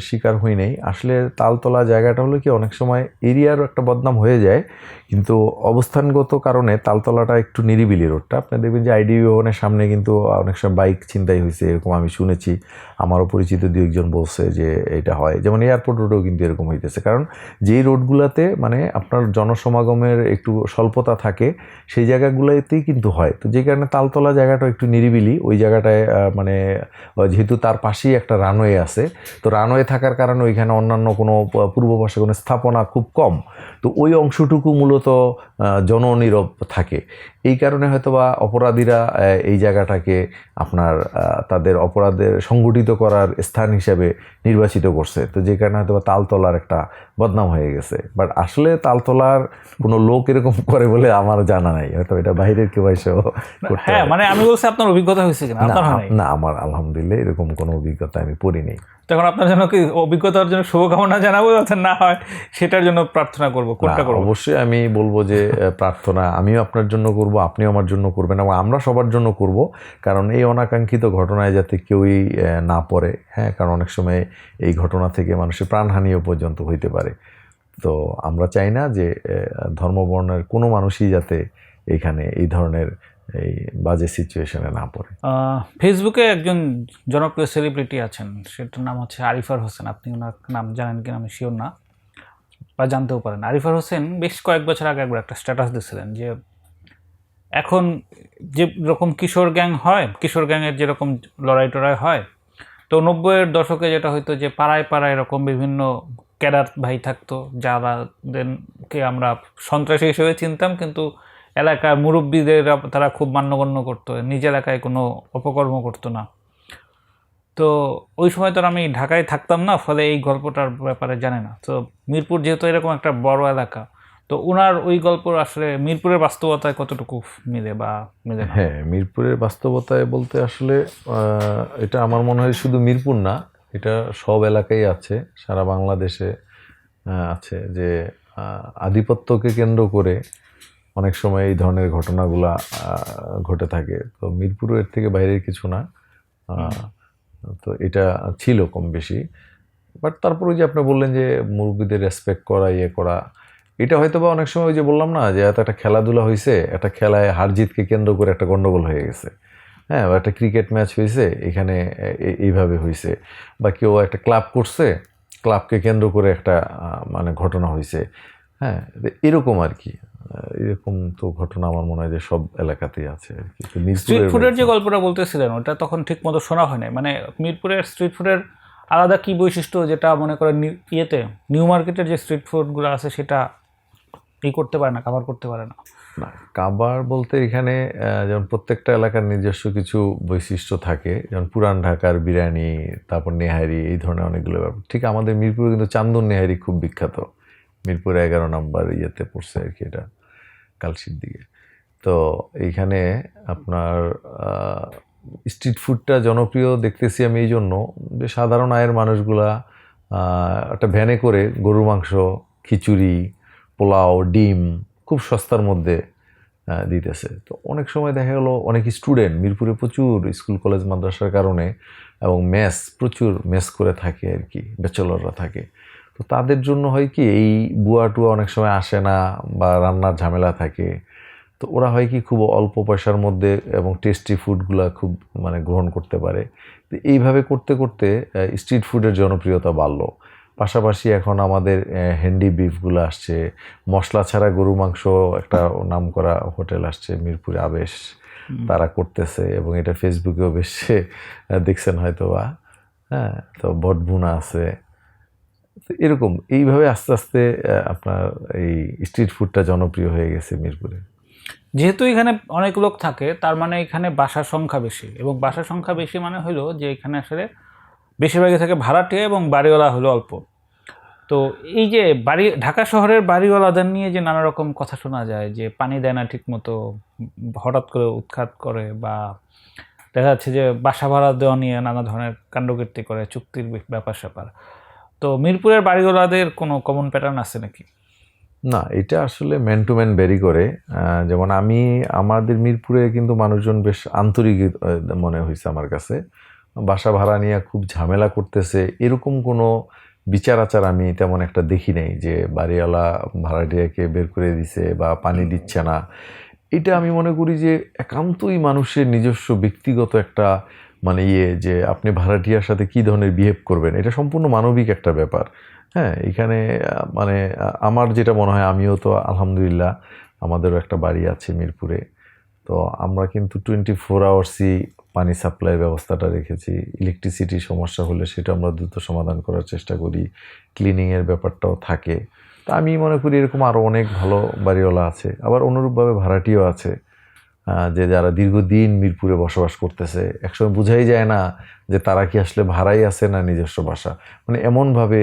শিকার হই নাই। আসলে তালতলা জায়গাটা হলো কি, অনেক সময় এরিয়ারও একটা বদনাম হয়ে যায়, কিন্তু অবস্থানগত কারণে তালতলাটা একটু নিরিবিলি রোডটা। আপনি দেখবেন যে আইডিবি ভবনের সামনে কিন্তু অনেক সময় বাইক ছিনতাই হয়েছে, এরকম আমি শুনেছি। আমারও পরিচিত 2-1 জন বলছে যে এটা হয়। যেমন এয়ারপোর্ট রোডেও কিন্তু এরকম হইতেছে, কারণ যেই রোডগুলোতে মানে আপনার জনসমাগমের একটু স্বল্পতা থাকে সেই জায়গাগুলোতেই কিন্তু হয়। তো যে কারণে তালতলা জায়গাটা একটু নিরিবিলি, ওই জায়গাটায় মানে যেহেতু তার পাশেই একটা রানওয়ে আছে, তো রানওয়ে থাকার কারণে ওইখানে অন্যান্য কোনো পূর্ব পাশে কোনো স্থাপনা খুব কম, তো ওই অংশটুকু মূলত জননীরব থাকে। এই কারণে হয়তোবা অপরাধীরা এই জায়গাটাকে আপনার তাদের অপরাধের সংগঠিত করার স্থান হিসাবে নির্বাচিত করছে। তো যে কারণে হয়তোবা তালতলার একটা বদনাম হয়ে গেছে। বাট আসলে তালতলার কোনো লোক এরকম করে বলে আমার জানা নাই, হয়তো এটা বাইরের কেউ এসেও করতে হ্যাঁ, পারে। মানে আমি বলছি আপনার অভিজ্ঞতা হয়েছে কিনা, আপনার হয় নাই? না, আমার আলহামদুলিল্লাহ এরকম কোনো অভিজ্ঞতা আমি পড়িনি। তখন আপনার জন্য কি অভিজ্ঞতার জন্য শুভকামনা জানাবো, যাতে না হয় সেটার জন্য প্রার্থনা করব, কোনটা না, করবো? অবশ্যই আমি বলবো যে প্রার্থনা আমিও আপনার জন্য করব, আপনিও আমার জন্য করবেন, এবং আমরা সবার জন্য করব, কারণ এই অনাকাঙ্ক্ষিত ঘটনায় যাতে কেউই না পড়ে। হ্যাঁ, কারণ অনেক সময় এই ঘটনা থেকে মানুষের প্রাণহানিও পর্যন্ত হইতে পারে। তো আমরা চাই না যে ধর্মবর্ণের কোনো মানুষই যাতে এখানে এই ধরনের এই বাজে সিচুয়েশনে না পড়ে। ফেসবুকে একজন জনপ্রিয় সেলিব্রিটি আছেন, সেটার নাম হচ্ছে আরিফার হোসেন। আপনি ওনার নাম জানেন কিনা আমি শিওর না, বা জানতেও পারেন। আরিফার হোসেন বেশ কয়েক বছর আগে একবার একটা স্ট্যাটাস দিয়েছিলেন যে এখন যে রকম কিশোর গ্যাং হয়, কিশোর গ্যাংয়ের যেরকম লড়াই টড়াই হয়, তো 90-এর দশকে যেটা হয়তো যে পাড়ায় পাড়ায় এরকম বিভিন্ন ক্যাডার ভাই থাকতো, যাদেরকে আমরা সন্ত্রাসী হিসেবে চিনতাম, কিন্তু এলাকার মুরব্বীদের তারা খুব মান্যগণ্য করতো, নিজ এলাকায় কোনো অপকর্ম করতো না। তো ওই সময় তো আর আমি ঢাকায় থাকতাম না, ফলে এই গল্পটার ব্যাপারে জানি না। তো মিরপুর যেহেতু এরকম একটা বড় এলাকা, তো ওনার ওই গল্প আসলে মিরপুরের বাস্তবতায় কতটুকু মিলে বা মিলে না? হ্যাঁ, মিরপুরের বাস্তবতায় বলতে আসলে এটা আমার মনে হয় শুধু মিরপুর না, এটা সব এলাকায় আছে, সারা বাংলাদেশে আছে যে আধিপত্যকে কেন্দ্র করে অনেক সময় এই ধরনের ঘটনাগুলা ঘটে থাকে। তো মিরপুরের থেকে বাইরের কিছু না। তো এটা ছিল কম বেশি, বাট তারপরে যে আপনি বললেন যে মুরব্বীদের রেসপেক্ট করা, ইয়ে করা, এটা হয়তো বা অনেক সময় ওই যে বললাম না যে এত একটা খেলাধুলা হয়েছে, একটা খেলায় হার জিতকে কেন্দ্র করে একটা গন্ডগোল হয়ে গেছে। হ্যাঁ, বা একটা ক্রিকেট ম্যাচ হয়েছে, এখানে এইভাবে হয়েছে, বা কেউ একটা ক্লাব করছে, ক্লাবকে কেন্দ্র করে একটা মানে ঘটনা হয়েছে। হ্যাঁ, এরকম আর কি। এরকম তো ঘটনা আমার মনে হয় যে সব এলাকাতেই আছে আর কি। স্ট্রিট ফুডের যে গল্পটা বলতেছিলেন, ওটা তখন ঠিক মতো শোনা হয় না। মানে মিরপুরের স্ট্রিট ফুডের আলাদা কি বৈশিষ্ট্য, যেটা মনে করেন ইয়েতে নিউ মার্কেটের যে স্ট্রিট ফুডগুলো আছে সেটা করতে পারে না, কাভার করতে পারে না? না, কাবার বলতে এখানে যেমন প্রত্যেকটা এলাকার নিজস্ব কিছু বৈশিষ্ট্য থাকে, যেমন পুরান ঢাকার বিরিয়ানি, তারপর নেহারি, এই ধরনের অনেকগুলো ব্যাপার। ঠিক আমাদের মিরপুরে কিন্তু চান্দন নেহারি খুব বিখ্যাত, মিরপুরে 11 নম্বর ইয়েতে পড়ছে আর কি, এটা কালশির দিকে। তো এইখানে আপনার স্ট্রিট ফুডটা জনপ্রিয় দেখতেছি আমি এই জন্য যে সাধারণ আয়ের মানুষগুলা একটা ভ্যানে করে গরুর মাংস, খিচুড়ি, পোলাও, ডিম খুব সস্তার মধ্যে দিতেছে। তো অনেক সময় দেখা গেলো অনেক স্টুডেন্ট মিরপুরে প্রচুর স্কুল কলেজ মাদ্রাসার কারণে, এবং প্রচুর মেস করে থাকে আর কি, ব্যাচেলররা থাকে। তো তাদের জন্য হয় কি, এই বুয়া টুয়া অনেক সময় আসে না, বা রান্নার ঝামেলা থাকে, তো ওরা হয় কি খুব অল্প পয়সার মধ্যে এবং টেস্টি ফুডগুলা খুব মানে গ্রহণ করতে পারে। তো এইভাবে করতে করতে স্ট্রিট ফুডের জনপ্রিয়তা বাড়লো। পাশাপাশি এখন আমাদের হ্যান্ডি বিফগুলো আসছে, মশলা ছাড়া গরু মাংস একটা নাম করা হোটেল আসছে মিরপুরে, আবেশ। তারা করতেছে, এবং এটা ফেসবুকেও বেশ দেখছেন হয়তো বা। হ্যাঁ, তো বটভুনা আছে, তো এরকম এইভাবে আস্তে আস্তে আপনার এই স্ট্রিট ফুডটা জনপ্রিয় হয়ে গেছে মিরপুরে। যেহেতু এখানে অনেক লোক থাকে, তার মানে এখানে বাসার সংখ্যা বেশি, এবং বাসার সংখ্যা বেশি মানে হলো যে এখানে আসলে বেশিরভাগই থাকে ভাড়াটিয়া এবং বাড়িওয়ালা হলো অল্প। তো এই যে ঢাকা শহরের বাড়িওয়ালাদের নিয়ে যে নানা রকম কথা শোনা যায়, যে পানি দেয় না ঠিক মতো, হঠাৎ করে উৎখাত করে, বা দেখা যাচ্ছে যে বাসা ভাড়া দেওয়া নিয়ে নানা ধরনের কাণ্ডকীর্তি করে, চুক্তির ব্যাপার স্যাপার। তো মিরপুরের বাড়িওয়ালাদের কোনো কমন প্যাটার্ন আছে নাকি? না, এটা আসলে ম্যান টু ম্যান ভ্যারি করে। যেমন আমাদের মিরপুরে কিন্তু মানুষজন বেশ আন্তরিক মনে হয়েছে আমার কাছে। বাসা ভাড়া নিয়ে খুব ঝামেলা করতেছে এরকম কোনো বিচার আচার আমি তেমন একটা দেখি নাই, যে বাড়িওয়ালা ভাড়াটিয়াকে বের করে দিছে বা পানি দিচ্ছে না। এটা আমি মনে করি যে একান্তই মানুষের নিজস্ব ব্যক্তিগত একটা মানে যে আপনি ভাড়াটিয়ার সাথে কী ধরনের বিহেভ করবেন, এটা সম্পূর্ণ মানবিক একটা ব্যাপার। হ্যাঁ, এখানে মানে আমার যেটা মনে হয়, আমিও তো আলহামদুলিল্লাহ আমাদেরও একটা বাড়ি আছে মিরপুরে, তো আমরা কিন্তু 24 আওয়ার্সই পানি সাপ্লাইয়ের ব্যবস্থাটা রেখেছি। ইলেকট্রিসিটির সমস্যা হলে সেটা আমরা দ্রুত সমাধান করার চেষ্টা করি, ক্লিনিংয়ের ব্যাপারটাও থাকে। তা আমি মনে করি এরকম আরও অনেক ভালো বাড়িওয়ালা আছে, আবার অনুরূপভাবে ভাড়াটিও আছে, যে যারা দীর্ঘদিন মিরপুরে বসবাস করতেছে। একসময় বোঝাই যায় না যে তারা কি আসলে ভাড়াই আছে না নিজস্ব বাসা, মানে এমনভাবে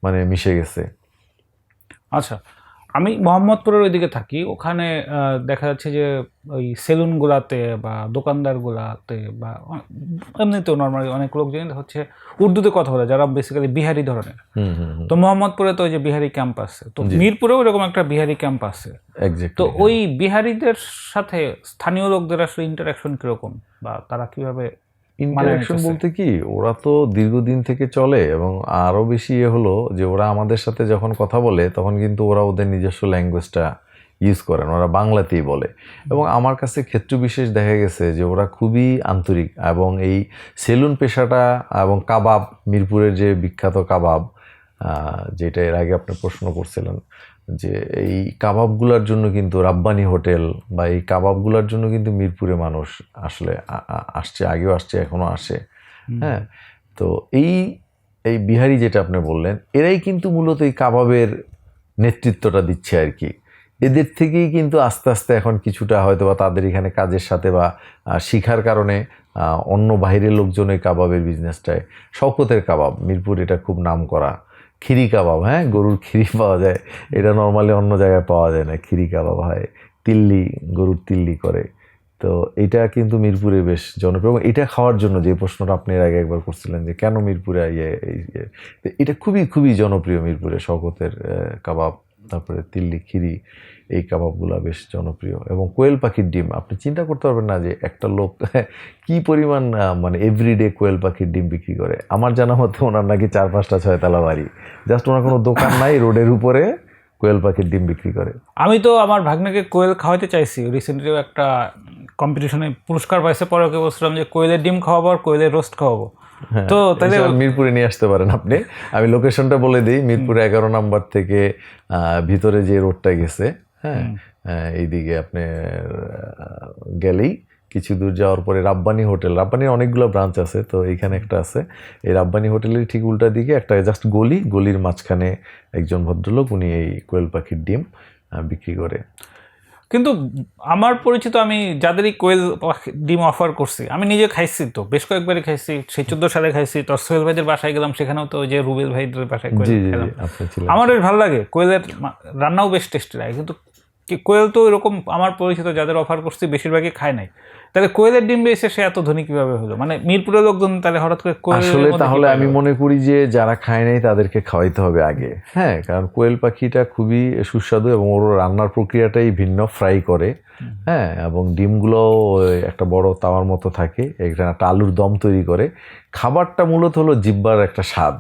মানে মিশে গেছে। আচ্ছা, আমি মোহাম্মদপুরের ওইদিকে থাকি, ওখানে দেখা যাচ্ছে যে ওই সেলুনগুলাতে বা দোকানদারগুলাতে বা এমনিতেও নর্মালি অনেক লোকজন হচ্ছে উর্দুতে কথা বলে, যারা বেসিক্যালি বিহারি ধরনের। তো মোহাম্মদপুরে তো ওই যে বিহারি ক্যাম্প আছে, তো মিরপুরেও এরকম একটা বিহারি ক্যাম্প আছে। তো ওই বিহারিদের সাথে স্থানীয় লোকদের আসলে ইন্টারাকশন কিরকম, বা তারা কিভাবে? ইন্টারাকশন বলতে কি, ওরা তো দীর্ঘদিন থেকে চলে, এবং আরও বেশি হলো যে ওরা আমাদের সাথে যখন কথা বলে তখন কিন্তু ওরা ওদের নিজস্ব ল্যাঙ্গুয়েজটা ইউজ করেন, ওরা বাংলাতেই বলে। এবং আমার কাছে ক্ষেত্র বিশেষ দেখা গেছে যে ওরা খুবই আন্তরিক, এবং এই সেলুন পেশাটা এবং কাবাব, মিরপুরের যে বিখ্যাত কাবাব, যেটা এর আগে আপনি প্রশ্ন করছিলেন, যে এই কাবাবগুলোর জন্য কিন্তু রাব্বানি হোটেল বা এই কাবাবগুলোর জন্য কিন্তু মিরপুরে মানুষ আসলে আসছে, আগেও আসছে, এখনও আসে। হ্যাঁ, তো এই বিহারি যেটা আপনি বললেন, এরাই কিন্তু মূলত এই কাবাবের নেতৃত্বটা দিচ্ছে আর কি। এদের থেকেই কিন্তু আস্তে আস্তে এখন কিছুটা হয়তো বা তাদের এখানে কাজের সাথে বা শিখার কারণে অন্য বাইরের লোকজন এই কাবাবের বিজনেসটায়, শওকতের কাবাব মিরপুর এটা খুব নাম করা, খিরি কাবাব, হ্যাঁ, গরুর খিরি পাওয়া যায়, এটা নর্মালি অন্য জায়গায় পাওয়া যায় না, খিরি কাবাব হয়, তিল্লি, গরুর তিল্লি করে। তো এটা কিন্তু মিরপুরে বেশ জনপ্রিয়, এবং এটা খাওয়ার জন্য যে প্রশ্নটা আপনি এর আগে একবার করছিলেন যে কেন মিরপুরে এটা খুবই খুবই জনপ্রিয় মিরপুরে, শওকতের কাবাব, তারপরে তিল্লি, খিরি, এই কাবাবগুলো বেশ জনপ্রিয়। এবং কোয়েল পাখির ডিম, আপনি চিন্তা করতে পারবেন না যে একটা লোক কি পরিমাণ মানে এভরিডে কোয়েল পাখির ডিম বিক্রি করে। আমার জানা মতে ওনার নাকি 4-5টা 6 তলা বাড়ি, জাস্ট ওনার কোনো দোকান নাই, রোডের উপরে কোয়েল পাখির ডিম বিক্রি করে। আমি তো আমার ভাগ্নাকে কোয়েল খাওয়াতে চাইছি, রিসেন্টলিও একটা কম্পিটিশনে পুরস্কার পাইছে, পরে ওকে বলছিলাম যে কোয়েলের ডিম খাওয়াবো আর কোয়েলের রোস্ট খাওয়াবো। তো তাহলে মিরপুরে নিয়ে আসতে পারেন আপনি, আমি লোকেশনটা বলে দিই, মিরপুরে 11 নম্বর থেকে ভিতরে যে রোডটা গেছে, হ্যাঁ, এইদিকে আপনি গেলেই কিছু দূর যাওয়ার পরে রাব্বানি হোটেল, রাব্বানির অনেকগুলো ব্রাঞ্চ আছে, তো এইখানে একটা আছে, এই রাব্বানি হোটেলের ঠিক উল্টা দিকে একটা জাস্ট গলির মাঝখানে একজন ভদ্রলোক, উনি এই কোয়েল পাখির ডিম বিক্রি করে। কিন্তু আমার পরিচিত, আমি যাদেরই কোয়েল ডিম অফার করছি, আমি নিজে খাইছি, তো বেশ কয়েকবারই খাইছি, সেই 14 সালে খাইছি, তো সোহেল ভাইদের বাসায় গেলাম, সেখানেও তো যে রুবেল ভাইদের বাসায় কোয়েল খেলাম, আমার বেশ ভালো লাগে, কোয়েলের রান্নাও বেশ টেস্টি লাগে। কিন্তু কোয়েল তো এরকম আমার পরিচিত যাদের অফার করছি বেশিরভাগই খায় নাই, তাহলে কোয়েলের ডিম এসে সে এত ধনী কিভাবে হলো? মানে মিরপুরের লোকজন তাহলে হঠাৎ করে আসলে তাহলে আমি মনে করি যে যারা খায় নাই তাদেরকে খাওয়াইতে হবে আগে, হ্যাঁ, কারণ কোয়েল পাখিটা খুবই সুস্বাদু, এবং ওর রান্নার প্রক্রিয়াটাই ভিন্ন, ফ্রাই করে, হ্যাঁ, এবং ডিমগুলোও একটা বড় তাওয়ার মতো থাকে, একটা আলুর দম তৈরি করে। খাবারটা মূলত হলো জিহ্বার একটা স্বাদ,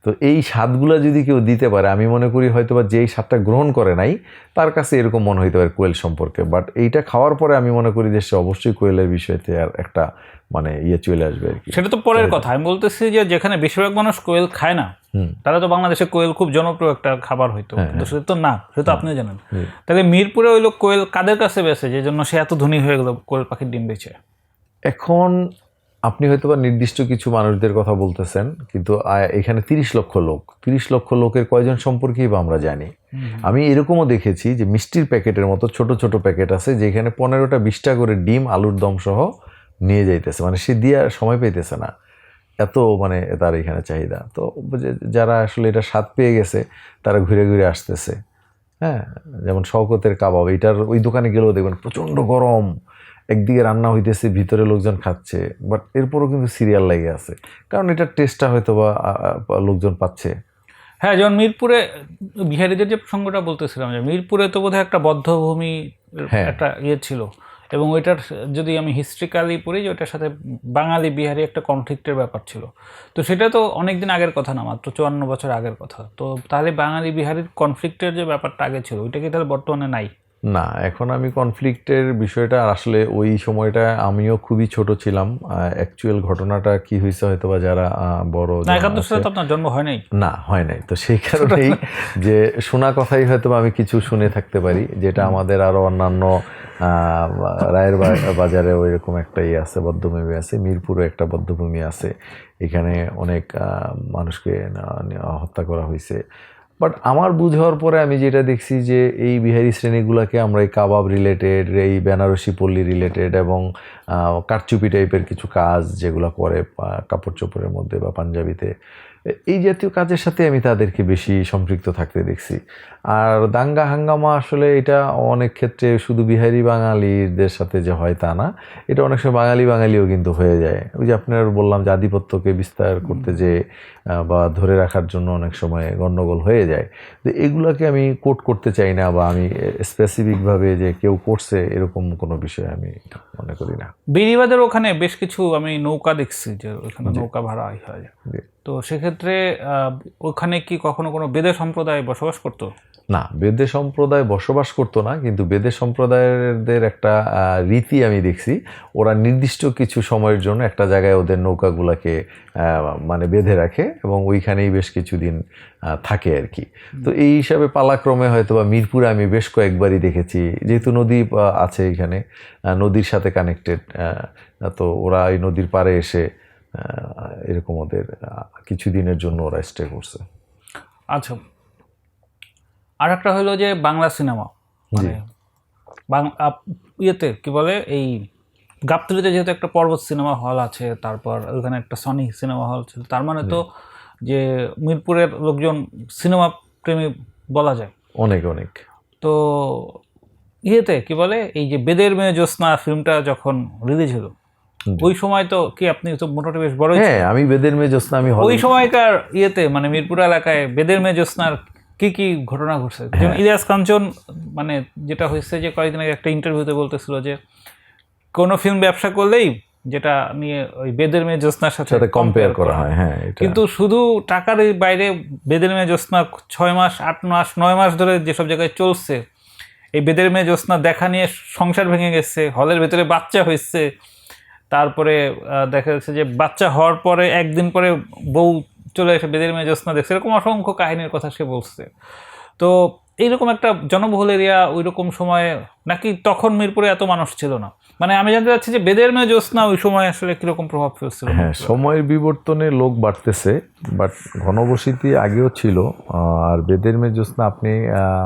তো এই স্বাদগুলো যদি কেউ দিতে পারে, আমি মনে করি হয়তো বা যেই স্বাদটা গ্রহণ করে নাই তার কাছে এরকম মনে হইতে পারে কোয়েল সম্পর্কে, বাট এইটা খাওয়ার পরে আমি মনে করি যে সে অবশ্যই কোয়েলের বিষয়তে আর একটা মানে চলে আসবে আর কি। সেটা তো পরের কথা, আমি বলতেছি যে যেখানে বেশিরভাগ মানুষ কোয়েল খায় না, তাহলে তো বাংলাদেশে কোয়েল খুব জনপ্রিয় একটা খাবার হইতো, কিন্তু সেটা তো না, সেটা তো আপনিও জানেন। তাহলে মিরপুরে ওই লোক কোয়েল কাদের কাছে বেছে যে জন্য সে এত ধনী হয়ে গেল কোয়েল পাখির ডিম বেচে? এখন আপনি হয়তো বা নির্দিষ্ট কিছু মানুষদের কথা বলতেছেন, কিন্তু এখানে 30 লক্ষ লোক, 30 লক্ষ লোকের কয়জন সম্পর্কেই বা আমরা জানি। আমি এরকমও দেখেছি যে মিষ্টির প্যাকেটের মতো ছোট ছোট প্যাকেট আছে যেখানে 15টা 20টা করে ডিম আলুর দম সহ নিয়ে যাইতেছে, মানে সে দিয়ে সময় পাইতেছে না, এত মানে তার এখানে চাহিদা। তো যারা আসলে এটা স্বাদ পেয়ে গেছে তারা ঘুরে ঘুরে আসতেছে। হ্যাঁ, যেমন শওকতের কাবাব, এটার ওই দোকানে গেলেও দেখবেন প্রচণ্ড গরম, একদিকে রান্না হইতেছে, ভিতরে লোকজন খাচ্ছে, বাট এরপরও কিন্তু সিরিয়াল লেগে আছে, কারণ এটার টেস্টটা হয়তো বা লোকজন পাচ্ছে। হ্যাঁ, যেমন মিরপুরে বিহারিদের যে প্রসঙ্গটা বলতেছিলাম, যে মিরপুরে তো বোধহয় একটা বধ্যভূমি একটা ইয়ে ছিল, এবং ওইটার যদি আমি হিস্ট্রিক্যালি পড়ি যে ওইটার সাথে বাঙালি বিহারি একটা কনফ্লিক্টের ব্যাপার ছিল। তো সেটা তো অনেক দিন আগের কথা না, মাত্র 54 বছর আগের কথা। তো তাহলে বাঙালি বিহারির কনফ্লিক্টের যে ব্যাপারটা আগে ছিল ওইটা কি তাহলে বর্তমানে নাই? না, এখন আমি কনফ্লিক্টের বিষয়টা আসলে ওই সময়টা আমিও খুবই ছোট ছিলাম, অ্যাকচুয়াল ঘটনাটা কি হয়েছে হয়তো বা যারা বড় না, 71 সালে তো আপনার জন্ম হয় নাই। না, হয় নাই, তো সেই কারণেই যে শোনা কথাই হয়তো আমি কিছু শুনে থাকতে পারি, যেটা আমাদের আরো অন্যান্য রায়ের বাজারে ওই রকম একটা ইয়ে আছে, বধ্যভূমি আছে, মিরপুরে একটা বধ্যভূমি আছে, এখানে অনেক মানুষকে হত্যা করা হয়েছে। বাট আমার বুঝ হওয়ার পরে আমি যেটা দেখছি যে এই বিহারি শ্রেণীগুলোকে আমরা এই কাবাব রিলেটেড, এই বেনারসি পল্লী রিলেটেড এবং কারচুপি টাইপের কিছু কাজ যেগুলো করে কাপড় চোপড়ের মধ্যে বা পাঞ্জাবিতে, এই জাতীয় কাজের সাথে আমি তাদেরকে বেশি সম্পৃক্ত থাকতে দেখছি। আর দাঙ্গা হাঙ্গামা আসলে এটা অনেক ক্ষেত্রে শুধু বিহারি বাঙালিদের সাথে যে হয় তা না, এটা অনেক সময় বাঙালিও কিন্তু হয়ে যায়। ওই যে আপনার বললাম যে আধিপত্যকে বিস্তার করতে যে বা ধরে রাখার জন্য অনেক সময় গণ্ডগোল হয়ে যায়। তো এগুলোকে আমি কোট করতে চাই না, বা আমি স্পেসিফিকভাবে যে কেউ করছে এরকম কোনো বিষয় আমি মনে করি না। বেড়িবাঁধের ওখানে বেশ কিছু আমি নৌকা দেখছি, যে ওখানে নৌকা ভাড়া হয়। তো সেক্ষেত্রে ওখানে কি কখনো কোনো বেদে সম্প্রদায় বসবাস করতো? না, বেদে সম্প্রদায় বসবাস করতো না, কিন্তু বেদে সম্প্রদায়ের একটা রীতি আমি দেখছি, ওরা নির্দিষ্ট কিছু সময়ের জন্য একটা জায়গায় ওদের নৌকাগুলোকে মানে বেঁধে রাখে এবং ওইখানেই বেশ কিছুদিন থাকে আর কি। তো এই হিসাবে পালাক্রমে হয়তো বা মিরপুরে আমি বেশ কয়েকবারই দেখেছি, যেহেতু নদী আছে এখানে, নদীর সাথে কানেক্টেড, তো ওরা এই নদীর পাড়ে এসে এরকম ওদের কিছুদিনের জন্য ওরা স্টে করছে। আচ্ছা, আর একটা হলো যে বাংলা সিনেমা, মানে ইয়েতে কি বলে, এই গাবতলীতে যেহেতু একটা পর্বত সিনেমা হল আছে, তারপর ওখানে একটা সনি সিনেমা হল ছিল, তার মানে তো যে মিরপুরের লোকজন সিনেমা প্রেমী বলা যায় অনেক অনেক। তো ইয়েতে কি বলে, এই যে বেদের মেয়ে জ্যোৎস্না ফিল্মটা যখন রিলিজ হলো ওই সময় তো কি আপনি তো মোটামুটি বেশ বড়, হ্যাঁ, আমি বেদের মেয়ে জ্যোৎস্না আমি ওই সময়কার ইয়েতে মানে মিরপুর এলাকায় বেদের মেয়ে জ্যোৎস্নার কি কি ঘটনা ঘটছে? যেমন ইলিয়াস কাঞ্চন, মানে যেটা হয়েছে যে কয়েকদিন আগে একটা ইন্টারভিউতে বলতেছিল যে কোনো ফিল্ম ব্যবসা করলেই যেটা নিয়ে ওই বেদের মেয়ে জ্যোৎস্নার সাথে কম্পেয়ার করা হয়। হ্যাঁ, কিন্তু শুধু টাকার বাইরে বেদের মেয়ে জ্যোৎস্না 6 মাস 8 মাস 9 মাস ধরে যেসব জায়গায় চলছে, এই বেদের মেয়ে জ্যোৎস্না দেখা নিয়ে সংসার ভেঙে গেছে, হলের ভেতরে বাচ্চা হয়েছে, তারপরে দেখা যাচ্ছে যে বাচ্চা হওয়ার পরে একদিন পরে বউ চলে এসে বেদের মেয়ে জ্যোৎস্না দেখছে, এরকম অসংখ্য কাহিনীর কথা সে বলছে। তো এইরকম একটা জনবহুল এরিয়া ওই রকম সময়ে, নাকি তখন মিরপুরে এত মানুষ ছিল না? মানে আমি জানতে চাচ্ছি যে বেদের মেয়ে জ্যোৎস্না ওই সময় আসলে কিরকম প্রভাব ফেলছিল? হ্যাঁ, সময়ের বিবর্তনে লোক বাড়তেছে, বাট ঘনবসতি আগেও ছিল। আর বেদের মেয়ে জ্যোৎস্না আপনি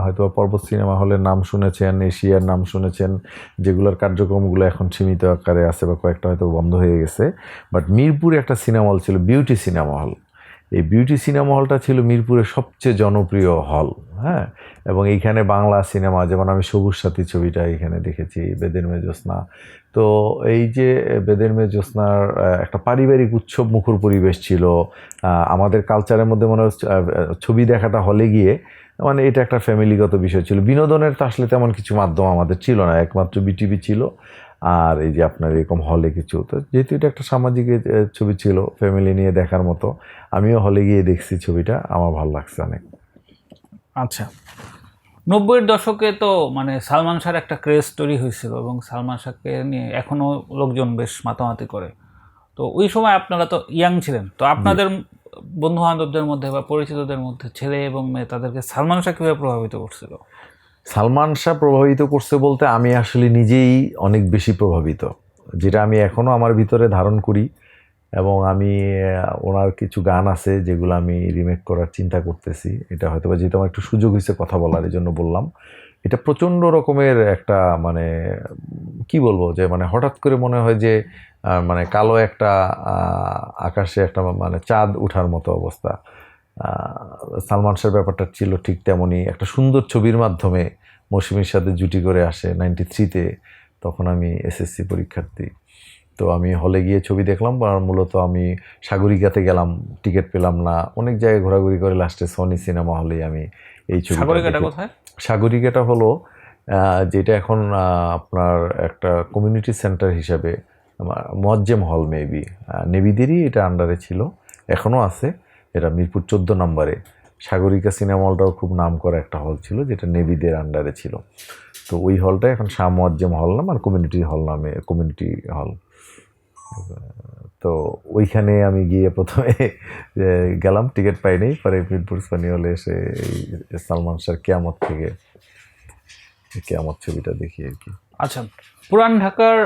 হয়তো পর্বত সিনেমা হলের নাম শুনেছেন, এশিয়ার নাম শুনেছেন, যেগুলোর কার্যক্রমগুলো এখন সীমিত আকারে আছে বা কয়েকটা হয়তো বন্ধ হয়ে গেছে। বাট মিরপুরে একটা সিনেমা হল ছিল, বিউটি সিনেমা হল। এই বিউটি সিনেমা হলটা ছিল মিরপুরের সবচেয়ে জনপ্রিয় হল। হ্যাঁ, এবং এইখানে বাংলা সিনেমা, যেমন আমি সবুজ সাথী ছবিটা এখানে দেখেছি, বেদের মেয়ে জ্যোৎস্না। তো এই যে বেদের মেয়ে জ্যোৎস্নার একটা পারিবারিক উৎসব মুখর পরিবেশ ছিল। আমাদের কালচারের মধ্যে মনে হচ্ছে ছবি দেখাটা হলে গিয়ে মানে এটা একটা ফ্যামিলিগত বিষয় ছিল। বিনোদনের তো আসলে তেমন কিছু মাধ্যম আমাদের ছিল না, একমাত্র বিটিভি ছিল, আর এই যে আপনার এরকম হলে কিছু। তো যেহেতু এটা একটা সামাজিক ছবি ছিল, ফ্যামিলি নিয়ে দেখার মতো, আমিও হলে গিয়ে দেখছি ছবিটা, আমার ভালো লাগছে অনেক। আচ্ছা, 90-এর দশকে তো মানে সালমান শাহর একটা ক্রেজ তৈরি হয়েছিল, এবং সালমান শাহকে নিয়ে এখনও লোকজন বেশ মাতামাতি করে। তো ওই সময় আপনারা তো ইয়াং ছিলেন, তো আপনাদের বন্ধু বান্ধবদের মধ্যে বা পরিচিতদের মধ্যে ছেলে এবং মেয়ে তাদেরকে সালমান শাহ কীভাবে প্রভাবিত করছিল? সালমান শাহ প্রভাবিত করছে বলতে আমি আসলে নিজেই অনেক বেশি প্রভাবিত, যেটা আমি এখনও আমার ভিতরে ধারণ করি। এবং আমি ওনার কিছু গান আছে যেগুলো আমি রিমেক করার চিন্তা করতেছি। এটা হয়তো বা যেহেতু আমার একটু সুযোগ হয়েছে কথা বলার, এই জন্য বললাম। এটা প্রচণ্ড রকমের একটা মানে কি বলবো, যে মানে হঠাৎ করে মনে হয় যে মানে কালো একটা আকাশে একটা মানে চাঁদ ওঠার মতো অবস্থা। সালমান শাহর ব্যাপারটা ছিল ঠিক তেমনই। একটা সুন্দর ছবির মাধ্যমে মৌসুমীর সাথে জুটি করে আসে 93-তে, তখন আমি এসএসসি পরীক্ষার্থী। তো আমি হলে গিয়ে ছবি দেখলাম, আর মূলত আমি সাগরিকাতে গেলাম, টিকিট পেলাম না, অনেক জায়গায় ঘোরাঘুরি করে লাস্টে সনি সিনেমা হলেই আমি এই ছবি। সাগরিকাটা কোথায়? সাগরিকাটা হলো যেটা এখন আপনার একটা কমিউনিটি সেন্টার হিসাবে মোয়াজ্জেম হল মেবি নেভিদেরই এটা আন্ডারে ছিল, এখনও আছে। এটা মিরপুর 14 নম্বরে। সাগরিকা সিনেমা হলটাও খুব নাম করা একটা হল ছিল, যেটা নেভিদের আন্ডারে ছিল। তো ওই হলটা এখন শাহ মোয়াজ্জেম হল নাম, আর কমিউনিটি হল নামে কমিউনিটি হল। তো ওইখানে আমি গিয়ে প্রথমে গেলাম, টিকিট পাইনি, পরে মিরপুর স্থানীয় হলে এসে এই সালমান শাহর কেয়ামত থেকে কেয়ামত ছবিটা দেখি আর কি। আচ্ছা, পুরান ঢাকার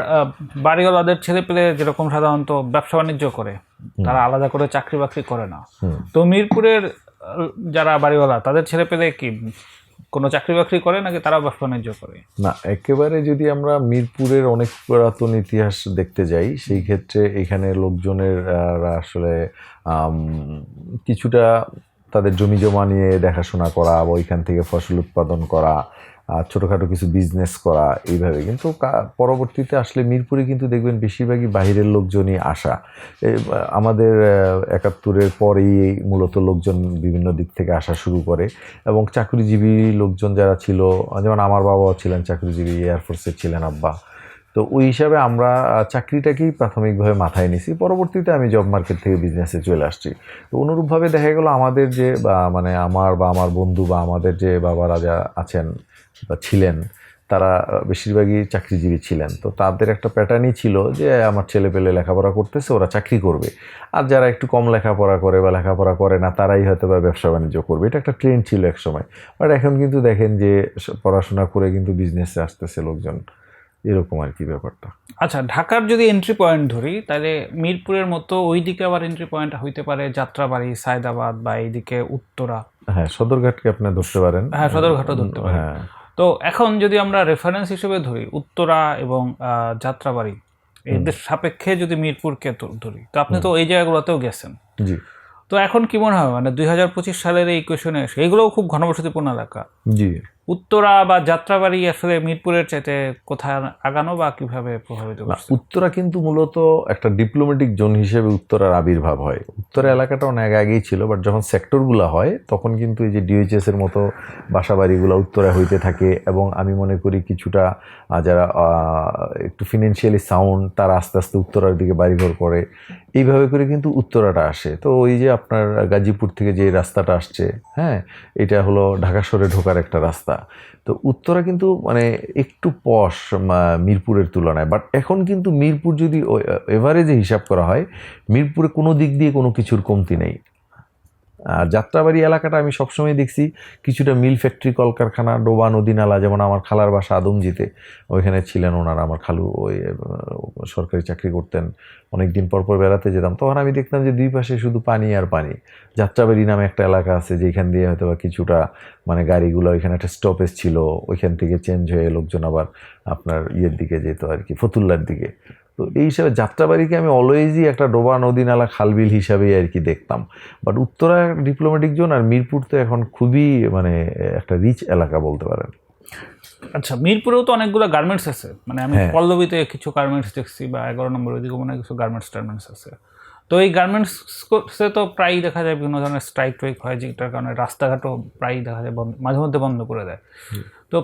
বাড়িওয়ালাদের ছেলে পেলে যেরকম সাধারণত ব্যবসা বাণিজ্য করে, তারা আলাদা করে চাকরি বাকরি করে না। তো মিরপুরের যারা বাড়িওয়ালা তাদের ছেলে পেলে কি কোনো চাকরি বাকরি করে নাকি তারাও ব্যবসা বাণিজ্য করে? না, একেবারে যদি আমরা মিরপুরের অনেক পুরাতন ইতিহাস দেখতে যাই, সেই ক্ষেত্রে এখানে লোকজনের আসলে কিছুটা তাদের জমি জমা নিয়ে দেখাশোনা করা বা ওইখান থেকে ফসল উৎপাদন করা, ছোটোখাটো কিছু বিজনেস করা, এইভাবে। কিন্তু পরবর্তীতে আসলে মিরপুরে কিন্তু দেখবেন বেশিরভাগই বাইরের লোকজনই আসা। আমাদের 71-এর পরেই মূলত লোকজন বিভিন্ন দিক থেকে আসা শুরু করে, এবং চাকরিজীবী লোকজন যারা ছিল, যেমন আমার বাবাও ছিলেন চাকরিজীবী, এয়ারফোর্সের ছিলেন আব্বা। তো ওই হিসাবে আমরা চাকরিটাকেই প্রাথমিকভাবে মাথায় নিছি। পরবর্তীতে আমি জব মার্কেট থেকে বিজনেসে চলে আসছি। তো অনুরূপভাবে দেখা গেল আমাদের যে মানে আমার বন্ধু বা আমাদের যে বাবারা যা আছেন বা ছিলেন, তারা বেশিরভাগই চাকরিজীবী ছিলেন। তো তাদের একটা প্যাটার্নই ছিল যে আমার ছেলে পেলে লেখাপড়া করতেছে, ওরা চাকরি করবে, আর যারা একটু কম লেখাপড়া করে বা লেখাপড়া করে না তারাই হয়তো বা ব্যবসা বাণিজ্য করবে। এটা একটা ট্রেন্ড ছিল এক সময়। বাট এখন কিন্তু দেখেন যে পড়াশোনা করে কিন্তু বিজনেসে আসতেছে লোকজন, এরকম আর কি ব্যাপারটা। আচ্ছা, ঢাকার যদি এন্ট্রি পয়েন্ট ধরি, তাহলে মিরপুরের মতো ওই দিকে আবার এন্ট্রি পয়েন্ট হইতে পারে যাত্রাবাড়ি, সায়দাবাদ বা এইদিকে উত্তরা। হ্যাঁ, সদরঘাটকে আপনি ধরতে পারেন। হ্যাঁ, সদরঘাটও ধরতে পারেন। হ্যাঁ। তো এখন যদি আমরা রেফারেন্স হিসেবে ধরি উত্তরা এবং যাত্রাবাড়ি, এদের সাপেক্ষে যদি মিরপুরকে ধরি, তো আপনি তো এই জায়গাগুলোতেও গেছেন। জি। তো এখন কি মনে হয়, মানে 2025 সালের এই কোয়েশনে এসে এগুলোও খুব ঘনবসতিপূর্ণ এলাকা, জি। উত্তরা বা যাত্রাবাড়ি আসলে মিরপুরের চাইতে কোথায় আগানো বা কিভাবে প্রভাবিত করছে? উত্তরা কিন্তু মূলত একটা ডিপ্লোম্যাটিক জোন হিসেবে উত্তরার আবির্ভাব হয়। উত্তরা এলাকাটা অনেক আগেই ছিল, বাট যখন সেক্টরগুলো হয় তখন কিন্তু এই যে ডিএইচএস এর মতো বাসাবাড়িগুলো উত্তরা হইতে থাকে। এবং আমি মনে করি কিছুটা যারা একটু ফিনান্সিয়ালি সাউন্ড, তারা আস্তে আস্তে উত্তরার দিকে বাড়িঘর করে, এইভাবে করে কিন্তু উত্তরাটা আসে। তো ওই যে আপনার গাজীপুর থেকে যে রাস্তাটা আসছে, হ্যাঁ, এটা হলো ঢাকা শহরে ঢোকার একটা রাস্তা। তো উত্তরা কিন্তু মানে একটু পশ মিরপুরের তুলনায়। বাট এখন কিন্তু মিরপুর যদি এভারেজে হিসাব করা হয়, মিরপুরে কোনো দিক দিয়ে কোনো কিছুর কমতি নেই। আর যাত্রাবাড়ি এলাকাটা আমি সবসময় দেখছি কিছুটা মিল ফ্যাক্টরি, কলকারখানা, ডোবা, নদী নালা। যেমন আমার খালার বাসা আদমজিতে, ওইখানে ছিলেন ওনারা, আমার খালু ওই সরকারি চাকরি করতেন। অনেক দিন পর পর বেড়াতে যেতাম, তখন আমি দেখতাম যে দুই পাশে শুধু পানি আর পানি। যাত্রাবাড়ি নামে একটা এলাকা আছে যেখান দিয়ে হয়তো বা কিছুটা মানে গাড়িগুলো, ওইখানে একটা স্টপেজ ছিল, ওইখান থেকে চেঞ্জ হয়ে লোকজন আবার আপনার ইয়ের দিকে যেত আর কি, ফতুল্লার দিকে। তো এই হিসাবে যাত্রাবাড়িকে আমি অলওয়েজই একটা ডোবা, নদী নালা, খালবিল হিসাবেই আর কি দেখতাম। বাট উত্তরা ডিপ্লোম্যাটিক জোন, আর মিরপুর তো এখন খুবই মানে একটা রিচ এলাকা বলতে পারেন। আচ্ছা, মিরপুরেও তো অনেকগুলো গার্মেন্টস আছে, মানে আমি পল্লবীতে কিছু গার্মেন্টস দেখছি, বা 11 নম্বর ওইদিকে মনে হয় কিছু গার্মেন্টস আছে। তো এই গার্মেন্টসে তো প্রায়ই দেখা যায় বিভিন্ন ধরনের স্ট্রাইক ট্রাইক হয়, যেটার কারণে রাস্তাঘাটও প্রায়ই দেখা যায় মাঝে মধ্যে বন্ধ করে দেয়। তো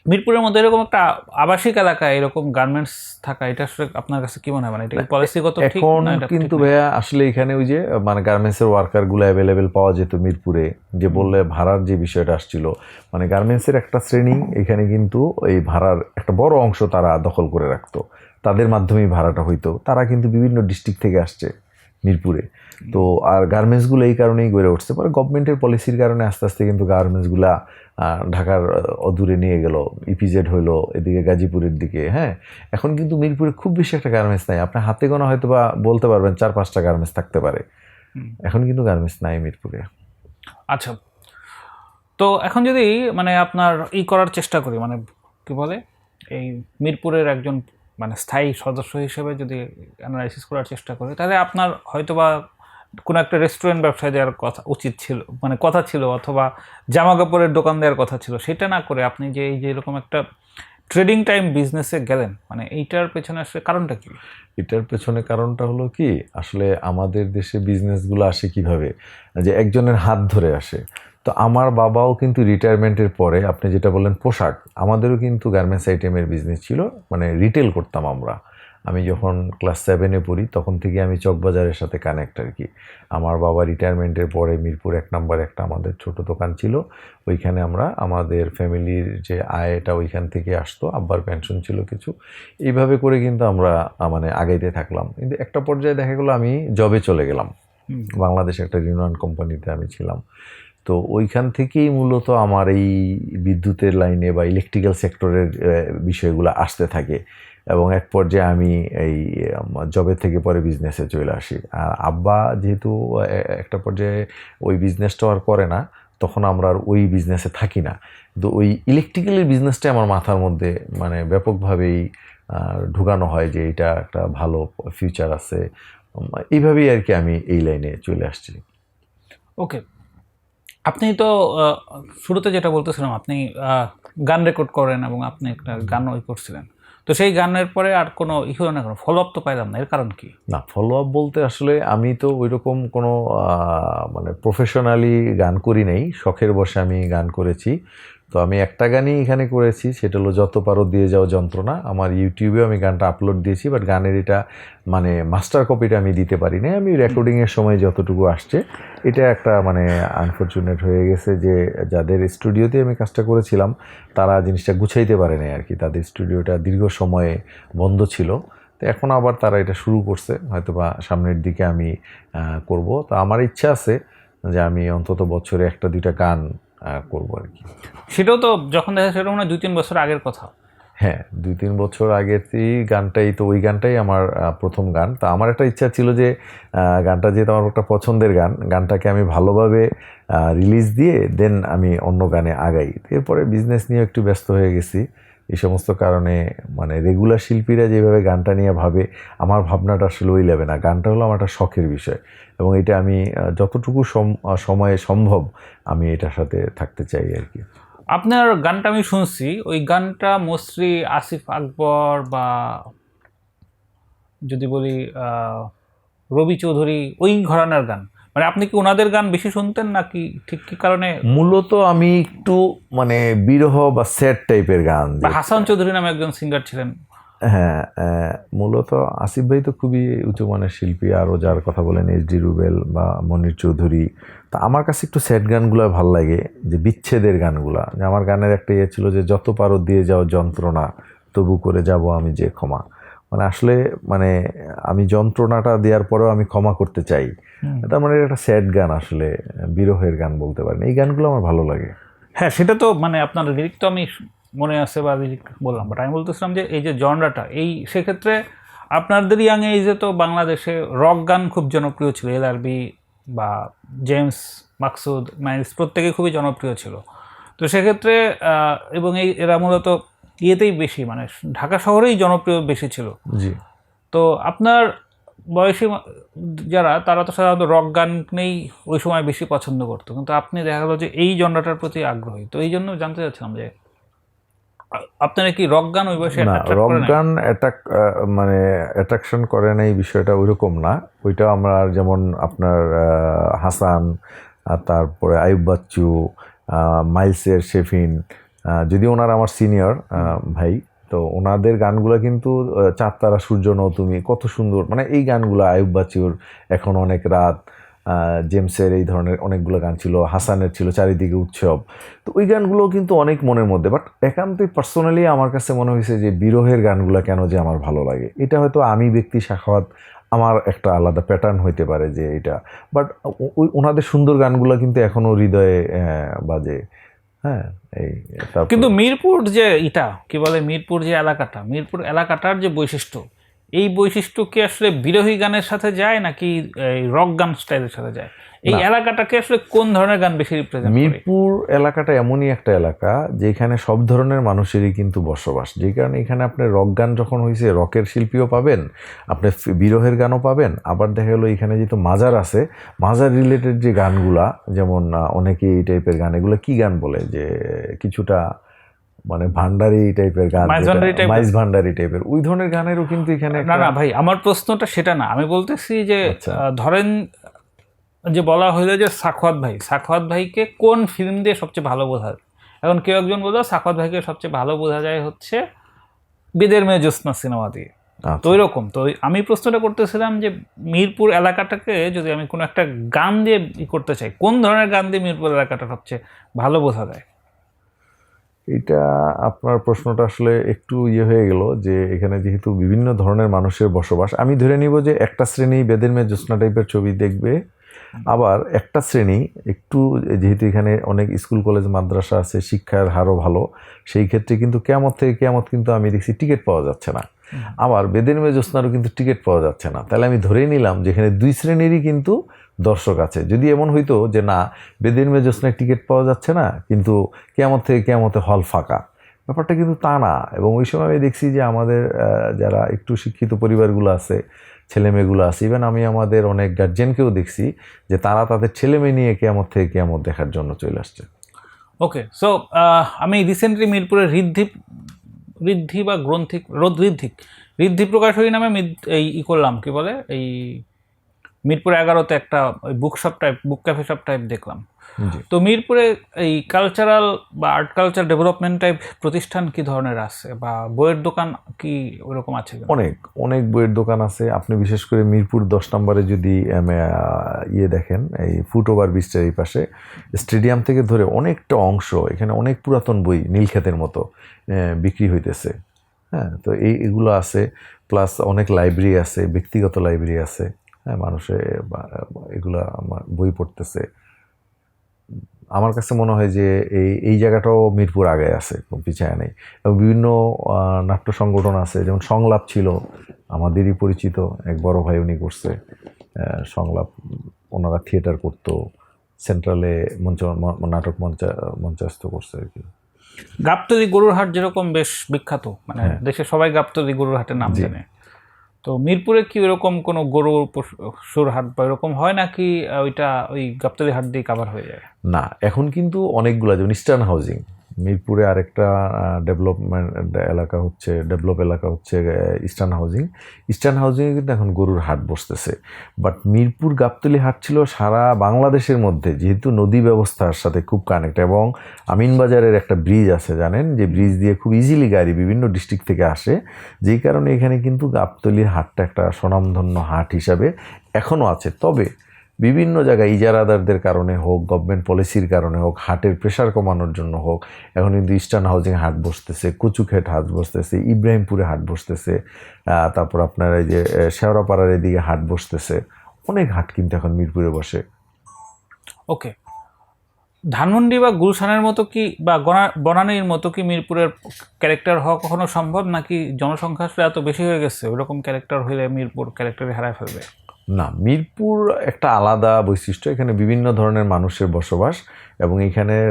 মিরপুরের মধ্যে এরকম একটা আবাসিক এলাকায় এরকম গার্মেন্টস থাকা, এটা আসলে আপনার কাছে কি মনে হয়, মানে এটা পলিসিগত ঠিক এখন না? এটা কিন্তু ভাইয়া আসলে এখানে ওই যে মানে গার্মেন্টসের ওয়ার্কারগুলো অ্যাভেলেবেল পাওয়া যেত মিরপুরে, যে বললে ভাড়ার যে বিষয়টা আসছিল, মানে গার্মেন্টসের একটা শ্রেণী এখানে কিন্তু এই ভাড়ার একটা বড় অংশ তারা দখল করে রাখতো, তাদের মাধ্যমেই ভাড়াটা হইতো। তারা কিন্তু বিভিন্ন ডিস্ট্রিক্ট থেকে আসছে, মিরপুরে। তো আর গার্মেন্টসগুলো এই কারণেই গড়ে উঠছে, পরে গভর্নমেন্টের পলিসির কারণে আস্তে আস্তে কিন্তু গার্মেন্টসগুলা ঢাকার অদূরে নিয়ে গেল, ইপিজেড হইলো এদিকে গাজীপুরের দিকে। হ্যাঁ, এখন কিন্তু মিরপুরে খুব বেশি একটা গার্মেন্টস নাই, আপনার হাতে গোনা হয়তো বা বলতে পারবেন 4-5টা গার্মেন্টস থাকতে পারে। এখন কিন্তু গার্মেন্টস নাই মিরপুরে। আচ্ছা, তো এখন যদি মানে আপনার করার চেষ্টা করি, মানে কি বলে, এই মিরপুরের একজন মানে স্থায়ী সদস্য হিসেবে যদি অ্যানালাইসিস করার চেষ্টা করি, তাহলে আপনার হয়তোবা কোনো একটা রেস্টুরেন্ট ব্যবসায় দেওয়ার কথা উচিত ছিল, মানে কথা ছিল, অথবা জামা কাপড়ের দোকান দেওয়ার কথা ছিল। সেটা না করে আপনি যে এই যে এরকম একটা ট্রেডিং টাইম বিজনেসে গেলেন, মানে এইটার পেছনে আসলে কারণটা কি? এটার পেছনে কারণটা হলো কি, আসলে আমাদের দেশে বিজনেসগুলো আসে কিভাবে, যে একজনের হাত ধরে আসে। তো আমার বাবাও কিন্তু রিটায়ারমেন্টের পরে, আপনি যেটা বললেন পোশাক, আমাদেরও কিন্তু গার্মেন্টস আইটেমের বিজনেস ছিল, মানে রিটেল করতাম আমরা। আমি যখন ক্লাস 7-এ পড়ি তখন থেকে আমি চকবাজারের সাথে কানেক্ট আর কি। আমার বাবা রিটায়ারমেন্টের পরে মিরপুর 1 নম্বর একটা আমাদের ছোট দোকান ছিল, ওইখানে আমরা আমাদের ফ্যামিলির যে আয়টা ওইখান থেকে আসতো, আব্বার পেনশন ছিল কিছু, এইভাবে করে কিন্তু আমরা মানে আগাইতে থাকলাম। কিন্তু একটা পর্যায়ে দেখা গেলো আমি জবে চলে গেলাম, বাংলাদেশে একটা রিউনান কোম্পানিতে আমি ছিলাম। তো ওইখান থেকেই মূলত আমার এই বিদ্যুতের লাইনে বা ইলেকট্রিক্যাল সেক্টরের বিষয়গুলো আসতে থাকে, এবং এক পর্যায়ে আমি এই জবে থেকে পরে বিজনেসে চলে আসি। আর আব্বা যেহেতু একটা পর্যায়ে ওই বিজনেসটা আর করে না, তখন আমরা আর ওই বিজনেসে থাকি না। কিন্তু ওই ইলেকট্রিক্যালের বিজনেসটাই আমার মাথার মধ্যে মানে ব্যাপকভাবেই ঢুকানো হয় যে এটা একটা ভালো ফিউচার আছে। এইভাবেই আর কি আমি এই লাইনে চলে আসছি। ওকে, আপনি তো শুরুতে যেটা বলতেছিলাম, আপনি গান রেকর্ড করেন এবং আপনি একটা গান করছিলেন, তো সেই গানের পরে আর কোনো হলো না, কোনো ফলো আপ তো পাইলাম না, এর কারণ কি? না, ফলো আপ বলতে আসলে আমি তো ওইরকম কোনো মানে প্রফেশনালি গান করি নাই, শখের বসে আমি গান করেছি। তো আমি একটা গানই এখানে করেছি, সেটা হলো যত পারো দিয়ে যাও যন্ত্রণা। আমার ইউটিউবে আমি গানটা আপলোড দিয়েছি, বাট গানের এটা মানে মাস্টার কপিটা আমি দিতে পারি না। আমি রেকর্ডিংয়ের সময় যতটুকু আসছে, এটা একটা মানে আনফর্চুনেট হয়ে গেছে যে যাদের স্টুডিওতে আমি কাজটা করেছিলাম তারা জিনিসটা গুছাইতে পারে নাই আর কি, তাদের স্টুডিওটা দীর্ঘ সময়ে বন্ধ ছিল। তো এখন আবার তারা এটা শুরু করছে, হয়তো বা সামনের দিকে আমি করব। তো আমার ইচ্ছা আছে যে আমি অন্তত বছরে 1-2টা গান করবো আর কি। সেটাও তো যখন দেখা, সেটা মনে হয় 2-3 বছর আগের কথা। হ্যাঁ, 2-3 বছর আগের গানটাই তো, ওই গানটাই আমার প্রথম গান। তা আমার একটা ইচ্ছা ছিল যে গানটা যেহেতু আমার একটা পছন্দের গান, গানটাকে আমি ভালোভাবে রিলিজ দিয়ে দেন আমি অন্য গানে আগাই। এরপরে বিজনেস নিয়ে একটু ব্যস্ত হয়ে গেছি, এই সমস্ত কারণে মানে রেগুলার শিল্পীরা যেভাবে গানটা নিয়ে ভাবে, আমার ভাবনাটা আসলে ওই লেবে না। গানটা হলো আমার একটা শখের বিষয়, এবং এটা আমি যতটুকু সময়ে সম্ভব আমি এটার সাথে থাকতে চাই আর কি। আপনার গানটা আমি শুনছি, ওই গানটা মোস্টলি আসিফ আকবর বা যদি বলি রবি চৌধুরী, ওই ঘরানার গান। মানে আপনি কি ওনাদের গান বেশি শুনতেন নাকি ঠিক কি কারণে? মূলত আমি একটু মানে বিরহ বা স্যাড টাইপের গান। হাসান চৌধুরী নামে একজন সিঙ্গার ছিলেন। হ্যাঁ, মূলত আসিফ ভাই তো খুবই উঁচু মানের শিল্পী, আরও যার কথা বলেন এসডি রুবেল বা মনির চৌধুরী। তা আমার কাছে একটু স্যাড গানগুলো ভাল লাগে, যে বিচ্ছেদের গানগুলা। যে আমার গানের একটা ইয়ে ছিল যে যত পারো দিয়ে যাও যন্ত্রণা, তবু করে যাব আমি যে ক্ষমা। মানে আসলে মানে আমি যন্ত্রণাটা দেওয়ার পরেও আমি ক্ষমা করতে চাই। তার মানে একটা স্যাড গান, আসলে বিরহের গান বলতে পারেন। এই গানগুলো আমার ভালো লাগে। হ্যাঁ, সেটা তো মানে আপনার লিরিক তো আমি মনে আছে বা লিরিক বললাম, বাট আমি বলতেছিলাম যে এই যে জনরাটা, এই সেক্ষেত্রে আপনাদের ইয়াং এজে তো বাংলাদেশে রক গান খুব জনপ্রিয় ছিল, এলআরবি বা জেমস, মাকসুদ, মাইলস, প্রত্যেকে খুবই জনপ্রিয় ছিল। তো সেক্ষেত্রে এবং এরা মূলত ইয়েতেই বেশি, মানে ঢাকা শহরেই জনপ্রিয় বেশি ছিল। জি। তো আপনার বয়সী যারা, তারা তো সাধারণত রক গানকেই ওই সময় বেশি পছন্দ করতো, কিন্তু আপনি দেখা গেলো যে এই জনরাটার প্রতি আগ্রহী। তো এই জন্য জানতে চাচ্ছিলাম যে আপনারা কি রক গান ওই বয়সে? না, রক গান মানে অ্যাট্রাকশন করে না, এই বিষয়টা ওইরকম না। ওইটা আমরা যেমন আপনার হাসান, তারপরে আইয়ুব বাচ্চু, মাইলসের শেফিন, যদি ওনারা আমার সিনিয়র ভাই, তো ওনাদের গানগুলো কিন্তু চাঁদ তারা সূর্য নও তুমি, কত সুন্দর। মানে এই গানগুলো আইয়ুব বাচ্চুর এখন অনেক রাত, জেমসের এই ধরনের অনেকগুলো গান ছিল, হাসানের ছিল চারিদিকে উৎসব। তো ওই গানগুলো কিন্তু অনেক মনের মধ্যে। বাট একান্তই পার্সোনালি আমার কাছে মনে হয়েছে যে বিরহের গানগুলো কেন যে আমার ভালো লাগে, এটা হয়তো আমি ব্যক্তি সাখাওয়াত আমার একটা আলাদা প্যাটার্ন হইতে পারে যে এটা, বাট ওনাদের সুন্দর গানগুলো কিন্তু এখনো হৃদয়ে বাজে। হ্যাঁ, এই তারপর কিন্তু মিরপুর যে কি বলে, মিরপুর যে এলাকাটা, মিরপুর এলাকাটার যে বৈশিষ্ট্য, এই বৈশিষ্ট্য কি আসলে বিরোহী গানের সাথে যায় নাকি রক গান স্টাইলের সাথে যায়? এই এলাকাটাকে আসলে কোন ধরনের গান বেশি রিপ্রেজেন্ট করে? মিরপুর এলাকাটা এমনই একটা এলাকা যেখানে সব ধরনের মানুষেরই কিন্তু বসবাস, যে কারণে এখানে আপনি রক গান যখন হয়েছে রকের শিল্পীও পাবেন, আপনি বিরহের গানও পাবেন, আবার দেখা গেলো এখানে যেহেতু মাজার আছে, মাজার রিলেটেড যে গানগুলা, যেমন অনেকে এই টাইপের গান, এগুলো কি গান বলে যে কিছুটা মানে ভান্ডারি টাইপের গান, মাইজ ভান্ডারি টাইপের, ওই ধরনের গানেরও কিন্তু এখানে না না ভাই, আমার প্রশ্নটা সেটা না, আমি বলতেছি যে ধরেন যে বলা হইলো যে সাখাওয়াত ভাইকে কোন ফিল্ম দিয়ে সবচেয়ে ভালো বোঝা যায়? এখন কেউ একজন বললো সাখাওয়াত ভাইকে সবচেয়ে ভালো বোঝা যায় হচ্ছে বেদের মেয়ে জ্যোৎস্না সিনেমা দিয়ে। তো ওই রকম তো আমি প্রশ্নটা করতেছিলাম যে মিরপুর এলাকাটাকে যদি আমি কোনো একটা গান দিয়ে করতে চাই, কোন ধরনের গান দিয়ে মিরপুর এলাকাটা সবচেয়ে ভালো বোঝা যায়? এটা আপনার প্রশ্নটা আসলে একটু হয়ে গেল যে এখানে যেহেতু বিভিন্ন ধরনের মানুষের বসবাস, আমি ধরে নিব যে একটা শ্রেণী বেদের মেয়ে জ্যোৎস্না টাইপের ছবি দেখবে, আবার একটা শ্রেণী একটু, যেহেতু এখানে অনেক স্কুল কলেজ মাদ্রাসা আছে, শিক্ষার হারও ভালো, সেই ক্ষেত্রে কিন্তু কেয়ামত থেকে কেয়ামত কিন্তু আমি দেখছি টিকিট পাওয়া যাচ্ছে না, আবার বেদের মেয়ে জ্যোৎস্নারও কিন্তু টিকিট পাওয়া যাচ্ছে না। তাহলে আমি ধরেই নিলাম যে এখানে দুই শ্রেণীরই কিন্তু দর্শক আছে। যদি এমন হইতো যে না, বেদের মেয়ে জ্যোৎস্নায় টিকিট পাওয়া যাচ্ছে না কিন্তু কেয়ামত থেকে কেয়ামতে হল ফাঁকা, ব্যাপারটা কিন্তু তা না। এবং ওই সময় আমি দেখছি যে আমাদের যারা একটু শিক্ষিত পরিবারগুলো আছে, ছেলেমেয়েগুলো আছে, ইভেন আমি আমাদের অনেক গার্জেনকেও দেখছি যে তারা তাদের ছেলেমেয়ে নিয়ে কেয়ামত থেকে কেয়ামত দেখার জন্য চলে আসছে। ওকে, সো আমি রিসেন্টলি মিরপুরের ঋদ্ধি বা ঋদ্ধি প্রকাশনী নামে এই করলাম, কি বলে, এই মিরপুর 11-তে একটা বুক ক্যাফে শপ টাইপ দেখলাম। তো মিরপুরে এই কালচারাল বা আর্ট কালচার ডেভেলপমেন্ট টাইপ প্রতিষ্ঠান কি ধরনের আছে, বা বইয়ের দোকান কি ওইরকম আছে? অনেক বইয়ের দোকান আছে। আপনি বিশেষ করে মিরপুর 10 নম্বরে যদি দেখেন, এই ফুটওভার ব্রিজটার এই পাশে স্টেডিয়াম থেকে ধরে অনেকটা অংশ, এখানে অনেক পুরাতন বই নীলক্ষেতের মতো বিক্রি হইতেছে। হ্যাঁ, তো এগুলো আছে, প্লাস অনেক লাইব্রেরি আছে, ব্যক্তিগত লাইব্রেরি আছে। হ্যাঁ, মানুষে এগুলা বই পড়তেছে। আমার কাছে মনে হয় যে এই জায়গাটাও মিরপুর আগে আছে, পিছায় নেই। এবং বিভিন্ন নাট্য সংগঠন আছে, যেমন সংলাপ ছিল আমাদেরই পরিচিত এক বড় ভাই, উনি করছে সংলাপ, ওনারা থিয়েটার করতো, সেন্ট্রালে নাটক মঞ্চস্থ করছে আর কি। গাবতলী গরুর হাট যেরকম বেশ বিখ্যাত, মানে দেশে সবাই গাবতলী গরুর হাটের নাম জানে, তো মিরপুরে কি ওরকম কোনো গরুর পশুর হাট বা এরকম হয় নাকি ওইটা ওই গাবতলী হাট দিয়ে কাভার হয়ে যায়? না, এখন কিন্তু অনেকগুলো, যেমন ইস্টার্ন হাউজিং, মিরপুরে আরেকটা ডেভেলপ এলাকা হচ্ছে ইস্টার্ন হাউজিংয়ে কিন্তু এখন গরুর হাট বসতেছে। বাট মিরপুর গাবতলী হাট ছিল সারা বাংলাদেশের মধ্যে, যেহেতু নদী ব্যবস্থার সাথে খুব কানেক্ট, এবং আমিনবাজারের একটা ব্রিজ আছে জানেন, যে ব্রিজ দিয়ে খুব ইজিলি গাড়ি বিভিন্ন ডিস্ট্রিক্ট থেকে আসে, যেই কারণে এখানে কিন্তু গাবতলীর হাটটা একটা স্বনামধন্য হাট হিসাবে এখনও আছে। তবে বিভিন্ন জায়গায় ইজারাদারদের কারণে হোক, গভর্নমেন্ট পলিসির কারণে হোক, হাটের প্রেশার কমানোর জন্য হোক, এখন কিন্তু ইস্টার্ন হাউজিং হাট বসতেছে, কচুক্ষেত হাট বসতেছে, ইব্রাহিমপুরে হাট বসতেছে, তারপর আপনার এই যে শেওড়াপাড়ার এদিকে হাট বসতেছে, অনেক হাট কিন্তু এখন মিরপুরে বসে। ওকে, ধানমন্ডি বা গুলশানের মতো কি বা বনানীর মতো কি মিরপুরের ক্যারেক্টার হওয়া কখনো সম্ভব, নাকি জনসংখ্যা আসলে এত বেশি হয়ে গেছে ওইরকম ক্যারেক্টার হলে মিরপুর ক্যারেক্টারে হারায় ফেলবে? না, মিরপুর একটা আলাদা বৈশিষ্ট্য, এখানে বিভিন্ন ধরনের মানুষের বসবাস এবং এখানের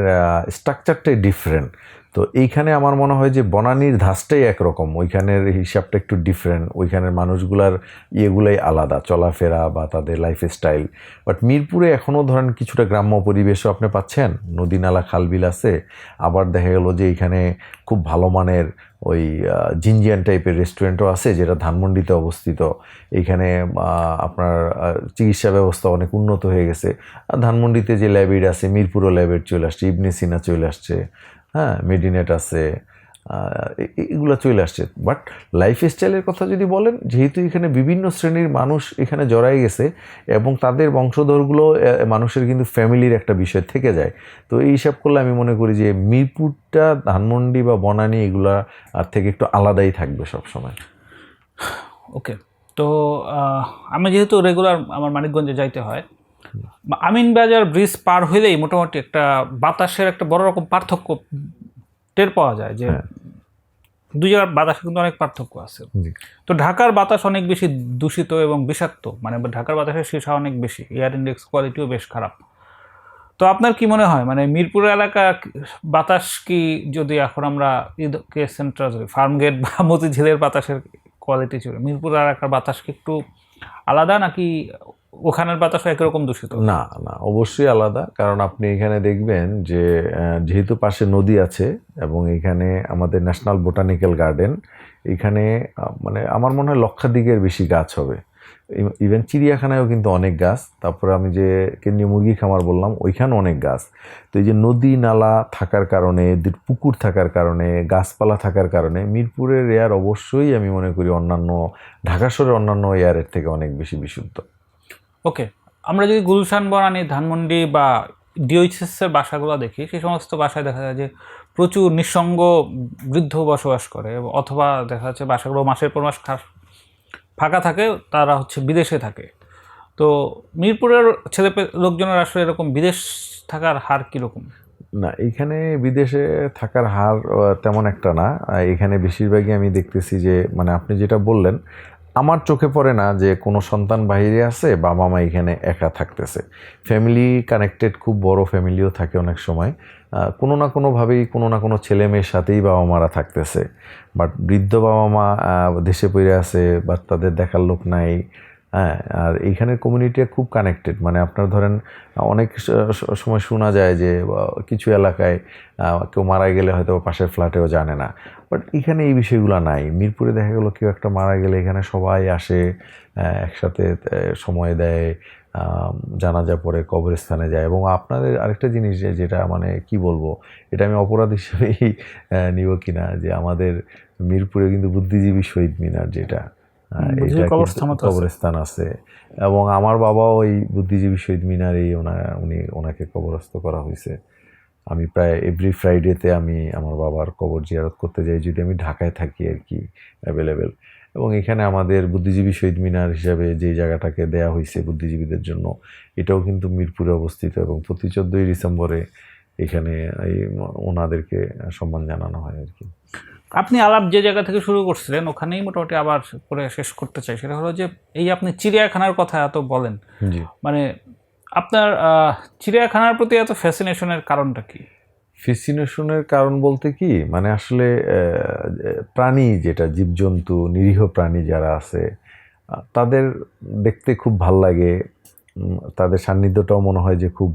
স্ট্রাকচারটাই ডিফারেন্ট। তো এইখানে আমার মনে হয় যে বনানীর ধাঁচটাই একরকম, ওইখানের হিসাবটা একটু ডিফারেন্ট, ওইখানের মানুষগুলার ইয়েগুলাই আলাদা, চলাফেরা বা তাদের লাইফস্টাইল। বাট মিরপুরে এখনও ধরেন কিছুটা গ্রাম্য পরিবেশও আপনি পাচ্ছেন, নদী নালা খালবিল আছে, আবার দেখা গেল যে এখানে খুব ভালো মানের ওই জিঞ্জিয়ান টাইপের রেস্টুরেন্টও আছে, যেটা ধানমন্ডিতে অবস্থিত। এইখানে আপনার চিকিৎসা ব্যবস্থা অনেক উন্নত হয়ে গেছে। ধানমন্ডিতে যে ল্যাবেড আছে, মিরপুরও ল্যাবেড চলে আসছে, ইবনে সিনা চলে আসছে, হ্যাঁ, মেডিনেট আছে, এগুলো চলে আসছে। বাট লাইফস্টাইলের কথা যদি বলেন, যেহেতু এখানে বিভিন্ন শ্রেণীর মানুষ এখানে জড়াই গেছে এবং তাদের বংশধরগুলো মানুষের কিন্তু ফ্যামিলির একটা বিষয় থেকে যায়, তো এই হিসাব করলে আমি মনে করি যে মিরপুরটা ধানমন্ডি বা বনানী এগুলা আর থেকে একটু আলাদাই থাকবে সবসময়। ওকে, তো আমি যেহেতু রেগুলার আমার মানিকগঞ্জে যাইতে হয়, আমিনবাজার ব্রিজ পার হইলেই মোটামুটি একটা বাতাসের একটা বড় রকম পার্থক্য টের পাওয়া যায়, যে দুই জায়গার বাতাসে কিন্তু অনেক পার্থক্য আছে। তো ঢাকার বাতাস অনেক বেশি দূষিত এবং বিষাক্ত, মানে ঢাকার বাতাসের সীসা অনেক বেশি, এয়ার ইন্ডেক্স কোয়ালিটিও বেশ খারাপ। তো আপনার কি মনে হয়, মানে মিরপুর এলাকা বাতাস কি, যদি এখন আমরা ঈদকে সেন্ট্রাল ফার্ম গেট বা মতিঝিলের বাতাসের কোয়ালিটি ছিল, মিরপুর এলাকার বাতাস কি একটু আলাদা, নাকি ওখানের বাতাসও একরকম দূষিত? না না, অবশ্যই আলাদা। কারণ আপনি এখানে দেখবেন যে যেহেতু পাশে নদী আছে এবং এখানে আমাদের ন্যাশনাল বোটানিক্যাল গার্ডেন, এখানে মানে আমার মনে হয় লক্ষাধিকের বেশি গাছ হবে। ইভেন চিড়িয়াখানায়ও কিন্তু অনেক গাছ। তারপরে আমি যে কেন্দ্রীয় মুরগি খামার বললাম, ওইখানেও অনেক গাছ। তো এই যে নদী নালা থাকার কারণে, পুকুর থাকার কারণে, গাছপালা থাকার কারণে মিরপুরের এয়ার অবশ্যই আমি মনে করি অন্যান্য ঢাকা শহরের অন্যান্য এয়ারের থেকে অনেক বেশি বিশুদ্ধ। ওকে, আমরা যদি গুলশান, বনানী, ধানমন্ডি বা ডিওএইচএসের বাসাগুলো দেখি, সেই সমস্ত বাসায় দেখা যায় যে প্রচুর নিঃসঙ্গ বৃদ্ধ বসবাস করে, অথবা দেখা যাচ্ছে বাসাগুলো মাসের পর মাস ফাঁকা থাকে, তারা হচ্ছে বিদেশে থাকে। তো মিরপুরের লোকজনের আসলে এরকম বিদেশ থাকার হার কীরকম? না, এখানে বিদেশে থাকার হার তেমন একটা না। এখানে বেশিরভাগই আমি দেখতেছি যে, মানে আপনি যেটা বললেন, আমার চোখে পড়ে না যে কোনো সন্তান বাইরে আছে, বাবা মা এখানে একা থাকতেছে। ফ্যামিলি কানেক্টেড, খুব বড় ফ্যামিলিও থাকে অনেক সময়। কোনো না কোনোভাবেই কোনো না কোনো ছেলে মেয়ের সাথেই বাবা মারা থাকতেছে। বাট বৃদ্ধ বাবা মা দেশে পড়ে আছে, বা তাদের দেখার লোক নাই। হ্যাঁ, আর এইখানের কমিউনিটি খুব কানেক্টেড। মানে আপনার ধরেন অনেক সময় শোনা যায় যে কিছু এলাকায় কেউ মারা গেলে হয়তো পাশের ফ্ল্যাটেও জানে না। বাট এখানে এই বিষয়গুলো নাই। মিরপুরে দেখা গেলো কেউ একটা মারা গেলে এখানে সবাই আসে, একসাথে সময় দেয়, জানাজা পড়ে কবরস্থানে যায়। এবং আপনাদের আরেকটা জিনিস যেটা মানে কি বলবো, এটা আমি অপরাধ হিসেবেই নিব কিনা, যে আমাদের মিরপুরে কিন্তু বুদ্ধিজীবী শহীদ মিনার, যেটা এটা কবরস্থান আছে। এবং আমার বাবাও ওই বুদ্ধিজীবী শহীদ মিনারেই ওনাকে কবরস্থ করা হয়েছে। আমি প্রায় এভরি ফ্রাইডেতে আমি আমার বাবার কবর জিয়ারত করতে যাই, যদি আমি ঢাকায় থাকি আর কি, অ্যাভেলেবেল। এবং এখানে আমাদের বুদ্ধিজীবী শহীদ মিনার হিসাবে যে জায়গাটাকে দেয়া হয়েছে বুদ্ধিজীবীদের জন্য, এটাও কিন্তু মিরপুরে অবস্থিত। এবং প্রতি 14ই ডিসেম্বরে এখানে ওনাদেরকে সম্মান জানানো হয় আর কি। আপনি আলাপ যে জায়গা থেকে শুরু করছিলেন, ওখানেই মোটামুটি আবার করে শেষ করতে চাই। সেটা হলো যে, এই আপনি চিড়িয়াখানার কথা এত বলেন, মানে আপনার চিড়িয়াখানার প্রতি এত ফ্যাসিনেশনের কারণটা কি? ফ্যাসিনেশনের কারণ বলতে কি, মানে আসলে প্রাণী, যেটা জীবজন্তু, নিরীহ প্রাণী যারা আছে, তাদের দেখতে খুব ভাল লাগে। তাদের সান্নিধ্যটাও মনে হয় যে খুব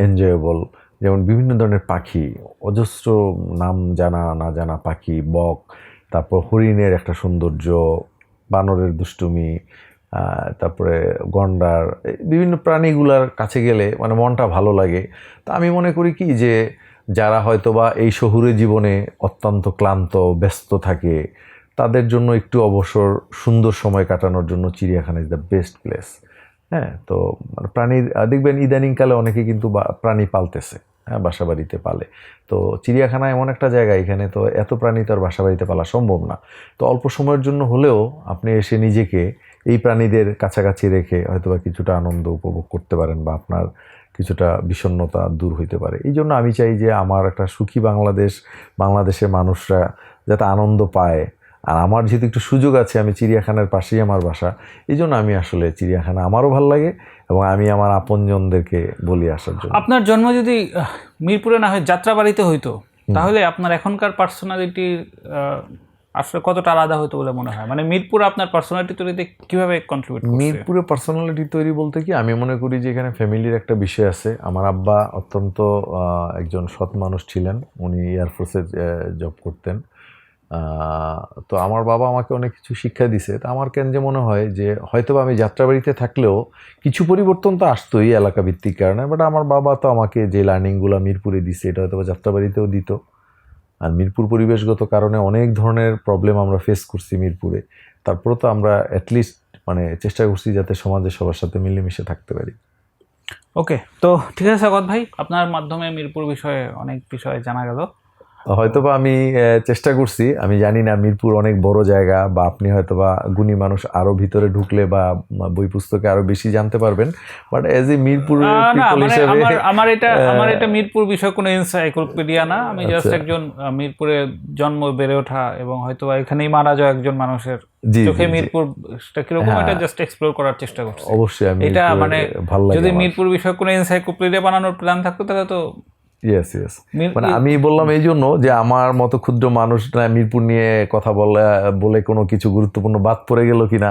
এনজয়েবল। যেমন বিভিন্ন ধরনের পাখি, অজস্র নাম জানা না জানা পাখি, বক, তারপর হরিণের একটা সৌন্দর্য, বানরের দুষ্টুমি, তারপরে গন্ডার, বিভিন্ন প্রাণীগুলার কাছে গেলে মানে মনটা ভালো লাগে। তা আমি মনে করি কি, যে যারা হয়তো বা এই শহুরে জীবনে অত্যন্ত ক্লান্ত, ব্যস্ত থাকে, তাদের জন্য একটু অবসর, সুন্দর সময় কাটানোর জন্য চিড়িয়াখানা ইজ দ্য বেস্ট প্লেস। হ্যাঁ, তো মানে প্রাণীর দেখবেন ইদানিংকালে অনেকে কিন্তু প্রাণী পালতেছে, হ্যাঁ, বাসা বাড়িতে পালে। তো চিড়িয়াখানা এমন একটা জায়গা, এখানে তো এত প্রাণী তো আর বাসা বাড়িতে পালা সম্ভব না। তো অল্প সময়ের জন্য হলেও আপনি এসে নিজেকে এই প্রাণীদের কাছাকাছি রেখে হয়তোবা কিছুটা আনন্দ উপভোগ করতে পারেন, বা আপনার কিছুটা বিষণ্ণতা দূর হইতে পারে। এই জন্য আমি চাই যে আমার একটা সুখী বাংলাদেশের মানুষরা যাতে আনন্দ পায়। আর আমার যেহেতু একটু সুযোগ আছে, আমি চিড়িয়াখানার পাশেই আমার বাসা, এই জন্য আমি আসলে চিড়িয়াখানা আমারও ভালো লাগে, এবং আমি আমার আপনজনদেরকে বলি আসার জন্য। আপনার জন্ম যদি মিরপুরে না হয় যাত্রাবাড়িতে হইতো, তাহলে আপনার এখনকার পার্সোনালিটি আসলে কতটা আলাদা হতো বলে মনে হয়? মানে মিরপুর আপনার পার্সোনালিটি তৈরিতে কিভাবে কন্ট্রিবিউট করছে? মিরপুরে পার্সোনালিটি তৈরি বলতে কি, আমি মনে করি যে এখানে ফ্যামিলির একটা বিষয় আছে। আমার আব্বা অত্যন্ত একজন সৎ মানুষ ছিলেন, উনি এয়ারফোর্সে জব করতেন। তো আমার বাবা আমাকে অনেক কিছু শিক্ষা দিছে। তা আমার কেন যে মনে হয় যে হয়তো আমি যাত্রাবাড়িতে থাকলেও কিছু পরিবর্তন তো আসতোই এলাকা ভিত্তিক কারণে, বাট আমার বাবা তো আমাকে যে লার্নিংগুলো মিরপুরে দিছে, এটা হয়তো যাত্রাবাড়িতেও দিত। আর মিরপুর পরিবেশগত কারণে অনেক ধরনের প্রবলেম আমরা ফেস করছি মিরপুরে, তারপরে তো আমরা অ্যাটলিস্ট মানে চেষ্টা করছি যাতে সমাজে সবার সাথে মিলেমিশে থাকতে পারি। ওকে, তো ঠিক আছে স্বাগত ভাই, আপনার মাধ্যমে মিরপুর বিষয়ে অনেক বিষয় জানা গেল। হয়তোবা আমি চেষ্টা করছি, আমি জানি না মিরপুর অনেক বড় জায়গা, বা আপনি হয়তোবা গুণী মানুষ আরো ভিতরে ঢুকলে বা বই পুস্তকে আরো বেশি জানতে পারবেন, বাট এজ এ মিরপুরের না পিপল মানে হিসেবে আমার এটা মিরপুর বিষয় কোনো এনসাইক্লোপিডিয়া না, আমি জাস্ট আচ্ছা। একজন মিরপুরে জন্ম বেড়ে ওঠা এবং হয়তো এখানেই মারা যাওয়া একজন মানুষের জি চোখে জি জি, মিরপুরটা কিরকম এটা হ্যাঁ জাস্ট এক্সপ্লোর করার চেষ্টা করছি। অবশ্যই আমি এটা মিরপুরের মানে ভালো লাগে যদি আমার। মিরপুর বিষয় কোনো এনসাইক্লোপিডিয়া বানানোর প্ল্যান থাকতো তাহলে তো ইয়েস ইয়েস, মানে আমি বললাম এই জন্য যে আমার মতো ক্ষুদ্র মানুষরা মিরপুর নিয়ে কথা বলে কোনো কিছু গুরুত্বপূর্ণ বাদ পড়ে গেল কিনা,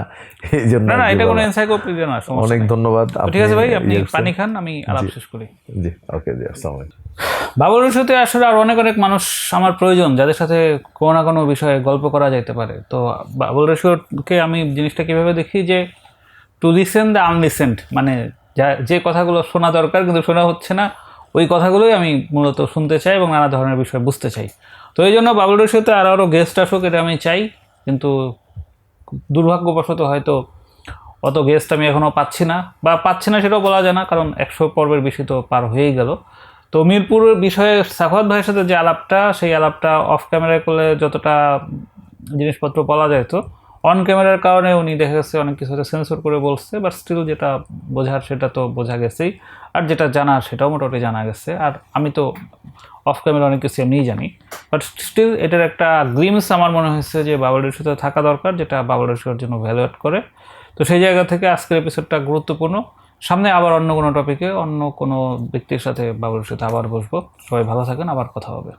এই জন্য না আর কি এটা কোনো বলা। এনসাইক্লোপিডিয়া না, সমস্যা অনেক নেই। ধন্যবাদ। তো ঠিক আছে ভাই, আপনি ইয়ে করছেন। পানি খান, আমি আলাপ জি। শেষ করি। জি ওকে, জি আসসালামু আলাইকুম। বাবুলের সাথে আসলে আর অনেক অনেক মানুষ আমার প্রয়োজন যাদের সাথে কোনো না কোনো বিষয়ে গল্প করা যেতে পারে। তো বাবুল রশিদকে আমি জিনিসটা কিভাবে দেখি যে টু লিসেন দ্য আনলিসেন্ড, মানে যে কথাগুলো শোনা দরকার কিন্তু শোনা হচ্ছে না, ওই কথাগুলোই আমি মূলত শুনতে চাই এবং নানা ধরনের বিষয় বুঝতে চাই। তো এই জন্য বাবুল রশিদে আরও গেস্ট আসুক, এটা আমি চাই, কিন্তু দুর্ভাগ্যবশত হয়তো অত গেস্ট আমি এখনও পাচ্ছি না, বা পাচ্ছি না সেটাও বলা যায় না, কারণ 100 পর্বের বেশি তো পার হয়েই গেল। তো মিরপুরের বিষয়ে সাখাওয়াত ভাইয়ের সাথে যে আলাপটা, সেই আলাপটা অফ ক্যামেরায় করলে যতটা জিনিসপত্র বলা যায়, তো অন ক্যামেরার কারণে উনি দেখা গেছে অনেক কিছু সেন্সর করে বলছে, বাট স্টিল যেটা বোঝার সেটা তো বোঝা গেছেই, আর যেটা জানার সেটাও মোটামুটি জানা গেছে। আর আমি তো অফ ক্যামেরা অনেক কিছু এমনিই জানি, বাট স্টিল এটার একটা গ্লিমস আমার মনে হয়েছে যে বাবুলের সাথে থাকা দরকার, যেটা বাবুলের জন্য ভ্যালুয়েট করে। তো সেই জায়গা থেকে আজকের এপিসোডটা গুরুত্বপূর্ণ। সামনে আবার অন্য কোনো টপিকে অন্য কোনো ব্যক্তির সাথে বাবুলের সাথে আবার বসবো। সবাই ভালো থাকেন, আবার কথা হবে।